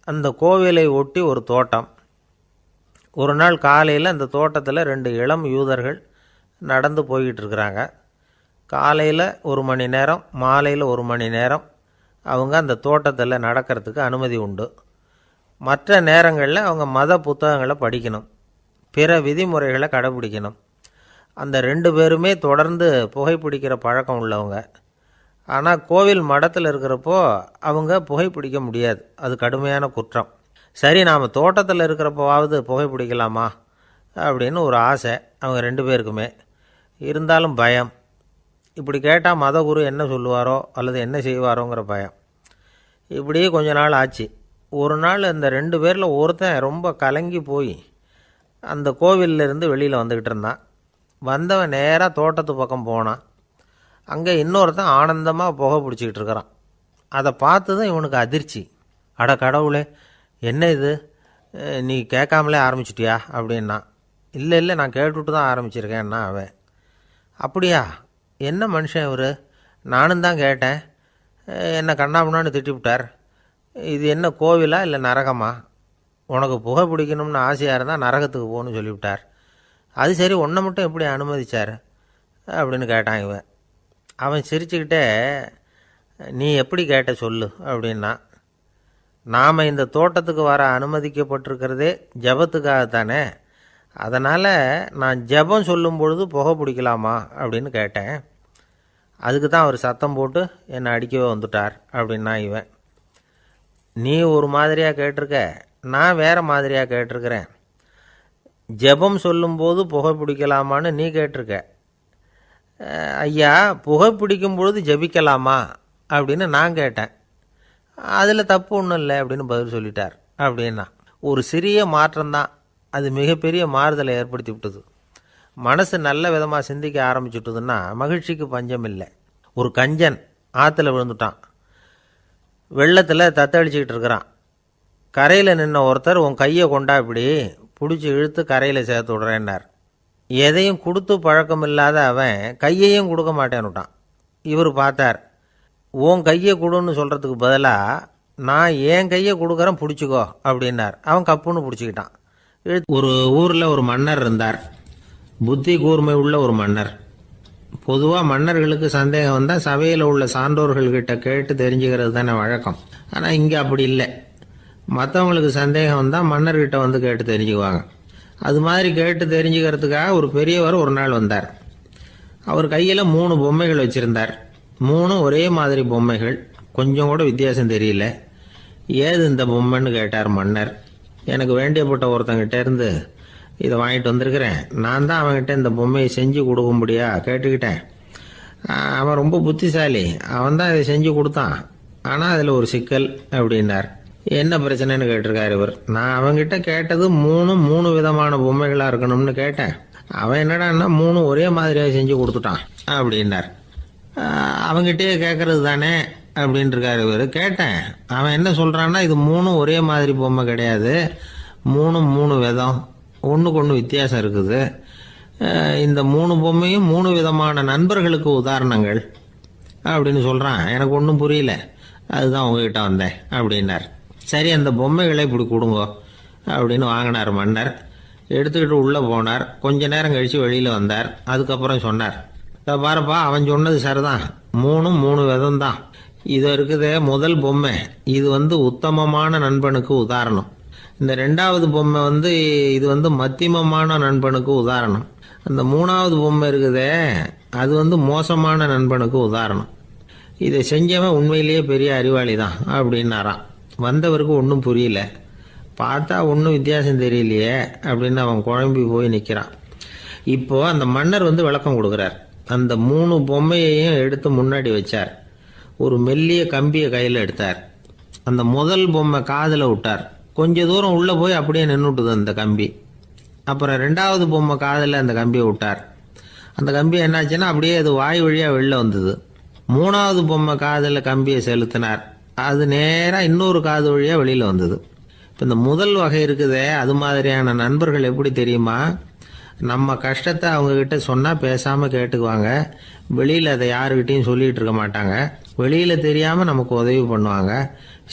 அந்த கோவிலை ஒட்டி ஒரு தோட்டம். ஒரு நாள் காலையில் அந்த தோட்டத்தில் 2 இளம் யூதர்கள் நடந்து போய்கிட்டு இருக்கிறாங்க. காலையில் 1 மணி நேரம், மாலையில் 1 மணி நேரம் அவங்க அந்த தோட்டத்தில் நடக்கிறதுக்கு அனுமதி உண்டு. மற்ற நேரங்களில் அவங்க மத புத்தகங்களை படிக்கணும், பிற விதிமுறைகளை கடைபிடிக்கணும். அந்த 2 பேருமே தொடர்ந்து புகைப்பிடிக்கிற பழக்கம் உள்ளவங்க. ஆனால் கோவில் மடத்தில் இருக்கிறப்போ அவங்க புகைப்பிடிக்க முடியாது, அது கடுமையான குற்றம். சரி, நாம் தோட்டத்தில் இருக்கிறப்போவாவது புகைப்பிடிக்கலாமா அப்படின்னு ஒரு ஆசை அவங்க 2 பேருக்குமே. இருந்தாலும் பயம். இப்படி கேட்டால் மதகுரு என்ன சொல்லுவாரோ அல்லது என்ன செய்வாரோங்கிற பயம். இப்படியே கொஞ்ச நாள் ஆச்சு. ஒரு நாள் இந்த 2 பேரில் ஒருத்தன் ரொம்ப கலங்கி போய் அந்த கோவிலிருந்து வெளியில் வந்துக்கிட்டு இருந்தான். வந்தவன் நேராக தோட்டத்து பக்கம் போனான். அங்கே இன்னொருத்தன் ஆனந்தமாக புகை பிடிச்சிக்கிட்டு இருக்கிறான். அதை பார்த்து தான் இவனுக்கு அதிர்ச்சி. அட கடவுளே, என்ன இது, நீ கேட்காமலே ஆரம்பிச்சிட்டியா அப்படின்னா. இல்லை நான் கேட்டுவிட்டு தான் ஆரம்பிச்சிருக்கேன்னா அவன். அப்படியா, என்ன மனுஷன் இவர், நானும் தான் கேட்டேன், என்னை கண்ணாபுண்ணான்னு திட்டிவிட்டார். இது என்ன கோவிலா இல்லை நரகமா? உனக்கு புகை பிடிக்கணும்னு ஆசையாக இருந்தால் நரகத்துக்கு போகணும்னு சொல்லிவிட்டார். அது சரி, உன்னை மட்டும் எப்படி அனுமதிச்சார் அப்படின்னு கேட்டான் இவன். அவன் சிரிச்சுக்கிட்டே, நீ எப்படி கேட்ட சொல்லு அப்படின்னா. நாம் இந்த தோட்டத்துக்கு வர அனுமதிக்கப்பட்டிருக்கிறதே ஜபத்துக்காகத்தானே, அதனால் நான் ஜபம் சொல்லும் பொழுது புகை பிடிக்கலாமா அப்படின்னு கேட்டேன். அதுக்கு தான் அவர் சத்தம் போட்டு என்னை அடிக்கவே வந்துட்டார் அப்படின்னா இவன். நீ ஒரு மாதிரியாக கேட்டிருக்க, நான் வேறு மாதிரியாக கேட்டிருக்கிறேன். ஜபம் சொல்லும்போது புகை பிடிக்கலாமான்னு நீ கேட்டிருக்க. ஐயா, புகை பிடிக்கும் பொழுது ஜபிக்கலாமா அப்படின்னு நான் கேட்டேன். அதில் தப்பு ஒன்றும் இல்லை அப்படின்னு பதில் சொல்லிட்டார் அப்படின்னா. ஒரு சிறிய மாற்றம்தான் அது மிகப்பெரிய மாறுதலை ஏற்படுத்தி விட்டது. மனசு நல்ல விதமாக சிந்திக்க ஆரம்பிச்சுட்டுதுன்னா மகிழ்ச்சிக்கு பஞ்சம் இல்லை. ஒரு கஞ்சன் ஆற்றுல விழுந்துட்டான், வெள்ளத்தில் தத்தளிச்சிக்கிட்டு இருக்கிறான். கரையில் நின்ன ஒருத்தர், உன் கையை கொண்டா இப்படி பிடிச்சி இழுத்து கரையில் சேர்த்து விடுறேன்னார். எதையும் கொடுத்து பழக்கம் இல்லாத அவன் கையையும் கொடுக்க மாட்டேன்னுட்டான். இவர் பார்த்தார், உன் கையை கொடுன்னு சொல்கிறதுக்கு பதிலாக நான் என் கையை கொடுக்குறேன் பிடிச்சிக்கோ அப்படின்னார். அவன் கப்புன்னு பிடிச்சிக்கிட்டான். ஒரு ஊரில் ஒரு மன்னர் இருந்தார், புத்தி கூர்மை உள்ள ஒரு மன்னர். பொதுவாக மன்னர்களுக்கு சந்தேகம் வந்தால் சபையில் உள்ள சான்றோர்கள்கிட்ட கேட்டு தெரிஞ்சுக்கிறது தானே வழக்கம். ஆனால் இங்கே அப்படி இல்லை. மற்றவங்களுக்கு சந்தேகம் வந்தால் மன்னர்கிட்ட வந்து கேட்டு தெரிஞ்சுக்குவாங்க. அது மாதிரி கேட்டு தெரிஞ்சுக்கிறதுக்காக ஒரு பெரியவர் ஒரு நாள் வந்தார். அவர் கையில் 3 பொம்மைகள் வச்சுருந்தார். 3 ஒரே மாதிரி பொம்மைகள், கொஞ்சம் கூட வித்தியாசம் தெரியல. ஏது இந்த பொம்மைன்னு கேட்டார் மன்னர். எனக்கு வேண்டியப்பட்ட ஒருத்தங்கிட்ட இருந்து இதை வாங்கிட்டு வந்திருக்கிறேன். நான் தான் அவன்கிட்ட இந்த பொம்மையை செஞ்சு கொடுக்கும்படியா கேட்டுக்கிட்டேன். அவன் ரொம்ப புத்திசாலி, அவன் தான் இதை செஞ்சு கொடுத்தான். ஆனால் அதில் ஒரு சிக்கல் அப்படின்னார். என்ன பிரச்சனைன்னு கேட்டிருக்காரு இவர். நான் அவன்கிட்ட கேட்டது 3 விதமான பொம்மைகளாக இருக்கணும்னு கேட்டேன். அவன் என்னடான்னா 3 ஒரே மாதிரியாக செஞ்சு கொடுத்துட்டான் அப்படின்னார். அவன்கிட்டயே கேட்கறது தானே அப்படின்னு இருக்காரு இவர். கேட்டேன், அவன் என்ன சொல்கிறான்னா இது 3 ஒரே மாதிரி பொம்மை கிடையாது, 3 விதம், ஒன்றுக்கு ஒன்று வித்தியாசம் இருக்குது. இந்த 3 பொம்மையும் 3 விதமான நண்பர்களுக்கு உதாரணங்கள் அப்படின்னு சொல்கிறான். எனக்கு ஒன்றும் புரியல, அதுதான் உங்ககிட்ட வந்தேன் அப்படின்னார். சரி, அந்த பொம்மைகளை இப்படி கொடுங்க அப்படின்னு வாங்கினார் மன்னர். எடுத்துக்கிட்டு உள்ளே போனார். கொஞ்ச நேரம் கழித்து வெளியில் வந்தார். அதுக்கப்புறம் சொன்னார், பாருப்பா, அவன் சொன்னது சரிதான், 3 விதம் தான். இது இருக்குது முதல் பொம்மை, இது உத்தமமான நண்பனுக்கு உதாரணம். இந்த 2வது பொம்மை இது மத்தியமமான நண்பனுக்கு உதாரணம். அந்த 3வது பொம்மை இருக்குதே அது மோசமான நண்பனுக்கு உதாரணம். இதை செஞ்சவன் உண்மையிலேயே பெரிய அறிவாளி தான் அப்படின்னாராம். வந்தவருக்கு ஒன்றும் புரியல. பார்த்தா ஒன்றும் வித்தியாசம் தெரியலையே அப்படின்னு அவன் குழம்பி போய் நிற்கிறான். இப்போது அந்த மன்னர் விளக்கம் கொடுக்குறார். அந்த 3 பொம்மையையும் எடுத்து முன்னாடி வச்சார். ஒரு மெல்லிய கம்பியை கையில் எடுத்தார். அந்த முதல் பொம்மை காதில் விட்டார். கொஞ்ச தூரம் உள்ளே போய் அப்படியே நின்றுட்டுது அந்த கம்பி. அப்புறம் 2வது பொம்மை காதில் அந்த கம்பியை விட்டார். அந்த கம்பி என்னாச்சுன்னா அப்படியே அது வாய் வழியாக வெளில வந்தது. 3வது பொம்மை காதில் கம்பியை செலுத்தினார். அது நேராக இன்னொரு காது வழியாக வெளியில் வந்தது. இப்போ இந்த முதல் வகை இருக்குதே, அது மாதிரியான நண்பர்கள் எப்படி தெரியுமா? நம்ம கஷ்டத்தை அவங்கக்கிட்ட சொன்னால் பேசாமல் கேட்டுக்குவாங்க. வெளியில் அதை யாருக்கிட்டையும் சொல்லிகிட்டு இருக்க மாட்டாங்க. வெளியில் தெரியாமல் நமக்கு உதவி பண்ணுவாங்க.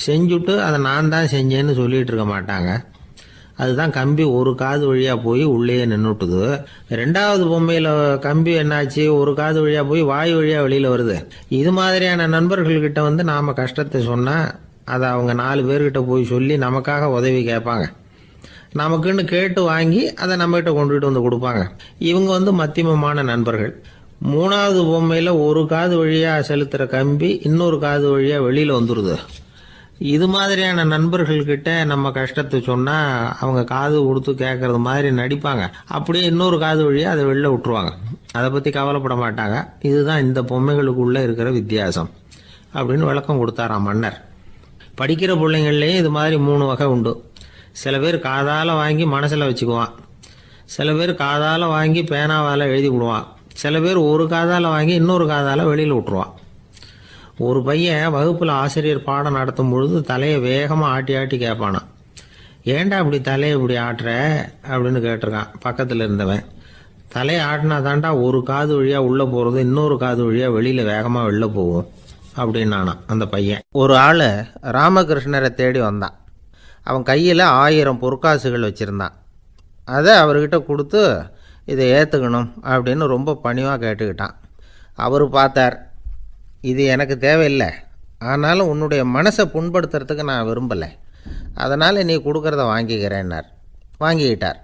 செஞ்சுட்டு அதை நான் தான் செஞ்சேன்னு சொல்லிகிட்டு இருக்க மாட்டாங்க. அதுதான் கம்பி ஒரு காது வழியாக போய் உள்ளேயே நின்றுட்டுது. 2வது பொம்மையில் கம்பி என்னாச்சு, ஒரு காது வழியாக போய் வாய் வழியாக வெளியில் வருது. இது மாதிரியான நண்பர்கள்கிட்ட நாம் கஷ்டத்தை சொன்னால் அதை அவங்க 4 பேர்கிட்ட போய் சொல்லி நமக்காக உதவி கேட்பாங்க. நமக்குன்னு கேட்டு வாங்கி அதை நம்மகிட்ட கொண்டுகிட்டு வந்து கொடுப்பாங்க. இவங்க மத்தியமமான நண்பர்கள். 3வது பொம்மையில் ஒரு காது வழியாக செலுத்துகிற கம்பி இன்னொரு காது வழியாக வெளியில் வந்துடுது. இது மாதிரியான நண்பர்கள்கிட்ட நம்ம கஷ்டத்தை சொன்னால் அவங்க காது கொடுத்து கேட்கறது மாதிரி நடிப்பாங்க. அப்படியே இன்னொரு காது வழியாக அதை வெளில விட்டுருவாங்க. அதை பற்றி கவலைப்பட மாட்டாங்க. இதுதான் இந்த பொம்மைகளுக்குள்ளே இருக்கிற வித்தியாசம் அப்படின்னு விளக்கம் கொடுத்தாராம் மன்னர். படிக்கிற பிள்ளைங்கள்லேயும் இது மாதிரி 3 வகை உண்டு. சில பேர் காதால் வாங்கி மனசில் வச்சுக்குவான். சில பேர் காதால் வாங்கி பேனாவால் எழுதி விடுவான். சில பேர் ஒரு காதால் வாங்கி இன்னொரு காதால் வெளியில் விட்டுருவான். ஒரு பையன் வகுப்பில் ஆசிரியர் பாடம் நடத்தும் பொழுது தலையை வேகமாக ஆட்டி ஆட்டி கேட்பானான். ஏன்டா இப்படி தலையை இப்படி ஆட்டுற அப்படின்னு கேட்டிருக்கான் பக்கத்தில் இருந்தவன். தலையை ஆட்டினா தாண்டா ஒரு காது வழியாக உள்ளே போகிறது, இன்னொரு காது வழியாக வெளியில் வேகமாக வெளில போகும் அப்படின்னானா அந்த பையன். ஒரு ஆள் ராமகிருஷ்ணரை தேடி வந்தான். அவன் கையில் 1000 பொற்காசுகள் வச்சுருந்தான். அதை அவர்கிட்ட கொடுத்து இதை ஏற்றுக்கணும் அப்படின்னு ரொம்ப பணிவாக கேட்டுக்கிட்டான். அவர் பார்த்தார், இது எனக்கு தேவையில்லை, ஆனாலும் உன்னுடைய மனசை புண்படுத்துறதுக்கு நான் விரும்பலை, அதனால் நீ கொடுக்குறத வாங்கிக்கிறேன்னார். வாங்கிக்கிட்டார்.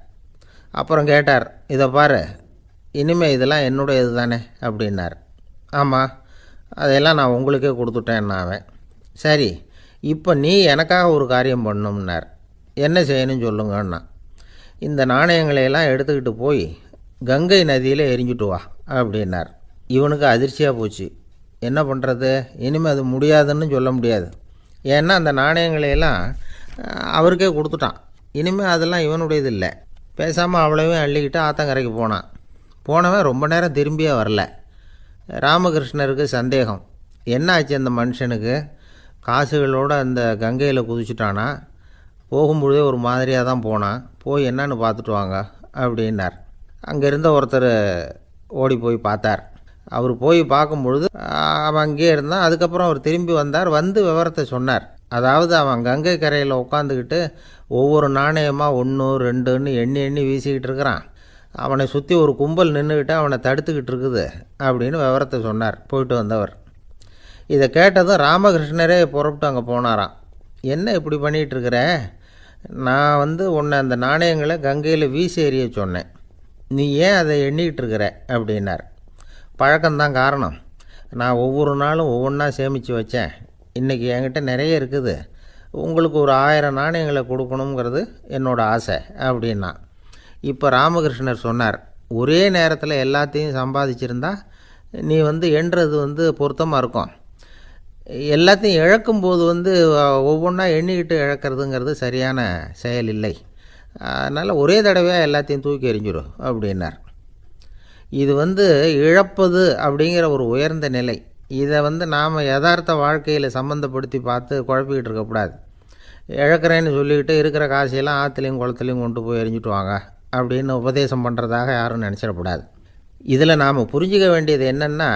அப்புறம் கேட்டார், இதை பாரு, இனிமேல் இதெல்லாம் என்னுடையது தானே அப்படின்னார். ஆமாம், அதையெல்லாம் நான் உங்களுக்கே கொடுத்துட்டேன்னா அவன். சரி, இப்போ நீ எனக்காக ஒரு காரியம் பண்ணணும்னார். என்ன செய்யணும்னு சொல்லுங்கன்னா, இந்த நாணயங்களையெல்லாம் எடுத்துக்கிட்டு போய் கங்கை நதியில் எரிஞ்சுட்டு வா அப்படின்னார். இவனுக்கு அதிர்ச்சியாக போச்சு. என்ன பண்ணுறது, இனிமேல் அது முடியாதுன்னு சொல்ல முடியாது. ஏன்னா அந்த நாணயங்களையெல்லாம் அவருக்கே கொடுத்துட்டான். இனிமேல் அதெல்லாம் இவனுடையது இல்லை. பேசாமல் அவ்வளோவே அள்ளிக்கிட்டு ஆத்தங்கரைக்கு போனான். போனவன் ரொம்ப நேரம் திரும்பியே வரல. ராமகிருஷ்ணருக்கு சந்தேகம், என்ன ஆச்சு அந்த மனுஷனுக்கு, காசுகளோடு அந்த கங்கையில் குதிச்சுட்டானா, போகும்பொழுதே ஒரு மாதிரியாக தான் போனான், போய் என்னன்னு பார்த்துட்டு வாங்க அப்படின்னார். அங்கே இருந்த ஒருத்தர் ஓடி போய் பார்த்தார். அவர் போய் பார்க்கும்பொழுது அவன் அங்கேயே இருந்தான். அதுக்கப்புறம் அவர் திரும்பி வந்தார். வந்து விவரத்தை சொன்னார். அதாவது அவன் கங்கை கரையில் உட்காந்துக்கிட்டு ஒவ்வொரு நாணயமாக 1 2ன்னு எண்ணி எண்ணி வீசிக்கிட்டு இருக்கிறான். அவனை சுற்றி ஒரு கும்பல் நின்றுக்கிட்டு அவனை தடுத்துக்கிட்டு இருக்குது அப்படின்னு விவரத்தை சொன்னார் போயிட்டு வந்தவர். இதை கேட்டதும் ராமகிருஷ்ணரே புறப்பட்டு அங்கே போனாராம். என்ன இப்படி பண்ணிகிட்ருக்கிற? நான் உன்னை அந்த நாணயங்களை கங்கையில் வீசி எறிய சொன்னேன், நீ ஏன் அதை எண்ணிக்கிட்டு இருக்கிற அப்படின்னார். பழக்கம்தான் காரணம், நான் ஒவ்வொரு நாளும் ஒவ்வொன்றா சேமித்து வச்சேன், இன்றைக்கி என்கிட்ட நிறைய இருக்குது, உங்களுக்கு ஒரு 1000 நாணயங்களை கொடுக்கணுங்கிறது என்னோடய ஆசை அப்படின்னா. இப்போ ராமகிருஷ்ணர் சொன்னார், ஒரே நேரத்தில் எல்லாத்தையும் சம்பாதிச்சிருந்தா நீ எண்ணுறது பொருத்தமாக இருக்கும். எல்லாத்தையும் இழக்கும்போது ஒவ்வொன்றா எண்ணிக்கிட்டு இழக்கிறதுங்கிறது சரியான செயல் இல்லை. அதனால் ஒரே தடவையாக எல்லாத்தையும் தூக்கி எறிஞ்சிடும் அப்படின்னார். இது இழப்பது அப்படிங்கிற ஒரு உயர்ந்த நிலை. இதை நாம் யதார்த்த வாழ்க்கையில் சம்மந்தப்படுத்தி பார்த்து குழப்பிக்கிட்டு இருக்கக்கூடாது. இழக்கிறேன்னு சொல்லிக்கிட்டு இருக்கிற காசையெல்லாம் ஆற்றுலையும் குளத்துலையும் கொண்டு போய் எறிஞ்சிட்டு வாங்க அப்படின்னு உபதேசம் பண்ணுறதாக யாரும் நினச்சிடக்கூடாது. இதில் நாம் புரிஞ்சிக்க வேண்டியது என்னென்னா,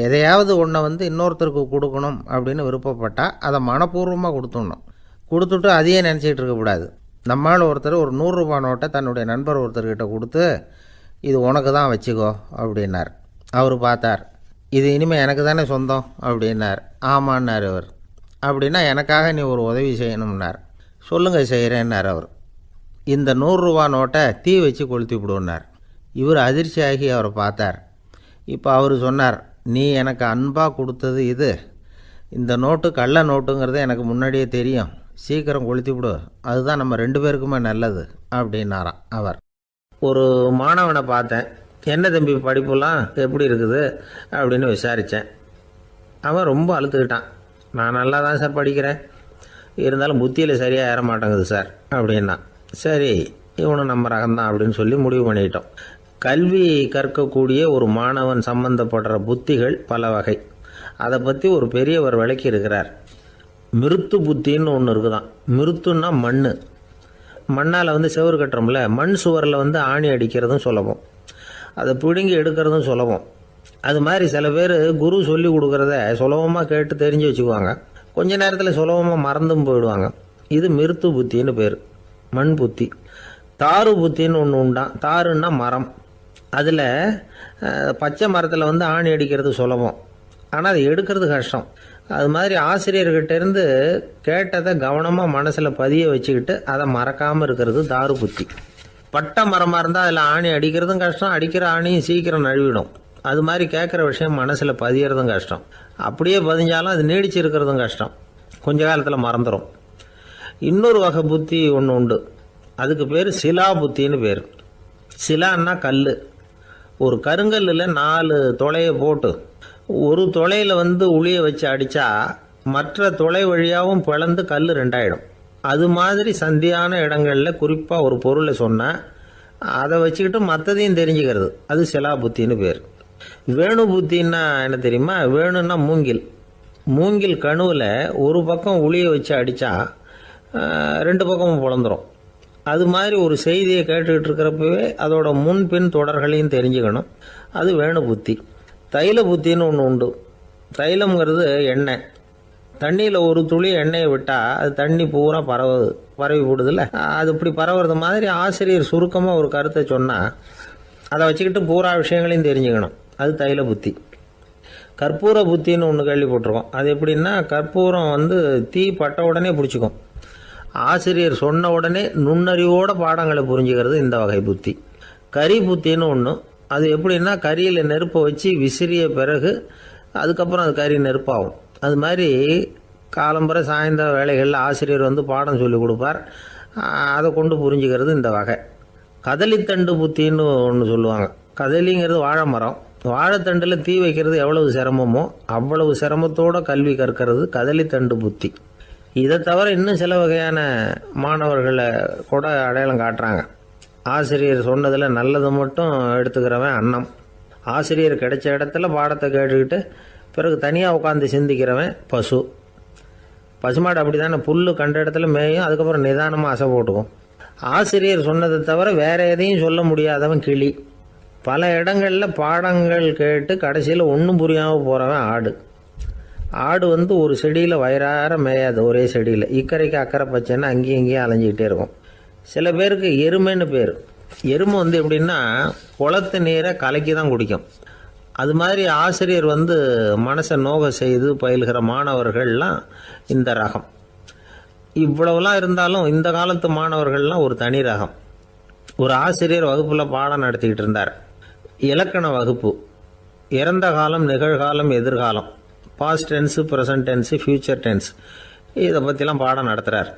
எதையாவது ஒன்றை இன்னொருத்தருக்கு கொடுக்கணும் அப்படின்னு விருப்பப்பட்டால் அதை மனப்பூர்வமாக கொடுத்துடணும். கொடுத்துட்டு அதையே நினச்சிக்கிட்டு இருக்கக்கூடாது. நம்மால் ஒருத்தர் ஒரு 100 ரூபா நோட்டை தன்னுடைய நண்பர் ஒருத்தர்கிட்ட கொடுத்து, இது உனக்கு தான் வச்சுக்கோ அப்படின்னார். அவர் பார்த்தார், இது இனிமேல் எனக்கு தானே சொந்தம் அப்படின்னார். ஆமான்னார் அவர். அப்படின்னா எனக்காக நீ ஒரு உதவி செய்யணும்னார். சொல்லுங்கள் செய்கிறேன்னார் அவர். இந்த 100 ரூபா நோட்டை தீ வச்சு கொளுத்தி விடுன்னார். இவர் அதிர்ச்சியாகி அவரை பார்த்தார். இப்போ அவர் சொன்னார், நீ எனக்கு அன்பாக கொடுத்தது இது, இந்த நோட்டு கள்ள நோட்டுங்கிறது எனக்கு முன்னாடியே தெரியும், சீக்கிரம் கொளுத்தி விடு, அதுதான் நம்ம 2 பேருக்குமே நல்லது அப்படின்னாராம் அவர். ஒரு மாணவனை பார்த்தேன், என்ன தம்பி படிப்புலாம் எப்படி இருக்குது அப்படின்னு விசாரித்தேன். அவன் ரொம்ப அழுத்துக்கிட்டான். நான் நல்லா தான் சார் படிக்கிறேன், இருந்தாலும் புத்தியில் சரியாக ஏற மாட்டேங்குது சார் அப்படின்னா. சரி, இவனும் நம்ம ரகம்தான் அப்படின்னு சொல்லி முடிவு பண்ணிட்டோம். கல்வி கற்கக்கூடிய ஒரு மாணவன் சம்பந்தப்படுற புத்திகள் பல வகை. அதை பற்றி ஒரு பெரியவர் விளக்கி இருக்கிறார். மிருத்து புத்தின்னு ஒன்று இருக்குதான். மிருத்துன்னா மண். மண்ணால் செவுறு கட்டுறோம்ல, மண் சுவரில் ஆணி அடிக்கிறதும் சுலபம், அதை பிடுங்கி எடுக்கிறதும் சுலபம். அது மாதிரி சில பேர் குரு சொல்லி கொடுக்குறத சுலபமாக கேட்டு தெரிஞ்சு வச்சுக்குவாங்க, கொஞ்ச நேரத்தில் சுலபமாக மறந்தும் போயிடுவாங்க. இது மிருத்து புத்தின்னு பேர், மண் புத்தி. தாரு புத்தின்னு ஒன்று உண்டான். தாருன்னா மரம். அதில் பச்சை மரத்தில் ஆணி அடிக்கிறது சுலபம், ஆனால் அதை எடுக்கிறது கஷ்டம். அது மாதிரி ஆசிரியர்கிட்டேருந்து கேட்டதை கவனமாக மனசில் பதிய வச்சுக்கிட்டு அதை மறக்காமல் இருக்கிறது தாரு புத்தி. பட்டை மரமாக இருந்தால் அதில் ஆணி அடிக்கிறதும் கஷ்டம், அடிக்கிற ஆணியும் சீக்கிரம் நழுவிடும். அது மாதிரி கேட்குற விஷயம் மனசில் பதியறதும் கஷ்டம். அப்படியே பதிஞ்சாலும் அது நீடிச்சு இருக்கிறதும் கஷ்டம், கொஞ்ச காலத்தில் மறந்துடும். இன்னொரு வகை புத்தி ஒன்று உண்டு, அதுக்கு பேர் சிலா புத்தின்னு பேர். சிலான்னா கல். ஒரு கருங்கல்லில் 4 துளையை போட்டு ஒரு துளையில் உளியை வச்சு அடித்தா மற்ற துளை வழியாகவும் பிளந்து கல் 2 ஆகிடும். அது மாதிரி சந்தியான இடங்களில் குறிப்பாக ஒரு பொருளை சொன்னால் அதை வச்சுக்கிட்டு மற்றதையும் தெரிஞ்சுக்கிறது, அது சிலா புத்தின்னு பேர். வேணு புத்தின்னா என்ன தெரியுமா? வேணுன்னா மூங்கில். மூங்கில் கணுவில் ஒரு பக்கம் உளியை வச்சு அடித்தா 2 பக்கமும் பிளந்துடும். அது மாதிரி ஒரு செய்தியை கேட்டுக்கிட்டு இருக்கிறப்பவே அதோட முன்பின் தொடர்களையும் தெரிஞ்சுக்கணும், அது வேணு புத்தி. தைல புத்தின்னு ஒன்று உண்டு. தைலம்ங்கிறது எண்ணெய். தண்ணியில் ஒரு துளி எண்ணெயை விட்டால் அது தண்ணி பூரா பரவி போடுதில்ல, அது இப்படி பரவுறது மாதிரி ஆசிரியர் சுருக்கமாக ஒரு கருத்தை சொன்னால் அதை வச்சுக்கிட்டு பூரா விஷயங்களையும் தெரிஞ்சுக்கணும், அது தைல புத்தி. கற்பூர புத்தின்னு ஒன்று கேள்விப்பட்டிருக்கோம். அது எப்படின்னா, கற்பூரம் தீ பட்ட உடனே பிடிச்சிக்கும். ஆசிரியர் சொன்ன உடனே நுண்ணறிவோட பாடங்களை புரிஞ்சுக்கிறது இந்த வகை புத்தி. கரி புத்தின்னு ஒன்று. அது எப்படின்னா, கரியில் நெருப்பை வச்சு விசிறிய பிறகு அதுக்கப்புறம் அது கறி நெருப்பாகும். அது மாதிரி காலம்பரை சாயந்தர வேலைகளில் ஆசிரியர் பாடம் சொல்லி கொடுப்பார், அதை கொண்டு புரிஞ்சுக்கிறது இந்த வகை. கதலித்தண்டு புத்தின்னு ஒன்று சொல்லுவாங்க. கதலிங்கிறது வாழை மரம். வாழைத்தண்டில் தீ வைக்கிறது எவ்வளவு சிரமமோ அவ்வளவு சிரமத்தோடு கல்வி கற்கிறது கதலித்தண்டு புத்தி. இதை தவிர இன்னும் சில வகையான மாணவர்களை கூட அடையாளம் காட்டுறாங்க. ஆசிரியர் சொன்னதில் நல்லது மட்டும் எடுத்துக்கிறவன் அன்னம். ஆசிரியர் கிடைச்ச இடத்துல பாடத்தை கேட்டுக்கிட்டு பிறகு தனியாக உட்காந்து சிந்திக்கிறவன் பசு. பசுமாடு அப்படி தானே, புல் கண்ட இடத்துல மேயும், அதுக்கப்புறம் நிதானமாக அசை போட்டுக்கும். ஆசிரியர் சொன்னதை தவிர வேறு எதையும் சொல்ல முடியாதவன் கிளி. பல இடங்களில் பாடங்கள் கேட்டு கடைசியில் ஒன்றும் புரியாமல் போகிறவன் ஆடு. ஆடு ஒரு செடியில் வயிறார மேயாது, ஒரே செடியில். இக்கரைக்கு அக்கறை பச்சைன்னா அங்கேயும் இங்கேயும் அலைஞ்சிக்கிட்டே இருக்கும். சில பேருக்கு எருமைன்னு பேர். எறும்பு வந்து எப்படின்னா குளத்து நீரை கலக்கி தான் குடிக்கும். அது மாதிரி ஆசிரியர் வந்து மனசை நோக செய்து பயில்கிற மாணவர்கள்லாம் இந்த ரகம். இவ்வளவுலாம் இருந்தாலும் இந்த காலத்து மாணவர்கள்லாம் ஒரு தனி ரகம். ஒரு ஆசிரியர் வகுப்பில் பாடம் நடத்திக்கிட்டு இருந்தார். இலக்கண வகுப்பு. இறந்த காலம், நிகழ்காலம், எதிர்காலம், past tense, present tense, future tense, இதை பற்றிலாம் பாடம் நடத்துகிறார்.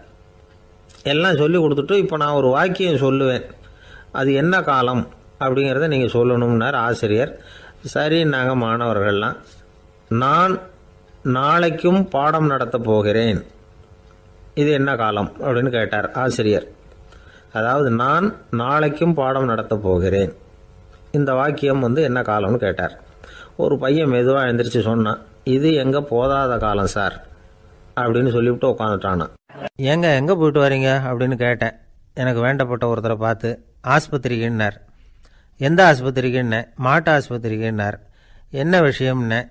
எல்லாம் சொல்லி கொடுத்துட்டு இப்போ நான் ஒரு வாக்கியம் சொல்லுவேன், அது என்ன காலம் அப்படிங்கிறத நீங்கள் சொல்லணும்னார் ஆசிரியர். சரி, நாங்கள் மாணவர்கள்லாம், நான் நாளைக்கும் பாடம் நடத்தப் போகிறேன், இது என்ன காலம் அப்படின்னு கேட்டார் ஆசிரியர். அதாவது நான் நாளைக்கும் பாடம் நடத்தப் போகிறேன், இந்த வாக்கியம் வந்து என்ன காலம்னு கேட்டார். ஒரு பையன் மெதுவாக எழுந்திரிச்சு சொன்னான், இது எங்கே போதாத காலம் சார் அப்படின்னு சொல்லிவிட்டு உட்காந்துட்டானா. ஏங்க எங்கே போயிட்டு வரீங்க அப்படின்னு கேட்டேன். எனக்கு வேண்டப்பட்ட ஒருத்தரை பார்த்து. ஆஸ்பத்திரிக்குன்னார். எந்த ஆஸ்பத்திரிக்குன்னே? மாட்டு ஆஸ்பத்திரிக்குன்னார். என்ன விஷயம்னே?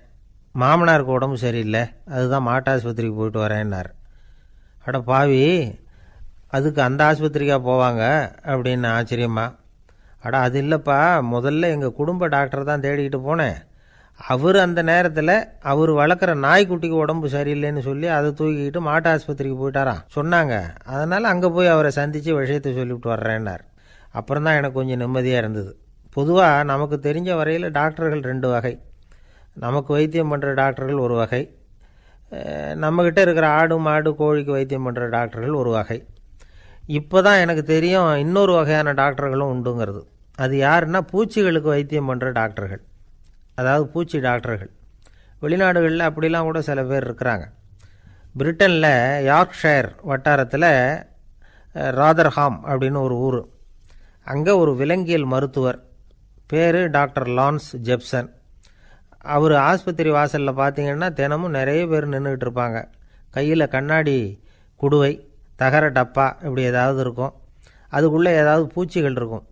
மாமனாருக்கு உடம்பு சரியில்லை, அதுதான் மாட்டு ஆஸ்பத்திரிக்கு போயிட்டு வரேன்னார். அட பாவி, அதுக்கு அந்த ஆஸ்பத்திரிக்காக போவாங்க அப்படின்னு ஆச்சரியமா. அட அது இல்லைப்பா, முதல்ல எங்கள் குடும்ப டாக்டர் தான் தேடிக்கிட்டு போனேன். அவர் அந்த நேரத்தில் அவர் வளர்க்குற நாய்க்குட்டிக்கு உடம்பு சரியில்லைன்னு சொல்லி அதை தூக்கிக்கிட்டு மாட்டு ஆஸ்பத்திரிக்கு போயிட்டாராம் சொன்னாங்க. அதனால் அங்கே போய் அவரை சந்தித்து விஷயத்தை சொல்லிவிட்டு வர்றேன்னார். அப்புறம் தான் எனக்கு கொஞ்சம் நிம்மதியாக இருந்தது. பொதுவாக நமக்கு தெரிஞ்ச வரையில் டாக்டர்கள் 2 வகை. நமக்கு வைத்தியம் பண்ணுற டாக்டர்கள் ஒரு வகை, நம்மக்கிட்ட இருக்கிற ஆடு மாடு கோழிக்கு வைத்தியம் பண்ணுற டாக்டர்கள் ஒரு வகை. இப்போ தான் எனக்கு தெரியும் இன்னொரு வகையான டாக்டர்களும் உண்டுங்கிறது. அது யாருன்னா பூச்சிகளுக்கு வைத்தியம் பண்ணுற டாக்டர்கள், அதாவது பூச்சி டாக்டர்கள். வெளிநாடுகளில் அப்படிலாம் கூட சில பேர் இருக்கிறாங்க. பிரிட்டனில் யார்க்ஷயர் வட்டாரத்தில் ராதர்ஹாம் அப்படின்னு ஒரு ஊர். அங்கே ஒரு விலங்கியல் மருத்துவர், பேர் டாக்டர் லான்ஸ் ஜெப்சன். அவர் ஆஸ்பத்திரி வாசலில் பார்த்தீங்கன்னா தினமும் நிறைய பேர் நின்றுக்கிட்டு இருப்பாங்க. கையில் கண்ணாடி குடுவை, தகர டப்பா இப்படி ஏதாவது இருக்கும். அதுக்குள்ளே ஏதாவது பூச்சிகள் இருக்கும்.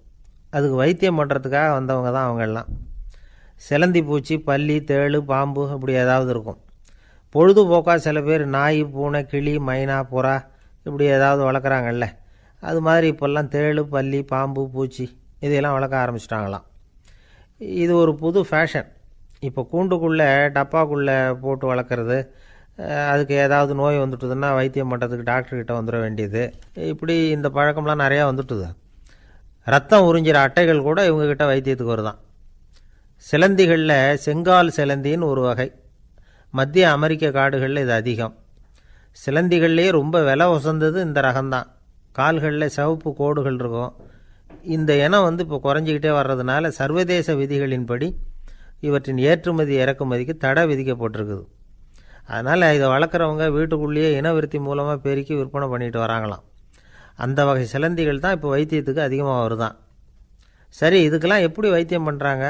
அதுக்கு வைத்தியம் பண்ணுறதுக்காக வந்தவங்க தான் அவங்கெல்லாம். சிலந்தி பூச்சி, பல்லி, தேளு, பாம்பு இப்படி ஏதாவது இருக்கும். பொழுதுபோக்காக சில பேர் நாய், பூனை, கிளி, மைனா, புறா இப்படி ஏதாவது வளர்க்குறாங்கல்ல, அது மாதிரி இப்போல்லாம் தேளு, பல்லி, பாம்பு, பூச்சி இதையெல்லாம் வளர்க்க ஆரம்பிச்சிட்டாங்களாம். இது ஒரு புது ஃபேஷன். இப்போ கூண்டுக்குள்ளே டப்பாக்குள்ளே போட்டு வளர்க்குறது, அதுக்கு ஏதாவது நோய் வந்துட்டுதுன்னா வைத்தியம் பண்ணுறதுக்கு டாக்டர்கிட்ட வந்துட வேண்டியது, இப்படி இந்த பழக்கம்லாம் நிறையா வந்துட்டுது. ரத்தம் உறிஞ்சிற அட்டைகள் கூட இவங்ககிட்ட வைத்தியத்துக்கு வருதான். சிலந்திகளில் செங்கால் சிலந்தின்னு ஒரு வகை. மத்திய அமெரிக்க காடுகளில் இது அதிகம். சிலந்திகள்லேயே ரொம்ப விலை உசந்தது இந்த ரகம்தான். கால்களில் சிவப்பு கோடுகள் இருக்கும். இந்த இனம் வந்து இப்போ குறைஞ்சிக்கிட்டே வர்றதுனால சர்வதேச விதிகளின்படி இவற்றின் ஏற்றுமதி இறக்குமதிக்கு தடை விதிக்கப்பட்டிருக்குது. அதனால் இதை வளர்க்குறவங்க வீட்டுக்குள்ளேயே இனவிருத்தி மூலமாக பெருக்கி விற்பனை பண்ணிட்டு வராங்களாம். அந்த வகை சிலந்திகள் தான் இப்போ வைத்தியத்துக்கு அதிகமாக வருதான். சரி, இதுக்கெல்லாம் எப்படி வைத்தியம் பண்ணுறாங்க?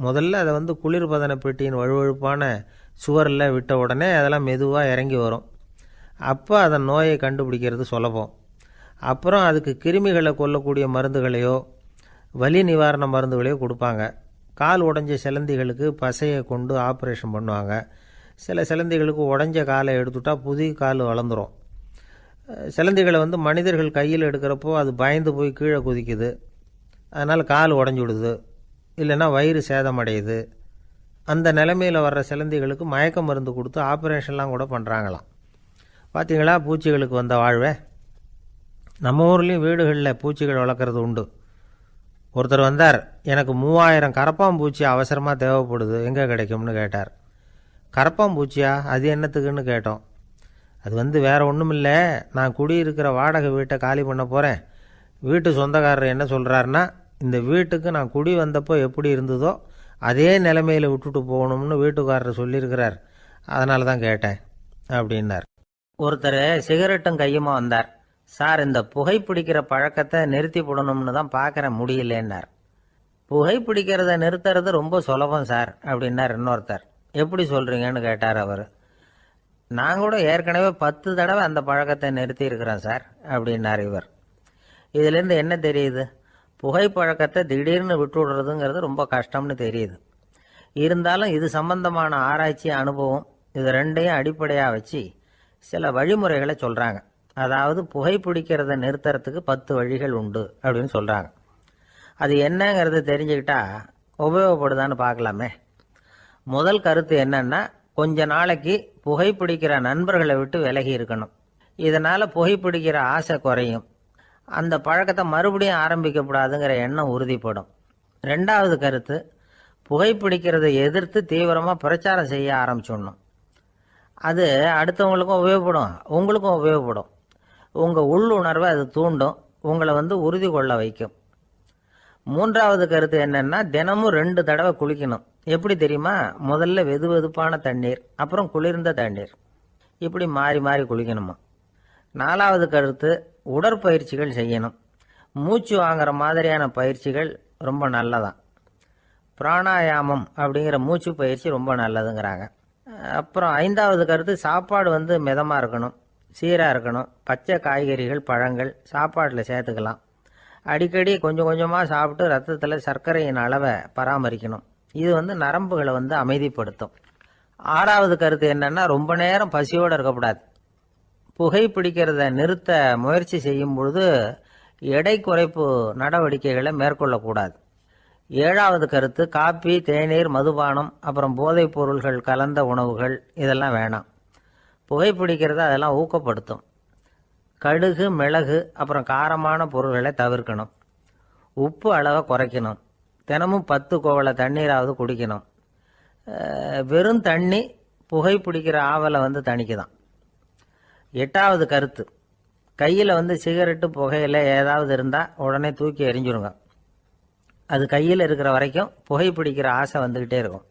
முதல்ல அதை வந்து குளிர்பதன பெட்டியின் வழுவழுப்பான சுவரில் விட்ட உடனே அதெல்லாம் மெதுவாக இறங்கி வரும். அப்போ அதன் நோயை கண்டுபிடிக்கிறது சுலபம். அப்புறம் அதுக்கு கிருமிகளை கொல்லக்கூடிய மருந்துகளையோ வலி நிவாரண மருந்துகளையோ கொடுப்பாங்க. கால் உடைஞ்ச சிலந்திகளுக்கு பசையை கொண்டு ஆப்ரேஷன் பண்ணுவாங்க. சில சிலந்திகளுக்கு உடஞ்ச காலை எடுத்துட்டா புதிய கால் வளர்ந்துடும். சிலந்திகளை வந்து மனிதர்கள் கையில் எடுக்கிறப்போ அது பயந்து போய் கீழே குதிக்குது, அதனால் கால் உடஞ்சி விடுது, இல்லைன்னா வயிறு சேதமடையுது. அந்த நிலைமையில் வர்ற சிலந்திகளுக்கு மயக்க மருந்து கொடுத்து ஆப்ரேஷன்லாம் கூட பண்ணுறாங்களாம். பார்த்தீங்களா பூச்சிகளுக்கு வந்த வாழ்வை? நம்ம ஊர்லேயும் வீடுகளில் பூச்சிகள் வளர்க்குறது உண்டு. ஒருத்தர் வந்தார், எனக்கு 3000 கரப்பாம்பூச்சி அவசரமாக தேவைப்படுது, எங்கே கிடைக்கும்னு கேட்டார். கரப்பாம்பூச்சியா? அது என்னத்துக்குன்னு கேட்டோம். அது வந்து வேறு ஒன்றும் இல்லை, நான் குடியிருக்கிற வாடகை வீட்டை காலி பண்ண போகிறேன். வீட்டு சொந்தக்காரர் என்ன சொல்கிறாருன்னா, இந்த வீட்டுக்கு நான் குடி வந்தப்போ எப்படி இருந்ததோ அதே நிலைமையில் விட்டுட்டு போகணும்னு வீட்டுக்காரர் சொல்லியிருக்கிறார், அதனால தான் கேட்டேன் அப்படின்னார். ஒருத்தர் சிகரெட்டும் கையுமா வந்தார். சார், இந்த புகைப்பிடிக்கிற பழக்கத்தை நிறுத்தி போடணும்னு தான் பார்க்குறேன், முடியலன்னார். புகைப்பிடிக்கிறத நிறுத்துறது ரொம்ப சுலபம் சார் அப்படின்னார் இன்னொருத்தர். எப்படி சொல்கிறீங்கன்னு கேட்டார் அவர். நான் கூட ஏற்கனவே 10 தடவை அந்த பழக்கத்தை நிறுத்தி இருக்கிறேன் சார் அப்படின்னார் இவர். இதிலேருந்து என்ன தெரியுது? புகைப்பழக்கத்தை திடீர்னு விட்டு விடுறதுங்கிறது ரொம்ப கஷ்டம்னு தெரியுது. இருந்தாலும் இது சம்பந்தமான ஆராய்ச்சி, அனுபவம், இது ரெண்டையும் அடிப்படையாக வச்சு சில வழிமுறைகளை சொல்கிறாங்க. அதாவது புகைப்பிடிக்கிறத நிறுத்துறதுக்கு 10 வழிகள் உண்டு அப்படின்னு சொல்கிறாங்க. அது என்னங்கிறது தெரிஞ்சுக்கிட்டா உபயோகப்படுதான்னு பார்க்கலாமே. முதல் கருத்து என்னன்னா, கொஞ்ச நாளைக்கு புகைப்பிடிக்கிற நண்பர்களை விட்டு விலகி இருக்கணும். இதனால் புகைப்பிடிக்கிற ஆசை குறையும். அந்த பழக்கத்தை மறுபடியும் ஆரம்பிக்கப்படாதுங்கிற எண்ணம் உறுதிப்படும். ரெண்டாவது கருத்து, புகைப்பிடிக்கிறதை எதிர்த்து தீவிரமாக பிரச்சாரம் செய்ய ஆரம்பிச்சிடணும். அது அடுத்தவங்களுக்கும் உபயோகப்படும், உங்களுக்கும் உபயோகப்படும். உங்கள் உள்ளுணர்வை அது தூண்டும், உங்களை உறுதி கொள்ள வைக்கும். மூன்றாவது கருத்து என்னன்னா, தினமும் 2 தடவை குளிக்கணும். எப்படி தெரியுமா? முதல்ல வெது வெதுப்பான தண்ணீர், அப்புறம் குளிர்ந்த தண்ணீர், இப்படி மாறி மாறி குளிக்கணுமா. நாலாவது கருத்து, உடற்பயிற்சிகள் செய்யணும். மூச்சு வாங்குற மாதிரியான பயிற்சிகள் ரொம்ப நல்லதான். பிராணாயாமம் அப்படிங்கிற மூச்சு பயிற்சி ரொம்ப நல்லதுங்கிறாங்க. அப்புறம் ஐந்தாவது கருத்து, சாப்பாடு மிதமாக இருக்கணும், சீராக இருக்கணும். பச்சை காய்கறிகள், பழங்கள் சாப்பாட்டில் சேர்த்துக்கலாம். அடிக்கடி கொஞ்சம் கொஞ்சமாக சாப்பிட்டு ரத்தத்தில் சர்க்கரையின் அளவை பராமரிக்கணும். இது நரம்புகளை அமைதிப்படுத்தும். ஆறாவது கருத்து என்னன்னா, ரொம்ப நேரம் பசியோடு இருக்கக்கூடாது. புகைப்பிடிக்கிறத நிறுத்த முயற்சி செய்யும் பொழுது எடை குறைப்பு நடவடிக்கைகளை மேற்கொள்ளக்கூடாது. ஏழாவது கருத்து, காப்பி, தேநீர், மதுபானம், அப்புறம் போதைப் பொருள்கள் கலந்த உணவுகள் இதெல்லாம் வேணாம். புகைப்பிடிக்கிறத அதெல்லாம் ஊக்கப்படுத்தும். கடுகு, மிளகு, அப்புறம் காரமான பொருள்களை தவிர்க்கணும். உப்பு அளவை குறைக்கணும். தினமும் 10 குவளை தண்ணீராவது குடிக்கணும். வெறும் தண்ணி புகைப்பிடிக்கிற ஆவலை தணிக்குதான். எட்டாவது கருத்து, கையில் சிகரெட்டு, புகையில ஏதாவது இருந்தால் உடனே தூக்கி எறிஞ்சிருங்க. அது கையில் இருக்கிற வரைக்கும் புகைப்பிடிக்கிற ஆசை வந்துக்கிட்டே இருக்கும்.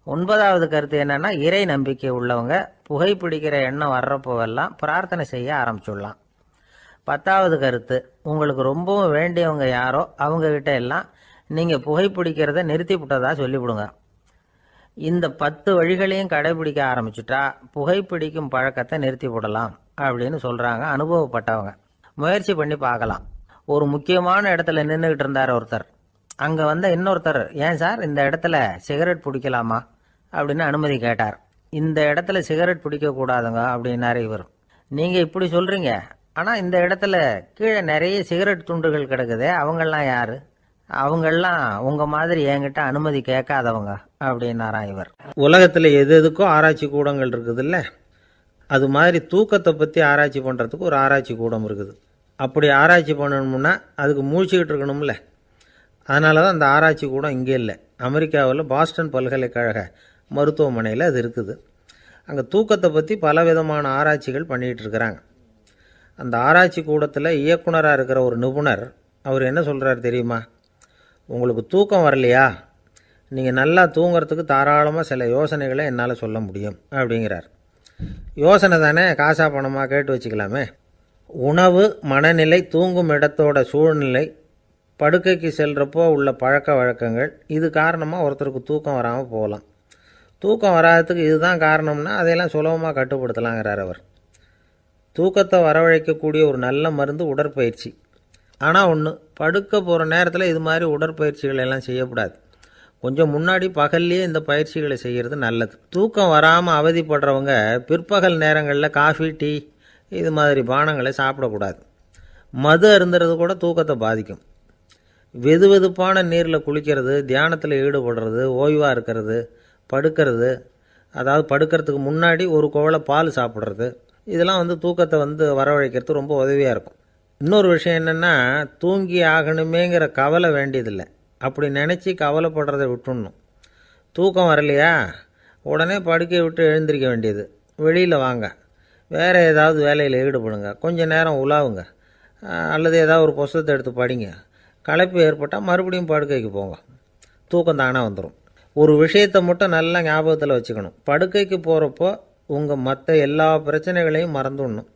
9வது கருத்து என்னன்னா, இறை நம்பிக்கை உள்ளவங்க புகைப்பிடிக்கிற எண்ணம் வர்றப்போவெல்லாம் பிரார்த்தனை செய்ய ஆரம்பிச்சுடலாம். 10வது கருத்து, உங்களுக்கு ரொம்பவும் வேண்டியவங்க யாரோ அவங்கக்கிட்ட எல்லாம் நீங்கள் புகைப்பிடிக்கிறத நிறுத்தி விட்டதா சொல்லிவிடுங்க. இந்த 10 வழிகளையும் கடைபிடிக்க ஆரம்பிச்சுட்டா புகைப்பிடிக்கும் பழக்கத்தை நிறுத்தி விடலாம் அப்படின்னு சொல்கிறாங்க அனுபவப்பட்டவங்க. முயற்சி பண்ணி பார்க்கலாம். ஒரு முக்கியமான இடத்துல நின்றுக்கிட்டு இருந்தார் ஒருத்தர். அங்கே இன்னொருத்தர், ஏன் சார் இந்த இடத்துல சிகரெட் பிடிக்கலாமா அப்படின்னு அனுமதி கேட்டார். இந்த இடத்துல சிகரெட் பிடிக்கக்கூடாதுங்க அப்படின்னாரு இவர். நீங்கள் இப்படி சொல்கிறீங்க, ஆனால் இந்த இடத்துல கீழே நிறைய சிகரெட் துண்டுகள் கிடக்குதே, அவங்கெல்லாம் யார்? அவங்கெல்லாம் உங்கள் மாதிரி என்கிட்ட அனுமதி கேட்காதவங்க அப்படின்னாராம் இவர். உலகத்தில் எது எதுக்கும் ஆராய்ச்சி கூடங்கள் இருக்குதுல்ல, அது மாதிரி தூக்கத்தை பற்றி ஆராய்ச்சி பண்ணுறதுக்கு ஒரு ஆராய்ச்சி கூடம் இருக்குது. அப்படி ஆராய்ச்சி பண்ணணும்னா அதுக்கு மூழ்கிக்கிட்டு இருக்கணும்ல. அதனால தான் அந்த ஆராய்ச்சி கூடம் இங்கே இல்லை. அமெரிக்காவில் பாஸ்டன் பல்கலைக்கழக மருத்துவமனையில் அது இருக்குது. அங்கே தூக்கத்தை பற்றி பலவிதமான ஆராய்ச்சிகள் பண்ணிகிட்டு இருக்கிறாங்க. அந்த ஆராய்ச்சி கூடத்தில் இயக்குனராக இருக்கிற ஒரு நிபுணர், அவர் என்ன சொல்கிறார் தெரியுமா? உங்களுக்கு தூக்கம் வரலையா, நீங்கள் நல்லா தூங்கிறதுக்கு தாராளமாக சில யோசனைகளை என்னால் சொல்ல முடியும் அப்படிங்கிறார். யோசனை தானே, காசா பணமாக கேட்டு வச்சுக்கலாமே. உணவு, மனநிலை, தூங்கும் இடத்தோட சூழ்நிலை, படுக்கைக்கு செல்கிறப்போ உள்ள பழக்க வழக்கங்கள், இது காரணமாக ஒருத்தருக்கு தூக்கம் வராமல் போகலாம். தூக்கம் வராததுக்கு இதுதான் காரணம்னா அதையெல்லாம் சுலபமாக கட்டுப்படுத்தலாங்கிறார் அவர். தூக்கத்தை வரவழைக்கக்கூடிய ஒரு நல்ல மருந்து உடற்பயிற்சி. ஆனால் ஒன்று, படுக்க போகிற நேரத்தில் இது மாதிரி உடற்பயிற்சிகள் எல்லாம் செய்யக்கூடாது. கொஞ்சம் முன்னாடி பகல்லையே இந்த பயிற்சிகளை செய்கிறது நல்லது. தூக்கம் வராமல் அவதிப்படுறவங்க பிற்பகல் நேரங்களில் காஃபி, டீ இது மாதிரி பானங்களை சாப்பிடக்கூடாது. மது அருந்துறது கூட தூக்கத்தை பாதிக்கும். வெது வெதுப்பான நீரில் குளிக்கிறது, தியானத்தில் ஈடுபடுறது, ஓய்வாக இருக்கிறது, படுக்கிறது, அதாவது படுக்கிறதுக்கு முன்னாடி ஒரு குவளை பால் சாப்பிட்றது, இதெல்லாம் தூக்கத்தை வரவழைக்கிறது ரொம்ப உதவியாக இருக்கும். இன்னொரு விஷயம் என்னென்னா, தூங்கி ஆகணுமேங்கிற கவலை வேண்டியதில்லை. அப்படி நினச்சி கவலைப்படுறதை விட்டுடணும். தூக்கம் வரலையா, உடனே படுக்கையை விட்டு எழுந்திருக்க வேண்டியது. வெளியில் வாங்க, வேறு ஏதாவது வேலையில் ஈடுபடுங்க, கொஞ்சம் நேரம் உலாவுங்க, அல்லது ஏதாவது ஒரு புத்தகத்தை எடுத்து படிங்க. களைப்பு ஏற்பட்டால் மறுபடியும் படுக்கைக்கு போங்க, தூக்கம் தானே வந்துடும். ஒரு விஷயத்தை மட்டும் நல்லா ஞாபகத்தில் வச்சுக்கணும். படுக்கைக்கு போகிறப்போ உங்கள் மற்ற எல்லா பிரச்சனைகளையும் மறந்துடணும்.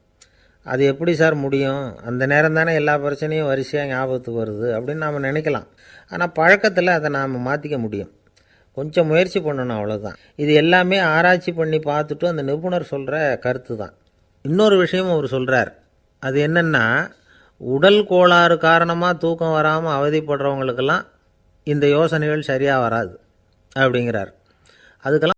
அது எப்படி சார் முடியும்? அந்த நேரம் தானே எல்லா பிரச்சனையும் வரிசையாக ஞாபகத்துக்கு வருது அப்படின்னு நாம் நினைக்கலாம். ஆனால் பழக்கத்தில் அதை நாம் மாற்றிக்க முடியும். கொஞ்சம் முயற்சி பண்ணணும், அவ்வளோதான். இது எல்லாமே ஆராய்ச்சி பண்ணி பார்த்துட்டு அந்த நிபுணர் சொல்கிற கருத்து தான். இன்னொரு விஷயமும் அவர் சொல்கிறார். அது என்னென்னா, உடல் கோளாறு காரணமாக தூக்கம் வராமல் அவதிப்படுறவங்களுக்கெல்லாம் இந்த யோசனைகள் சரியாக வராது அப்படிங்கிறார். அதுக்கெல்லாம்